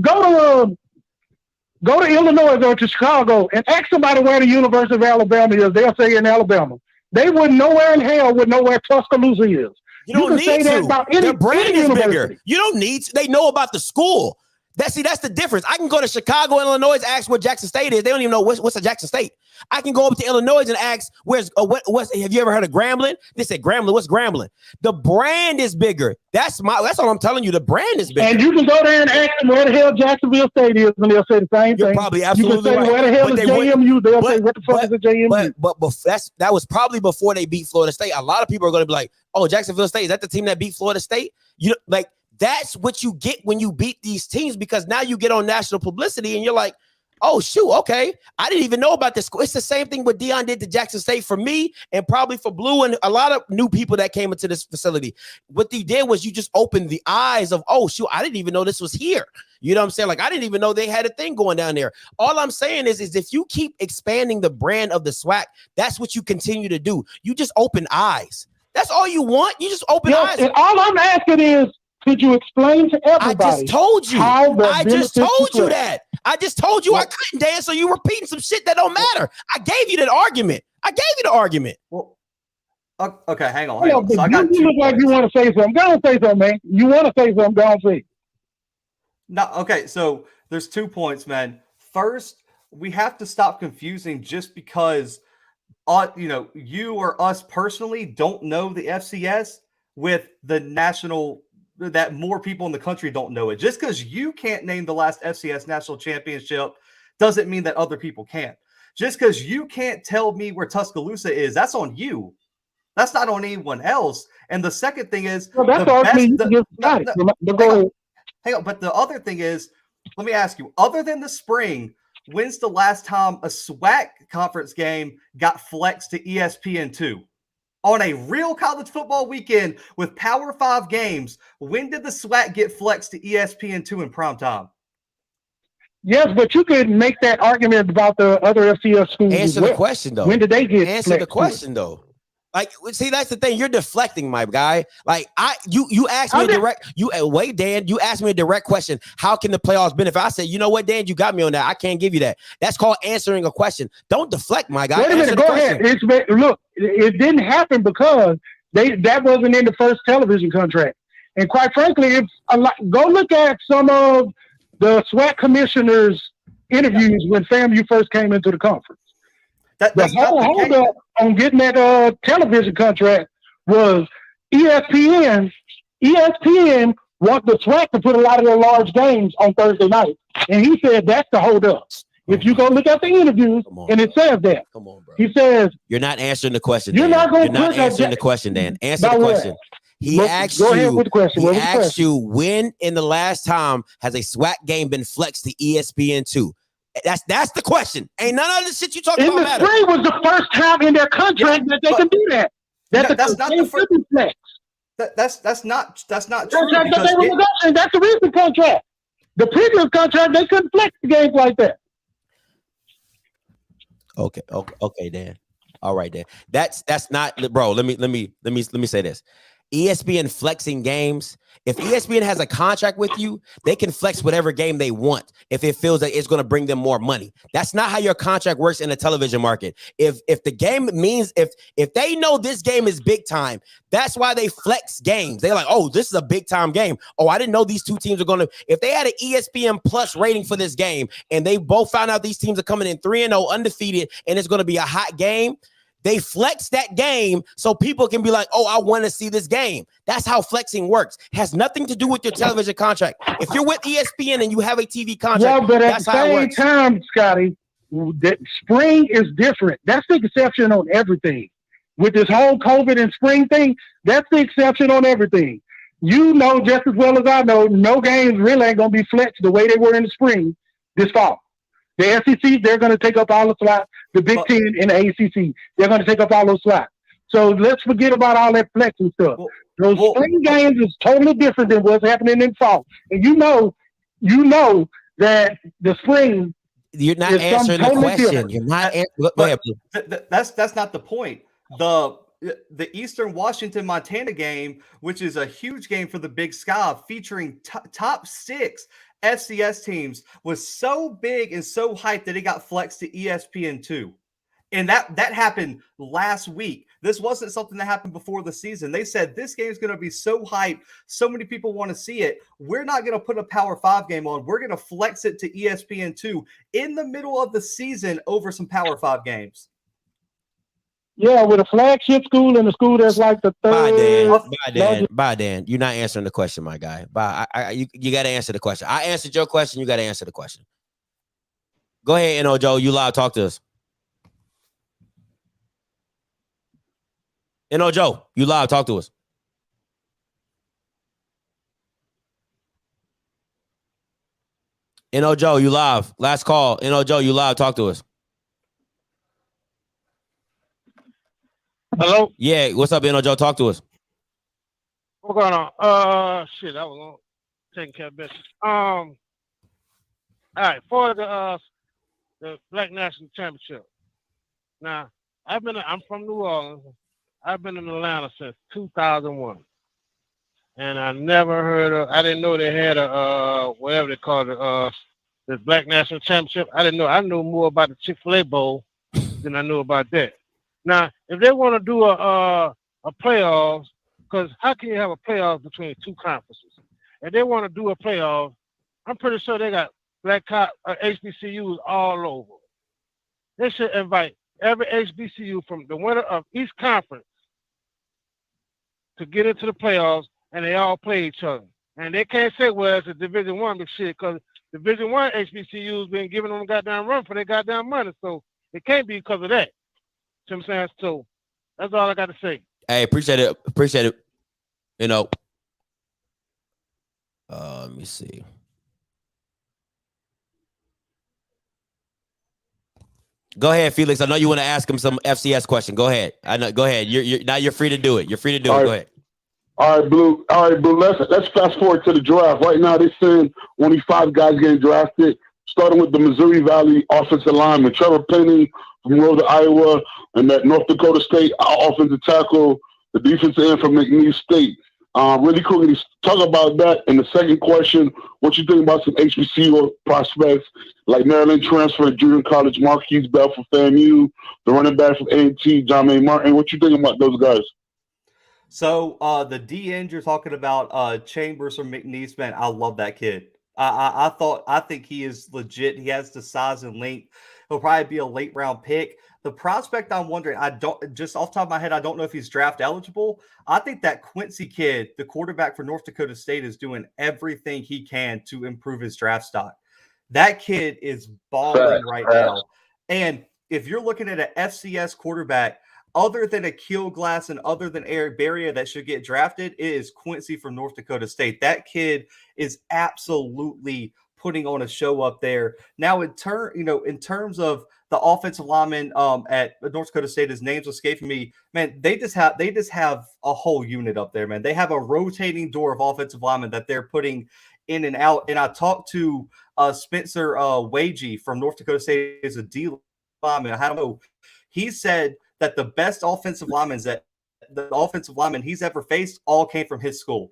to Illinois or to Chicago and ask somebody where the University of Alabama is. They'll say in Alabama. They wouldn't nowhere in hell would know where Tuscaloosa is. You don't need say to. That about any, the brand any is university. bigger. You don't need to. They know about the school. That's the difference. I can go to Chicago, Illinois, and ask where Jackson State is. They don't even know what's a Jackson State. I can go up to Illinois and ask what's have you ever heard of Grambling? They said Grambling. What's Grambling? The brand is bigger. That's all I'm telling you. The brand is bigger. And you can go there and ask them where the hell Jacksonville State is, and they'll say the same thing. You're probably absolutely you can say, right. where the hell is JMU? They'll say, what the fuck is a JMU? But that was probably before they beat Florida State. A lot of people are going to be like, oh, Jacksonville State, is that the team that beat Florida State? That's what you get when you beat these teams, because now you get on national publicity and you're like, oh, shoot, okay. I didn't even know about this. It's the same thing what Deion did to Jackson State for me and probably for Blue and a lot of new people that came into this facility. What they did was you just opened the eyes of, oh, shoot, I didn't even know this was here. You know what I'm saying? Like, I didn't even know they had a thing going down there. All I'm saying is if you keep expanding the brand of the SWAC, that's what you continue to do. You just open eyes. That's all you want. You just open eyes. And all I'm asking is, could you explain to everybody? I just told you. I just told you that. I just told you I couldn't dance, so you repeating some shit that don't matter. I gave you that argument. Well, okay, hang on. So you look like you want to say something. Go on, say something, man. You want to say something, go on, say. No, okay, so there's 2 points, man. First, we have to stop confusing just because you or us personally don't know the FCS with the national, that more people in the country don't know it. Just because you can't name the last FCS national championship doesn't mean that other people can't. Just because you can't tell me where Tuscaloosa is, that's on you. That's not on anyone else. And the second thing is, hang on. But the other thing is, let me ask you, other than the spring, when's the last time a SWAC conference game got flexed to ESPN2? On a real college football weekend with Power 5 games, when did the SWAC get flexed to ESPN2 in prime time? Yes, but you could make that argument about the other FCS schools. Answer the question, though. When did they get Answer the question, though. Like, see, that's the thing. You're deflecting, my guy. Like, you asked me Dan, you asked me a direct question. How can the playoffs benefit? I said, you know what, Dan, you got me on that. I can't give you that. That's called answering a question. Don't deflect, my guy. Wait a minute, go ahead. Look, it didn't happen because that wasn't in the first television contract. And quite frankly, go look at some of the SWAC commissioners' interviews when FAMU first came into the conference. The whole hold up on getting that television contract was ESPN. ESPN want the SWAC to put a lot of their large games on Thursday night, and he said that's the hold up. If you go look at the interviews, and it says that. Come on, bro. He says you're not answering the question. You're Dan. not going You're not answering the question, Dan. Answer the question. He asked you when in the last time has a SWAC game been flexed to ESPN2? That's the question. Ain't none of the shit you talking about matter. In the spring was the first time in their contract that they can do that. That's not the first. That's not true. That's the recent contract. The previous contract, they couldn't flex the games like that. Okay, Dan. All right, Dan. That's not, bro. Let me say this. ESPN flexing games. If ESPN has a contract with you, they can flex whatever game they want if it feels like it's going to bring them more money. That's not how your contract works in the television market. If the game means if they know this game is big time, that's why they flex games. They're like, oh, this is a big time game. Oh, I didn't know these two teams are going to. If they had an ESPN Plus rating for this game and they both found out these teams are coming in 3-0 undefeated and it's going to be a hot game, they flex that game so people can be like, oh, I want to see this game. That's how flexing works. It has nothing to do with your television contract. If you're with ESPN and you have a TV contract, but at the same time, Scotty, that spring is different. That's the exception on everything. With this whole COVID and spring thing, that's the exception on everything. You know just as well as I know, no games really ain't going to be flexed the way they were in the spring this fall. The SEC, they're going to take up all the slots. the Big Ten and the ACC. They're going to take up all those slots. So let's forget about all that flexing stuff. Those spring games is totally different than what's happening in fall. And you know that the spring. You're not answering the question. Different. You're not. Go ahead. That's not the point. The Eastern Washington Montana game, which is a huge game for the Big Sky, featuring top 6 FCS teams, was so big and so hyped that it got flexed to ESPN2. And that happened last week. This wasn't something that happened before the season. They said this game is going to be so hyped, so many people want to see it. We're not going to put a Power 5 game on. We're going to flex it to ESPN2 in the middle of the season over some Power 5 games. Yeah, with a flagship school and a school that's like the third. Bye, Dan. You're not answering the question, my guy. Bye. You got to answer the question. I answered your question. You got to answer the question. Go ahead, N.O. Joe. You live. Talk to us. N.O. Joe, you live. Talk to us. N.O. Joe, you live. Last call. N.O. Joe, you live. Talk to us. Hello? Yeah, what's up, N.O. Joe? Talk to us. What's going on? I was on taking care of business. All right, for the Black National Championship. Now, I'm from New Orleans. I've been in Atlanta since 2001. And I never heard of, I didn't know they had a, whatever they call it, the Black National Championship. I didn't know. I knew more about the Chick-fil-A Bowl than I knew about that. Now, if they want to do a playoffs, because how can you have a playoff between 2 conferences? If they want to do a playoff, I'm pretty sure they got HBCUs all over. They should invite every HBCU from the winner of each conference to get into the playoffs, and they all play each other. And they can't say, well, it's a Division I shit, because Division I HBCUs been giving them a goddamn run for their goddamn money, so it can't be because of that. You know what I'm saying? So that's all I got to say. Hey, appreciate it. Appreciate it. You know, let me see. Go ahead, Felix. I know you want to ask him some FCS question. Go ahead. I know. Go ahead. You're free to do it. You're free to do it. Go ahead. All right, Blue. Let's fast forward to the draft. Right now, they're saying only 5 guys getting drafted, starting with the Missouri Valley offensive lineman, Trevor Penny from Rhode Iowa, and that North Dakota State offensive tackle, the defensive end from McNeese State. Really quickly, talk about that. And the second question, what you think about some HBCU prospects like Maryland transfer, junior college, Marquise Bell from FAMU, the running back from A&T, John A. Martin. What you think about those guys? So the D end you're talking about, Chambers from McNeese, man, I love that kid. I think he is legit. He has the size and length. He'll probably be a late round pick. The prospect, I'm wondering, I don't, just off the top of my head, I don't know if he's draft eligible. I think that Quincy kid, the quarterback for North Dakota State, is doing everything he can to improve his draft stock. That kid is balling right now. And if you're looking at an FCS quarterback, other than Akil Glass and other than Eric Berria that should get drafted, it is Quincy from North Dakota State. That kid is absolutely putting on a show up there. Now, in terms of the offensive lineman at North Dakota State, his name's escaping me. Man, they just have a whole unit up there, man. They have a rotating door of offensive linemen that they're putting in and out. And I talked to Spencer Wagee from North Dakota State as a D lineman. I don't know. He said that the best offensive linemen he's ever faced all came from his school.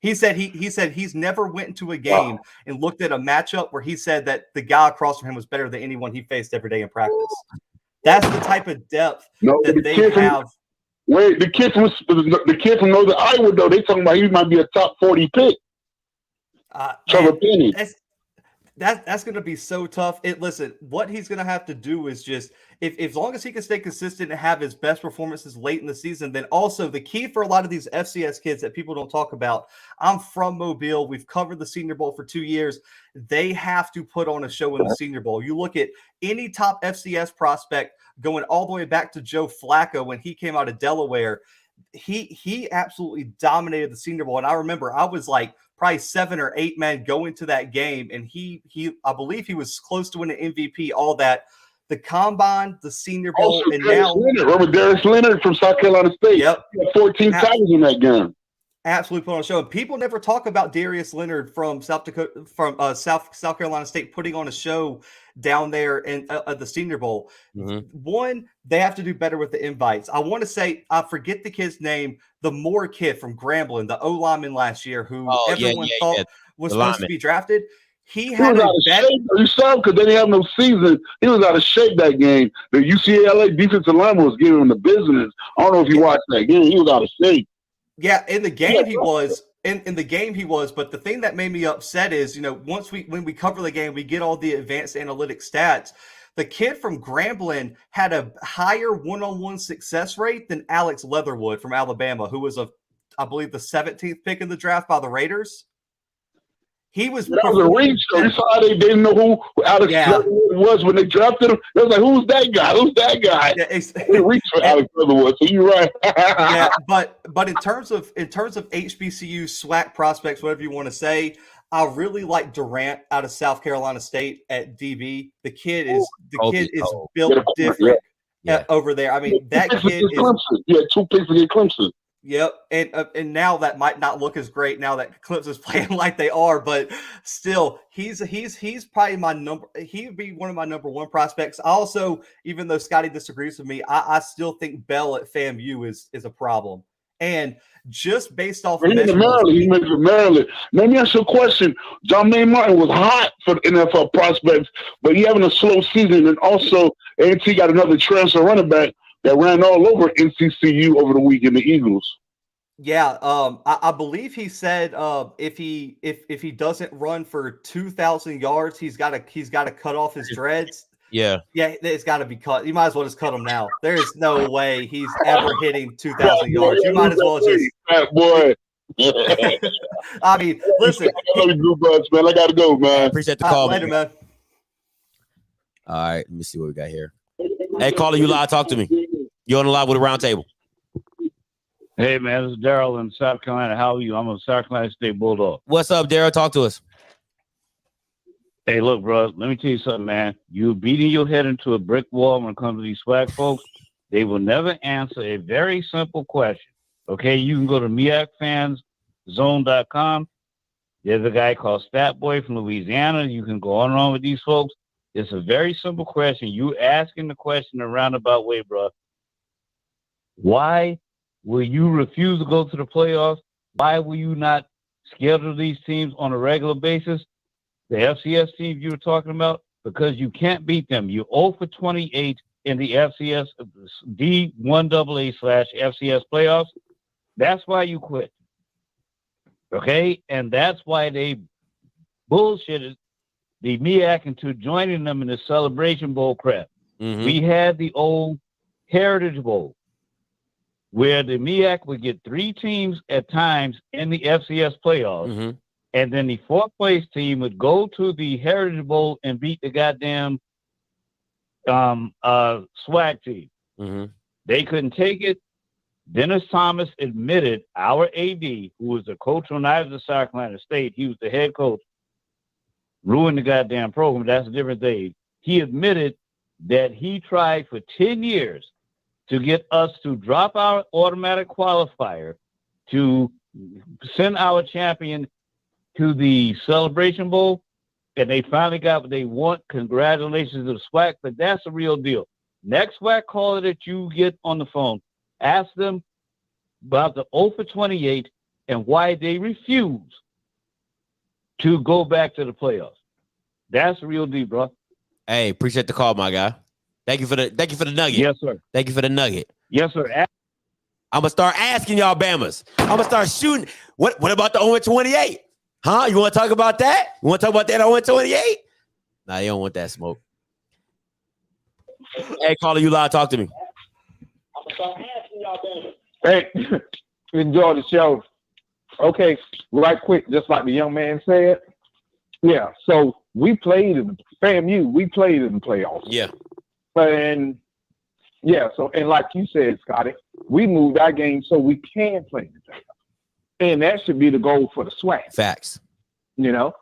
He said he's never went into a game and looked at a matchup where he said that the guy across from him was better than anyone he faced every day in practice. That's the type of depth that they have. The kid from Northern Iowa, though, they talking about he might be a top 40 pick. Trevor Penny. That's going to be so tough. Listen, what he's going to have to do is just, if as long as he can stay consistent and have his best performances late in the season, then also the key for a lot of these FCS kids that people don't talk about. I'm from Mobile. We've covered the Senior Bowl for 2 years. They have to put on a show in the Senior Bowl. You look at any top FCS prospect going all the way back to Joe Flacco when he came out of Delaware. He absolutely dominated the Senior Bowl. And I remember I was like probably 7 or 8 men going to that game. And I believe he was close to winning MVP, all that. the Combine, the Senior Bowl, Also, and Darius now Leonard. Remember Darius Leonard from South Carolina State? Yep. He had 14 tackles in that game. Absolutely put on a show. And people never talk about Darius Leonard from South Carolina State putting on a show down there in the Senior Bowl. One, they have to do better with the invites. I want to say, I forget the kid's name, the Moore kid from Grambling, the O lineman last year, who everyone thought was supposed to be drafted. He was out of shape. You saw him because they didn't have no season. He was out of shape that game. The UCLA defensive lineman was giving him the business. I don't know if you watched that game. He was out of shape. Yeah, in the game he was. In the game he was, but the thing that made me upset is, when we cover the game, we get all the advanced analytic stats. The kid from Grambling had a higher one-on-one success rate than Alex Leatherwood from Alabama, who was I believe the 17th pick in the draft by the Raiders. He was a reach. You saw how they didn't know who Alex Leatherwood was when they drafted him. They was like, "Who's that guy? Who's that guy?" Yeah, they reached for Alex Leatherwood. So you're right. Yeah, but in terms of HBCU SWAC prospects, whatever you want to say, I really like Durant out of South Carolina State at DB. The kid is built different over there. I mean, that kid is. He had 2 picks against Clemson. Yep, and now that might not look as great now that Clemson's playing like they are, but still, he's probably my number. He'd be one of my number 1 prospects. I also, even though Scotty disagrees with me, I still think Bell at FAMU is a problem. And just based off of Maryland, he went to Maryland. Let me ask you a question. Jermaine Martin was hot for the NFL prospects, but he having a slow season, and also A&T got another transfer running back that ran all over NCCU over the weekend, the Eagles. Yeah, I believe he said if he doesn't run for 2,000 yards, he's got to cut off his dreads. Yeah, it's got to be cut. You might as well just cut him now. There is no way he's ever hitting 2,000 yards. You might as well just. Boy. I mean, listen. I gotta go, man. Appreciate the call, later, man. All right, let me see what we got here. Hey, caller, you live? Talk to me. You're on the live with a Roundtable. Hey, man, this is Daryl in South Carolina. How are you? I'm a South Carolina State Bulldog. What's up, Daryl? Talk to us. Hey, look, bro, let me tell you something, man. You're beating your head into a brick wall when it comes to these SWAC folks. They will never answer a very simple question. Okay, you can go to MIACFansZone.com. There's a guy called Stat Boy from Louisiana. You can go on and on with these folks. It's a very simple question. You asking the question in a roundabout way, bro. Why will you refuse to go to the playoffs? Why will you not schedule these teams on a regular basis? The FCS team you were talking about, because you can't beat them. You're 0 for 28 in the FCS D1AA/FCS playoffs. That's why you quit. Okay? And that's why they bullshitted the MEAC into joining them in the Celebration Bowl crap. We had the old Heritage Bowl, where the MEAC would get 3 teams at times in the FCS playoffs, and then the 4th place team would go to the Heritage Bowl and beat the goddamn SWAC team. They couldn't take it. Dennis Thomas admitted, our AD, who was the coach when I was at South Carolina State, he was the head coach, ruined the goddamn program. That's a different thing. He admitted that he tried for 10 years to get us to drop our automatic qualifier to send our champion to the Celebration Bowl, and they finally got what they want. Congratulations to the SWAC, but that's the real deal. Next SWAC caller that you get on the phone, ask them about the 0 for 28 and why they refuse to go back to the playoffs. That's the real deal, bro. Hey, appreciate the call, my guy. Thank you for the nugget. Yes, sir. Thank you for the nugget. Yes, sir. I'm gonna start asking y'all Bamas. I'm gonna start shooting. What about the 0 for 28? Huh? You want to talk about that? You want to talk about that 0 for 28? Nah, you don't want that smoke. Hey, caller, you live. Talk to me. Hey, enjoy the show. Okay, right quick, just like the young man said. Yeah, so we played in FAMU. We played in the playoffs. Yeah. And yeah, so and like you said, Scotty, we moved our game so we can play in the playoffs. And that should be the goal for the SWAC. Facts. You know?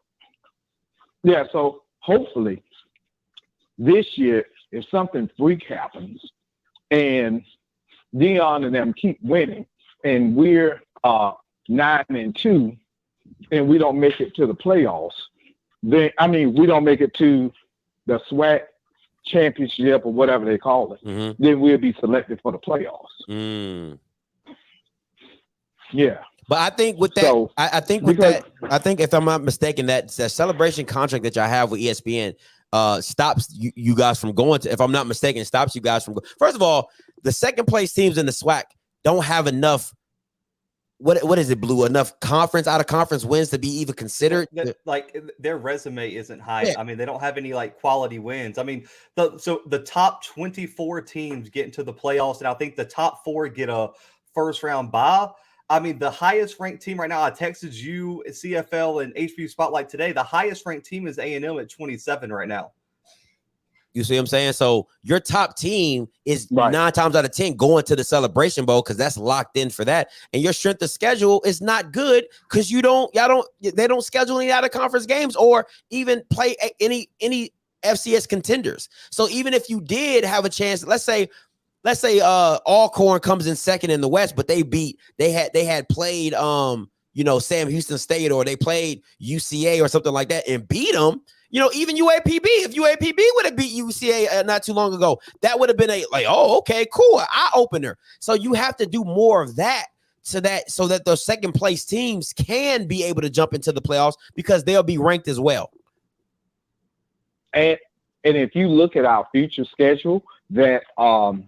Yeah, so hopefully this year if something freak happens and Dion and them keep winning and we're 9-2 and we don't make it to the playoffs, then we don't make it to the SWAC championship or whatever they call it, then we'll be selected for the playoffs. Yeah. But I think with that, so, I think if I'm not mistaken, that celebration contract that y'all have with ESPN stops you guys from going to, if I'm not mistaken, stops you guys from going. First of all, the second place teams in the SWAC don't have enough. What is it, Blue? Enough out of conference wins to be even considered? Like their resume isn't high. Yeah. I mean, they don't have any like quality wins. I mean, so the top 24 teams get into the playoffs, and I think the top 4 get a first round bye. I mean, the highest ranked team right now, I texted you, CFL and HBU Spotlight today. The highest ranked team is A&M at 27 right now. You see what I'm saying? So your top team is 9 times out of 10 going to the Celebration Bowl because that's locked in for that. And your strength of schedule is not good because they don't schedule any out of conference games or even play any FCS contenders. So even if you did have a chance, let's say Alcorn comes in second in the West, but they had played Sam Houston State, or they played UCA or something like that and beat them. Even UAPB, if UAPB would have beat UCA not too long ago, that would have been okay, cool, eye opener. So you have to do more of that so that those second place teams can be able to jump into the playoffs because they'll be ranked as well. And if you look at our future schedule that's out,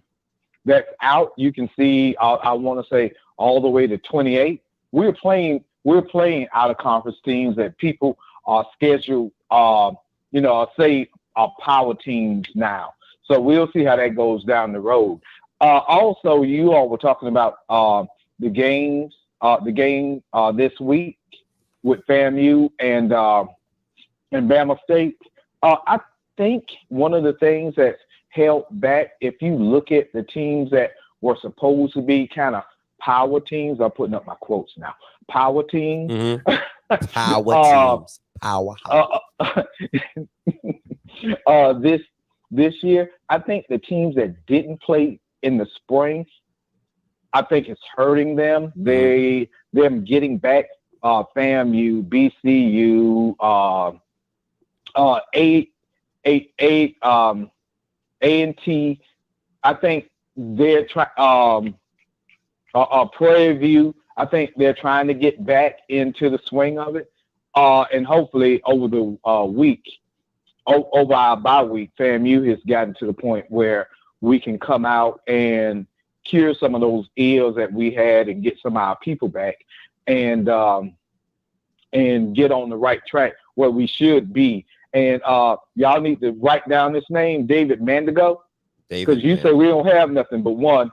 you can see I want to say all the way to 28. We're playing out of conference teams that people are scheduled, say are power teams now. So we'll see how that goes down the road. Also, you all were talking about the game this week with FAMU and Bama State. I think one of the things that's held back, if you look at the teams that were supposed to be kind of power teams, I'm putting up my quotes now. Power teams. Power teams. This year, I think the teams that didn't play in the spring, I think it's hurting them. Them getting back FAMU, BCU, A&T. I think they're trying. Prairie View. I think they're trying to get back into the swing of it. And hopefully over the week, over our bye week, FAMU has gotten to the point where we can come out and cure some of those ills that we had and get some of our people back and get on the right track where we should be. And y'all need to write down this name, David Mandigo, because you say we don't have nothing but one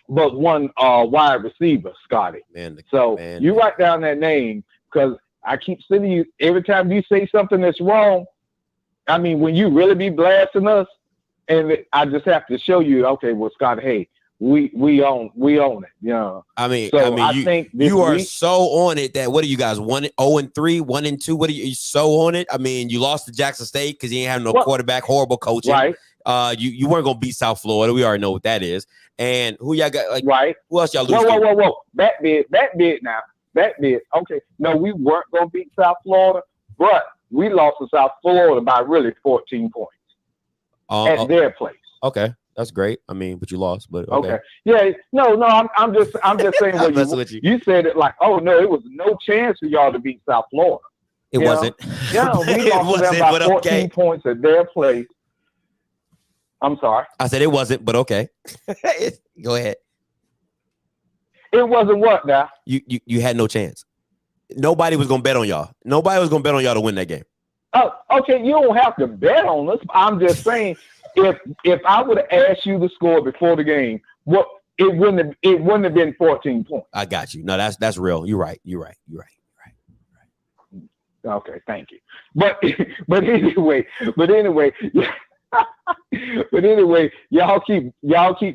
wide receiver, Scotty. You write down that name because I keep sending you every time you say something that's wrong. I mean, when you really be blasting us, and I just have to show you, okay, well, Scott, hey, we own it. I think you are so on it that what are you guys 1-0-3, 1-2? What are you so on it? I mean, you lost to Jackson State because you ain't have no quarterback, horrible coaching. Right. You weren't gonna beat South Florida. We already know what that is. And who y'all got? Who else y'all lose? Whoa! That bit now. Okay. No, we weren't gonna beat South Florida, but we lost to South Florida by really 14 points at their place. Okay, that's great. I mean, but you lost. But okay. Yeah. No. I'm just saying what you said it like. Oh no, it was no chance for y'all to beat South Florida. It wasn't. Yeah, we lost them by 14 points at their place. I'm sorry. I said it wasn't, but okay. Go ahead. It wasn't what now? You had no chance. Nobody was gonna bet on y'all. Nobody was gonna bet on y'all to win that game. Oh, okay. You don't have to bet on us. I'm just saying, if I would have asked you the score before the game, it wouldn't have been 14 points. I got you. No, that's real. You're right. Okay, thank you. But anyway. But anyway, y'all keep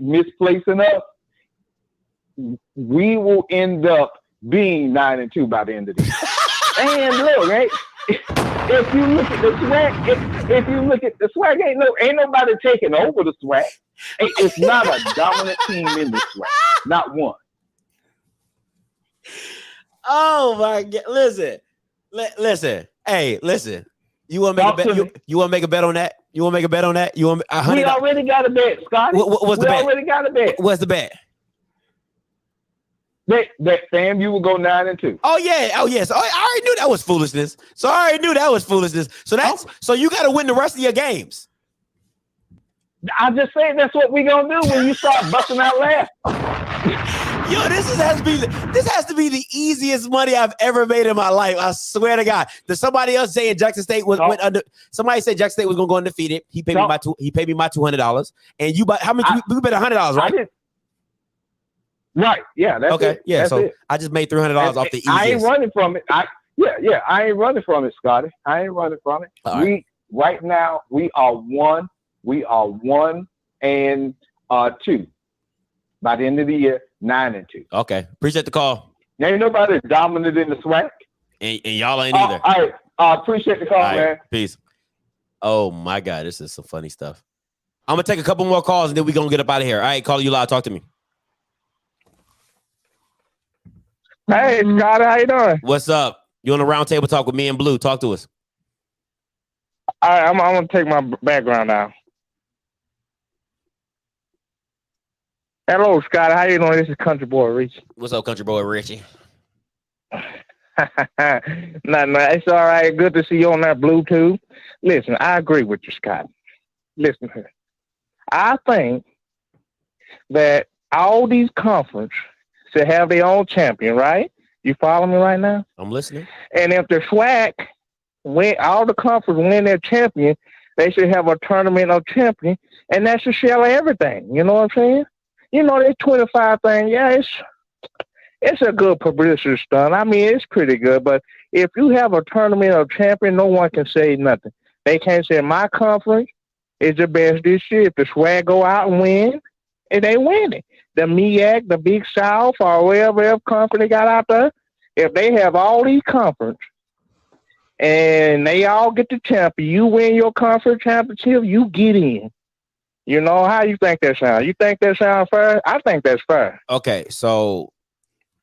misplacing us. We will end up being 9-2 by the end of the year. And look, if you look at the SWAC, if you look at the SWAC, ain't nobody taking over the SWAC. It's not a dominant team in the SWAC, not one. Oh my God! Listen. Hey, listen. You want to make a bet? You want to make a bet on that? You want to make a bet on that? You want $100? We already got a bet, Scotty. What's the bet? We already got a bet. What's the bet? That fam, you will go 9-2. Oh yeah. Oh yes. I already knew that was foolishness. So you got to win the rest of your games. I just saying that's what we gonna do when you start busting out laughing. Yo, this has to be the easiest money I've ever made in my life. I swear to God. There's somebody else saying Jackson State went under. Somebody said Jackson State was gonna go undefeated. He paid me my $200. And you how much? You bet $100, right? Right. Yeah. That's okay. It. Yeah. That's so it. I just made $300 off the easiest. I ain't running from it. I ain't running from it, Scotty. I ain't running from it. Right now we are 1. We are 1 and 2. By the end of the year, 9-2. Okay. Appreciate the call. There ain't nobody dominant in the SWAC. And y'all ain't either. All right. Appreciate the call, man. Peace. Oh my God, this is some funny stuff. I'm gonna take a couple more calls and then we're gonna get up out of here. All right, caller, you live. Talk to me. Hey, Scott, how you doing? What's up? You on the round table talk with me and Blue. Talk to us. All right, I'm gonna take my background now. Hello, Scott. How you doing? This is Country Boy Richie. What's up, Country Boy Richie? No, it's all right. Good to see you on that Bluetooth. Listen, I agree with you, Scott. Listen here. I think that all these conferences should have their own champion, right? You follow me right now? I'm listening. And if the SWAC all the conference win their champion, they should have a tournament of champion, and that should sell everything. You know what I'm saying? You know, this 25 thing, yeah, it's a good publicity stunt. I mean, it's pretty good, but if you have a tournament of champion, no one can say nothing. They can't say my conference is the best this year. If the SWAG go out and win, and they win it. The MEAC, the Big South, or wherever conference they got out there, if they have all these conferences and they all get the champion, you win your conference championship, you get in. You know, how you think that sounds? You think that sounds fair? I think that's fair. Okay, so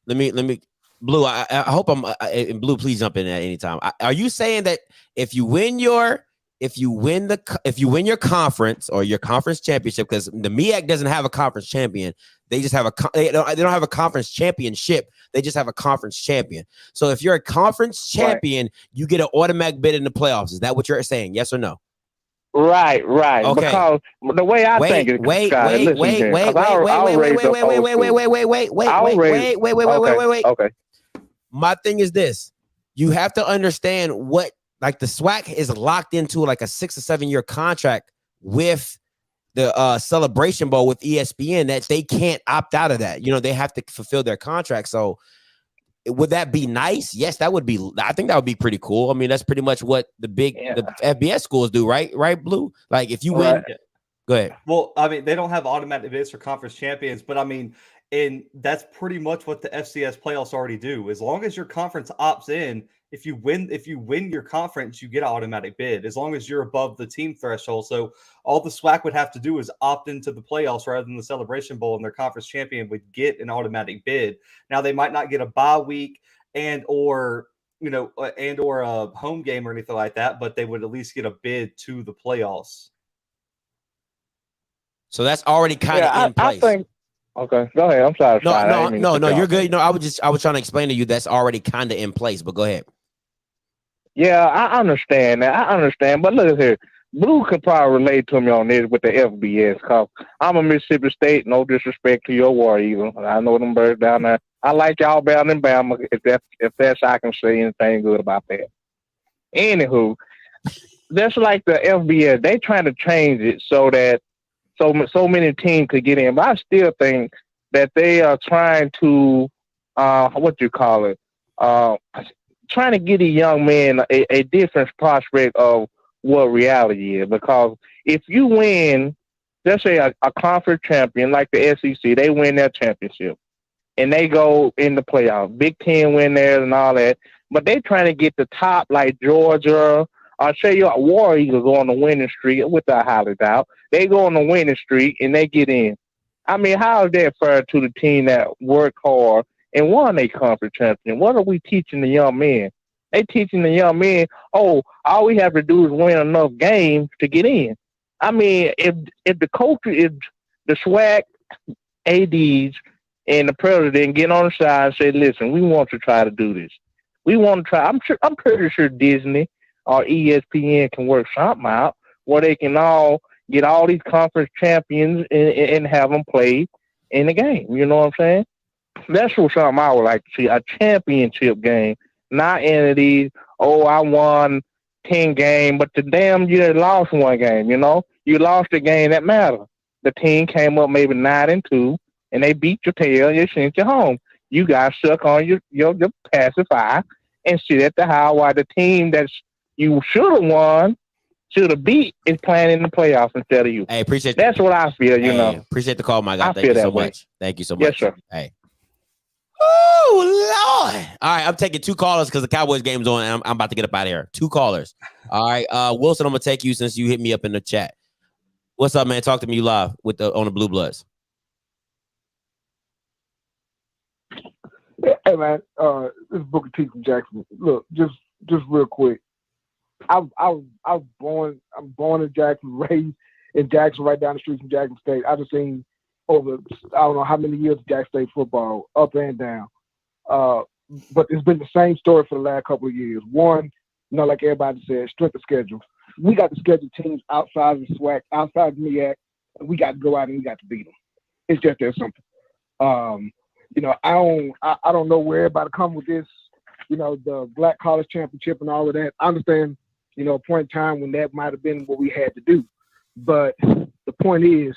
let me, Blue. I hope and Blue, please jump in at any time. Are you saying that if you win your conference or your conference championship, because the MEAC doesn't have a conference champion, they just have they don't have a conference championship. They just have a conference champion. So if you're a conference champion, you get an automatic bid in the playoffs. Is that what you're saying? Yes or no? Right. Okay. Because the way I think it, wait. Okay. My thing is this: you have to understand what, like, the SWAC is locked into like a 6 or 7 year contract with the Celebration Bowl with ESPN that they can't opt out of that. You know, they have to fulfill their contract. So would that be nice? Yes, that would be. I think that would be pretty cool. I mean, that's pretty much what the FBS schools do, right? Right, Blue? Like, if you win, go ahead. Well, I mean, they don't have automatic bids for conference champions, but I mean, and that's pretty much what the FCS playoffs already do. As long as your conference opts in, if you win your conference, you get an automatic bid as long as you're above the team threshold. So all the SWAC would have to do is opt into the playoffs rather than the Celebration Bowl, and their conference champion would get an automatic bid. Now, they might not get a bye week or a home game or anything like that, but they would at least get a bid to the playoffs. So that's already kind of in place. I think. Okay, go ahead. I'm sorry. No, you're good. No, I was trying to explain to you that's already kind of in place. But go ahead. Yeah, I understand that. I understand, but look at here. Blue could probably relate to me on this with the FBS, cause I'm a Mississippi State. No disrespect to your War Eagle. I know them birds down there. I like y'all better than Bama. If that's I can say anything good about that. Anywho, that's like the FBS. They trying to change it so that so many teams could get in. But I still think that they are trying to trying to get a young man a different prospect of what reality is. Because if you win, let's say a conference champion like the SEC, they win their championship and they go in the playoffs. Big Ten win theirs and all that. but they trying to get the top like Georgia. I'll say your War Eagles go on the winning streak, which I highly doubt. They go on the winning streak and they get in. I mean, how is that fair to the team that worked hard and won a conference champion? What are we teaching the young men? They teaching the young men, oh, all we have to do is win enough games to get in. I mean, if the coach, if the SWAC ADs and the president get on the side and say, listen, we want to try to do this. We want to try. I'm pretty sure Disney or ESPN can work something out where they can all get all these conference champions and have them play in the game. You know what I'm saying? That's what something I would like to see, a championship game, not any of these, oh, I won 10 games, but the damn you lost one game, you know? You lost a game that mattered. The team came up maybe 9-2, and they beat your tail and you sent you home. You guys suck on your pacifier and sit at the house while the team that's you should have won, should have beat, is playing in the playoffs instead of you. Hey, appreciate That's what I feel, you know. Appreciate the call, my guy. I Thank feel you so that way. much. Thank you so much. Yes, sir. Hey. Oh, Lord. All right, I'm taking 2 callers because the Cowboys game's on, and I'm about to get up out of here. 2 callers. All right, Wilson, I'm going to take you since you hit me up in the chat. What's up, man? Talk to me live on the Blue Bloods. Hey, man, this is Booker T from Jackson. Look, just real quick. I'm born in Jackson, raised in Jackson, right down the street from Jackson State. I just seen over I don't know how many years of Jackson State football, up and down. But it's been the same story for the last couple of years. One, you know, like everybody said, strength of schedule. We got to schedule teams outside of the SWAC, outside of the MEAC, and we got to go out and we got to beat them. It's just that simple. You know, I don't know where everybody come with this, you know, the Black College Championship and all of that. I understand, you know, a point in time when that might have been what we had to do. But the point is,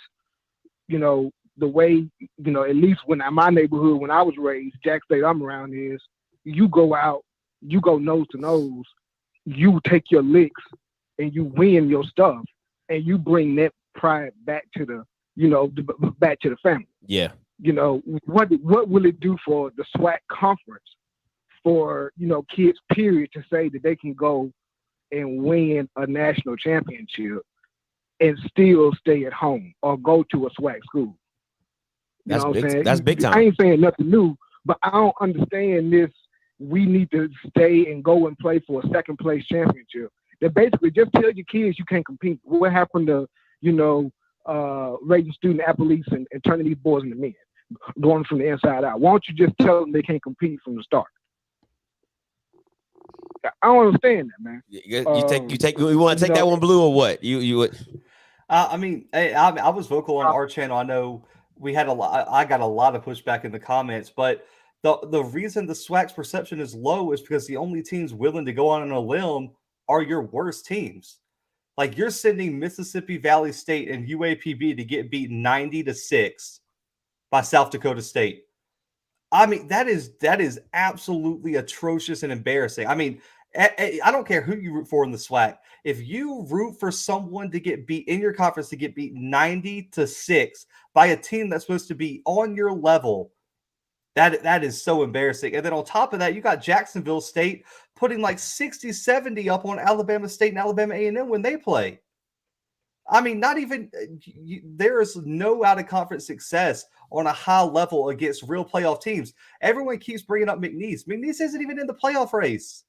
you know, the way, you know, at least when in my neighborhood, when I was raised, Jack State I'm around is, you go out, you go nose to nose, you take your licks and you win your stuff and you bring that pride back to the, you know, back to the family. Yeah. You know, what will it do for the SWAC conference for, you know, kids, period, to say that they can go and win a national championship and still stay at home or go to a SWAC school? You know what I'm saying? That's big time. I ain't saying nothing new, but I don't understand this. We need to stay and go and play for a second place championship. They basically just tell your kids you can't compete. What happened to, you know, raising student athletes and turning these boys into men, going from the inside out? Why don't you just tell them they can't compete from the start? I don't understand that, man. You want to take that one, Blue, or what? You would. I mean, I was vocal on our channel. I know we had I got a lot of pushback in the comments, but the reason the SWAC's perception is low is because the only teams willing to go on a limb are your worst teams. Like, you're sending Mississippi Valley State and UAPB to get beat 90-6 by South Dakota State. I mean, that is absolutely atrocious and embarrassing. I mean, I don't care who you root for in the SWAC. If you root for someone to get beat in your conference to get beat 90-6 by a team that's supposed to be on your level, that is so embarrassing. And then on top of that, you got Jacksonville State putting like 60-70 up on Alabama State and Alabama A&M when they play. I mean, not even there is no out-of-conference success on a high level against real playoff teams. Everyone keeps bringing up McNeese. McNeese isn't even in the playoff race.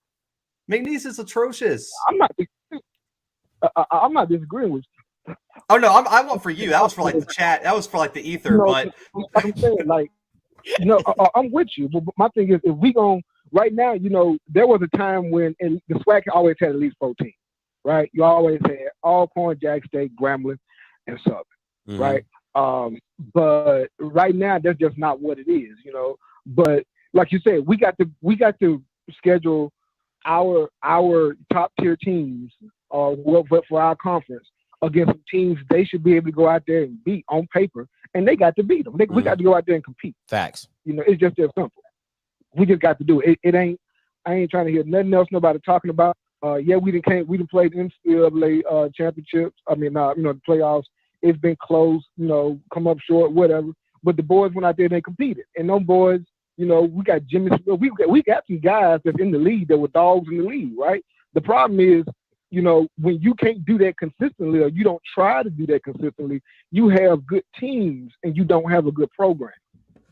McNeese is atrocious. I'm not disagreeing with you. Oh no, I want for you. That was for like the chat. That was for like the ether. You know, but I'm saying, like, you know, I'm with you. But my thing is, if we going right now, you know, there was a time when the SWAC always had at least 4 teams, right? You always had Alcorn, Jack State, Grambling, and Southern, right? But right now, that's just not what it is, you know. But like you said, we got to schedule our top tier teams for our conference against some teams they should be able to go out there and beat on paper, and they got to beat them. We got to go out there and compete. Facts. You know, it's just that simple. We just got to do it. I ain't trying to hear nothing else nobody talking about. Yeah, we didn't play the NCAA championships. I mean, you know, the playoffs. It's been close. You know, come up short, whatever. But the boys went out there and they competed, and them boys, You know, we got Jimmy. We got some guys that's in the league that were dogs in the league, right? The problem is, you know, when you can't do that consistently, or you don't try to do that consistently, you have good teams and you don't have a good program.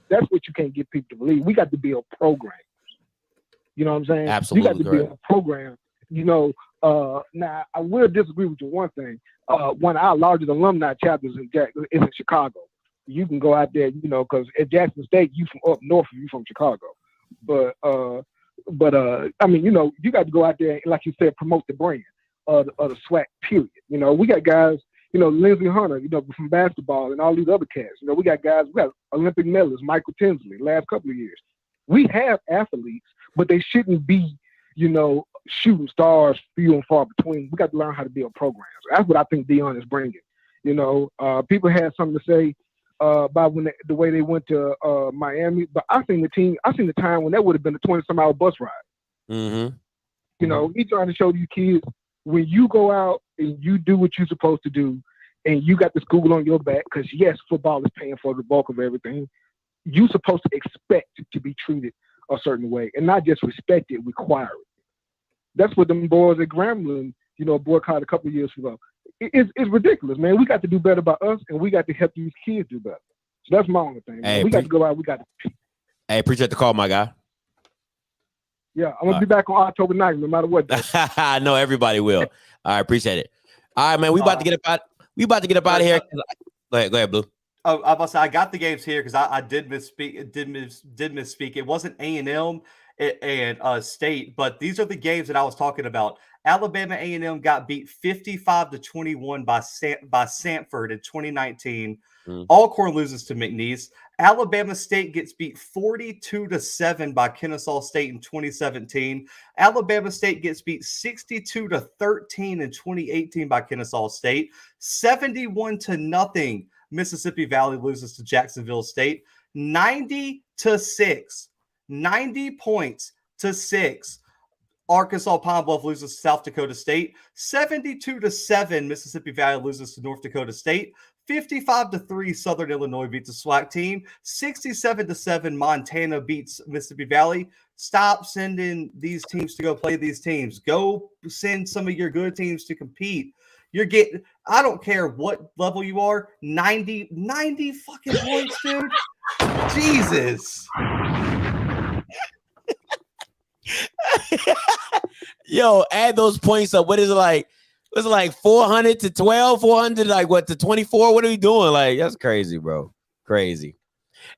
That's what you can't get people to believe. We got to build programs. You know what I'm saying? Absolutely. You got to build a program. You know, now I will disagree with you one thing. One of our largest alumni chapters is in Chicago. You can go out there, you know, because at Jackson State, you from up north, you from Chicago. But I mean, you know, you got to go out there and, like you said, promote the brand of the SWAC, period. You know, we got guys, you know, Lindsey Hunter, you know, from basketball and all these other cats. You know, we got guys, we got Olympic medalists, Michael Tinsley, last couple of years. We have athletes, but they shouldn't be, you know, shooting stars few and far between. We got to learn how to build programs. That's what I think Deion is bringing. You know, people had something to say about when the way they went to Miami, but I seen the time when that would have been a 20-some-hour bus ride. Mm-hmm. You know, he's trying to show these kids when you go out and you do what you're supposed to do, and you got the school on your back, because yes, football is paying for the bulk of everything. You're supposed to expect to be treated a certain way, and not just respect it, require it. That's what them boys at Grambling, you know, boycotted a couple of years ago. It's ridiculous, man. We got to do better by us, and we got to help these kids do better. So that's my only thing. Hey, we got to go out. We got to. Hey, appreciate the call, my guy. Yeah, I'm gonna be back on October 9th, no matter what. I know everybody will. I appreciate it. All right, man. We about to get up out. We about to get up out of here. Go ahead, Blue. Oh, I must say I got the games here because I did misspeak. Did misspeak. It wasn't A&M and State, but these are the games that I was talking about. Alabama A&M got beat 55-21 by Samford in 2019. Alcorn loses to McNeese. Alabama State gets beat 42-7 by Kennesaw State in 2017. Alabama State gets beat 62-13 in 2018 by Kennesaw State. 71-0. Mississippi Valley loses to Jacksonville State. 90-6. 90 points to 6. Arkansas Pine Bluff loses to South Dakota State. 72-7. Mississippi Valley loses to North Dakota State. 55-3. Southern Illinois beats a SWAC team. 67-7. Montana beats Mississippi Valley. Stop sending these teams to go play these teams. Go send some of your good teams to compete. You're getting, I don't care what level you are, 90 fucking points, dude. Jesus. Yo, add those points up. What is it like? Was it like 400 to 12, 400 like what to 24? What are we doing? Like, that's crazy, bro. Crazy.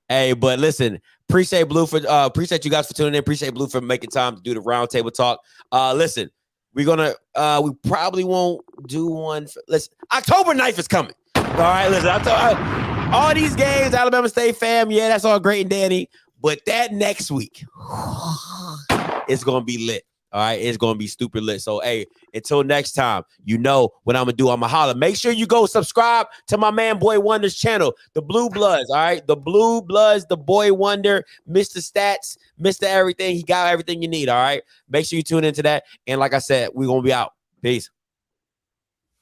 Hey, but listen, appreciate Blue for appreciate you guys for tuning in. Appreciate Blue for making time to do the roundtable talk. Listen, we're gonna we probably won't do one. Listen, October 9th is coming. All right, listen, all these games, Alabama State fam, yeah, that's all great and dandy. But that next week, it's gonna be lit. All right, it's gonna be stupid lit. So, hey, until next time, you know what I'm gonna do. I'm gonna holler. Make sure you go subscribe to my man Boy Wonder's channel, the Blue Bloods. All right, the Blue Bloods, the Boy Wonder, Mr. Stats, Mr. Everything. He got everything you need. All right, make sure you tune into that. And like I said, we're gonna be out. Peace.